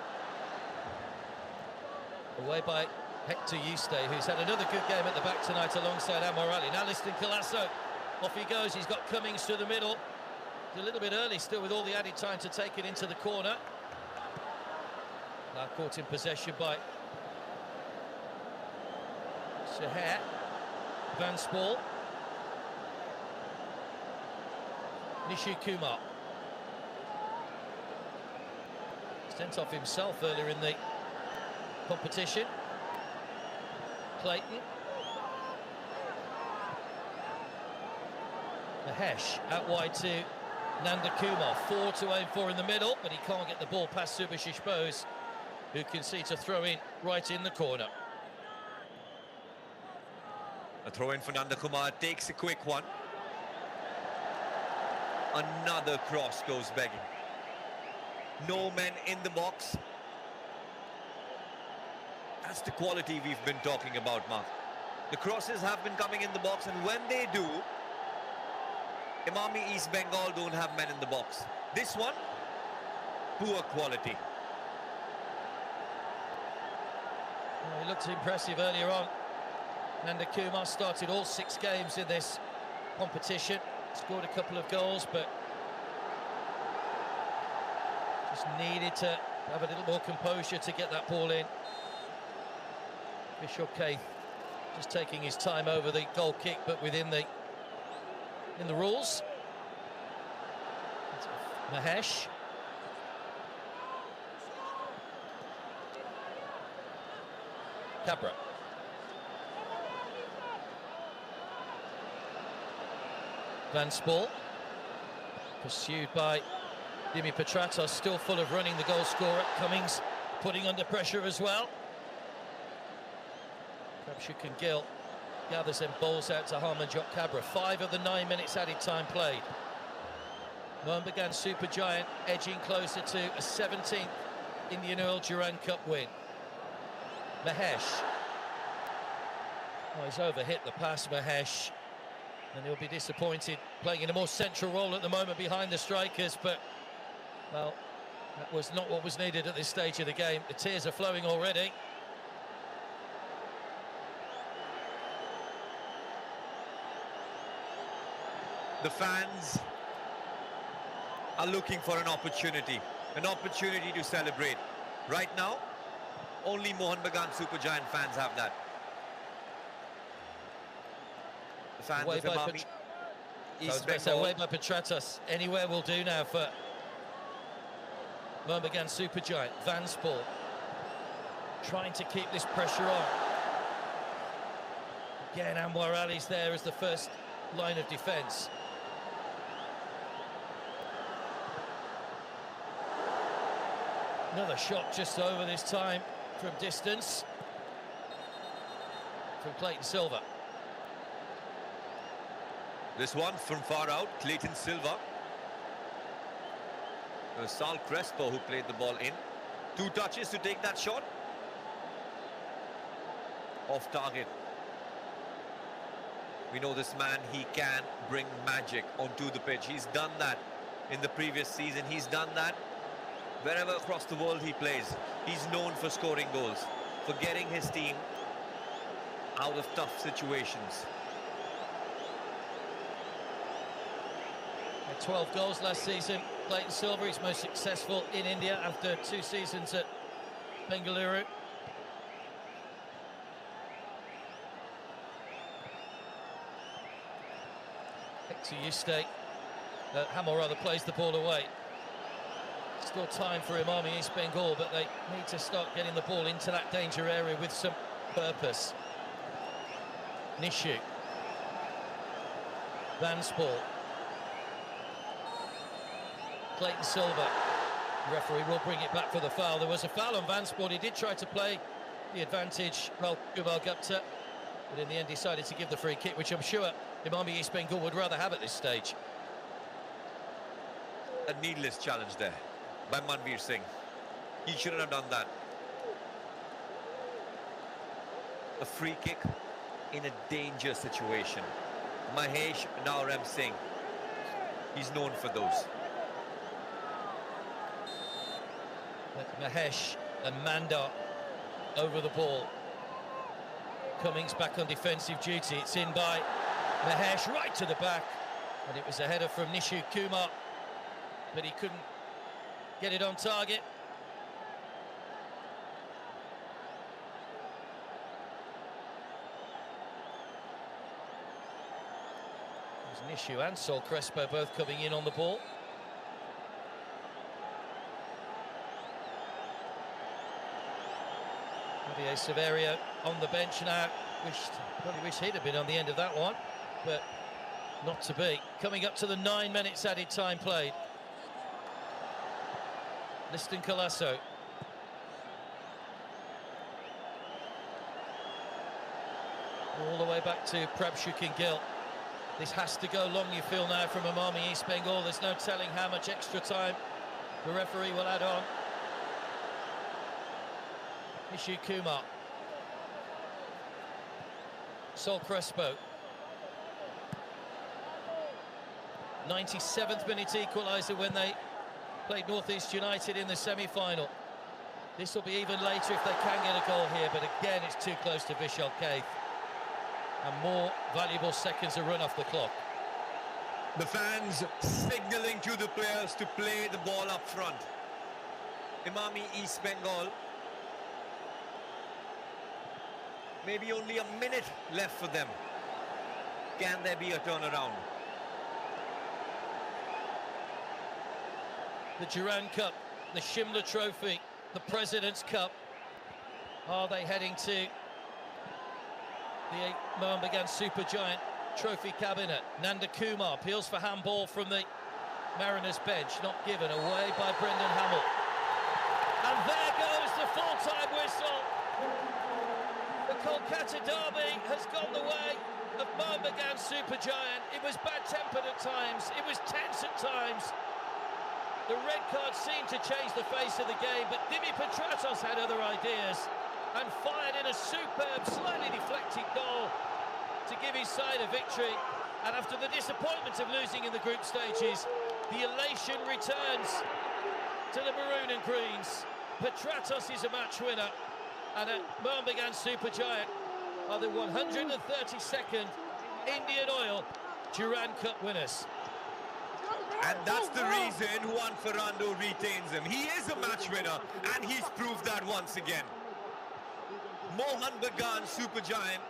Away by Hector Yuste, who's had another good game at the back tonight alongside Anwar Ali. Now Liston Colasso, off he goes. He's got Cummings to the middle. It's a little bit early still with all the added time to take it into the corner. Now caught in possession by Shaher. Vansport. Nishu Kumar. Sent off himself earlier in the competition. Clayton. Mahesh out wide to Nanda Kumar. 4 to aim for in the middle, but he can't get the ball past Subhashish Bose, who concedes a throw in right in the corner. A throw in for Nanda Kumar, takes a quick one. Another cross goes begging. No men in the box. That's the quality we've been talking about, Mark. The crosses have been coming in the box, and when they do, Emami East Bengal don't have men in the box. This one, poor quality. Well, he looked impressive earlier on. Nanda Kumar started all 6 games in this competition. Scored a couple of goals, but just needed to have a little more composure to get that ball in. Vishal Kaith just taking his time over the goal kick, but within the rules. Mahesh. Cabra. Vansport, pursued by Dimi Petratos, still full of running, the goal scorer. Cummings putting under pressure as well. Krabshuk and Gill gathers and bowls out to Harmanjot Cabra. 5 of the 9 minutes added time played. Mohanbagan Supergiant edging closer to a 17th Indian Oil Durand Cup win. Mahesh. Oh, he's overhit the pass, Mahesh. And he'll be disappointed, playing in a more central role at the moment behind the strikers, but, well, that was not what was needed at this stage of the game. The tears are flowing already. The fans are looking for an opportunity to celebrate. Right now, only Mohanbagan Supergiant fans have that. The fans of Emami East Bengal. Away by Petratos. Anywhere will do now for Mohanbagan Supergiant. Vansport trying to keep this pressure on. Again, Anwar Ali's there as the first line of defence. Another shot just over this time from distance from Clayton Silva. This one from far out, Clayton Silva. It was Sal Crespo who played the ball in. 2 touches to take that shot. Off target. We know this man, he can bring magic onto the pitch. He's done that in the previous season. He's done that wherever across the world he plays. He's known for scoring goals, for getting his team out of tough situations. 12 goals last season. Clayton Silver, he's most successful in India after 2 seasons at Bengaluru. Hector Eustace, Hamill rather plays the ball away. Still time for Imami East Bengal, but they need to start getting the ball into that danger area with some purpose. Nishu. Vansport. Clayton Silver. The referee will bring it back for the foul. There was a foul on Vansport. He did try to play the advantage, Kumar Gupta, but in the end decided to give the free kick, which I'm sure Imami East Bengal would rather have at this stage. A needless challenge there by Manveer Singh. He shouldn't have done that. A free kick in a danger situation. Mahesh Naurem Singh, he's known for those. But Mahesh and Manda over the ball. Cummings back on defensive duty. It's in by Mahesh right to the back, and it was a header from Nishu Kumar, but he couldn't get it on target. There's Nishu and Sol Crespo both coming in on the ball. Javier Severio on the bench now. Probably wish he'd have been on the end of that one, but not to be. Coming up to the 9 minutes added time played. Liston Colasso. All the way back to Prabhshukin and Gill. This has to go long, you feel now, from Imami East Bengal. There's no telling how much extra time the referee will add on. Nishu Kumar. Sol Crespo. 97th minute equaliser when they played North East United in the semi-final. This will be even later if they can get a goal here, but again it's too close to Vishal Kaith. And more valuable seconds to run off the clock. The fans signalling to the players to play the ball up front. Imami East Bengal. Maybe only a minute left for them. Can there be a turnaround? The Durand Cup, the Shimla Trophy, the President's Cup. Are they heading to the Mohan Bagan Supergiant Trophy cabinet? Nanda Kumar appeals for handball from the Mariners bench, not given, away by Brendan Hamill. And there goes the full-time whistle. The Kolkata derby has gone the way of Mohan Bagan Supergiant. It was bad-tempered at times, it was tense at times. The red card seemed to change the face of the game, but Dimi Petratos had other ideas and fired in a superb, slightly deflected goal to give his side a victory. And after the disappointment of losing in the group stages, the elation returns to the Maroon and Greens. Petratos is a match winner, and Mohan Bagan Supergiant are the 132nd Indian Oil Durand Cup winners. And that's the reason Juan Ferrando retains him. He is a match winner, and he's proved that once again. Mohan Bagan Supergiant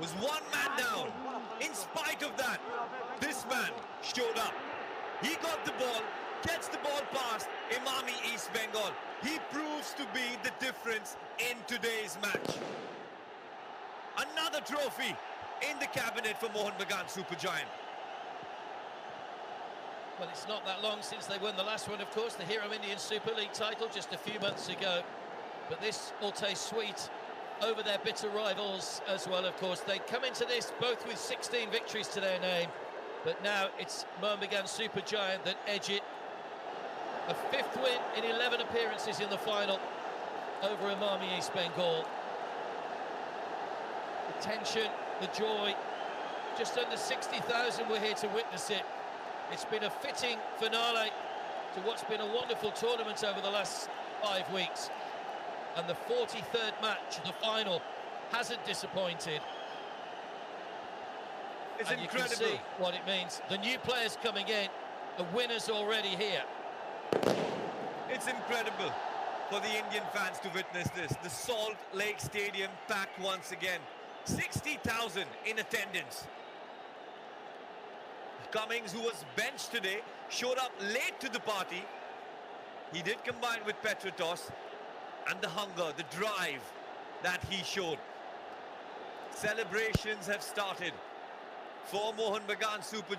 was one man down. In spite of that, this man showed up. He got the ball, gets the ball past Imami East Bengal. He proves to be the difference in today's match. Another trophy in the cabinet for Mohan Bagan Supergiant. Well, it's not that long since they won the last one, of course, the Hero Indian Super League title just a few months ago. But this will taste sweet over their bitter rivals as well, of course. They come into this both with 16 victories to their name, but now it's Mohan Bagan Supergiant that edge it. A 5th win in 11 appearances in the final over Imami East Bengal. The tension, the joy, just under 60,000 were here to witness it. It's been a fitting finale to what's been a wonderful tournament over the last 5 weeks. And the 43rd match, the final, hasn't disappointed. It's and incredible. You can see what it means. The new players coming in, the winners already here. It's incredible for the Indian fans to witness this. The Salt Lake Stadium packed once again. 60,000 in attendance. Cummings, who was benched today, showed up late to the party. He did combine with Petratos, and the hunger, the drive that he showed. Celebrations have started for Mohun Bagan Super Giants.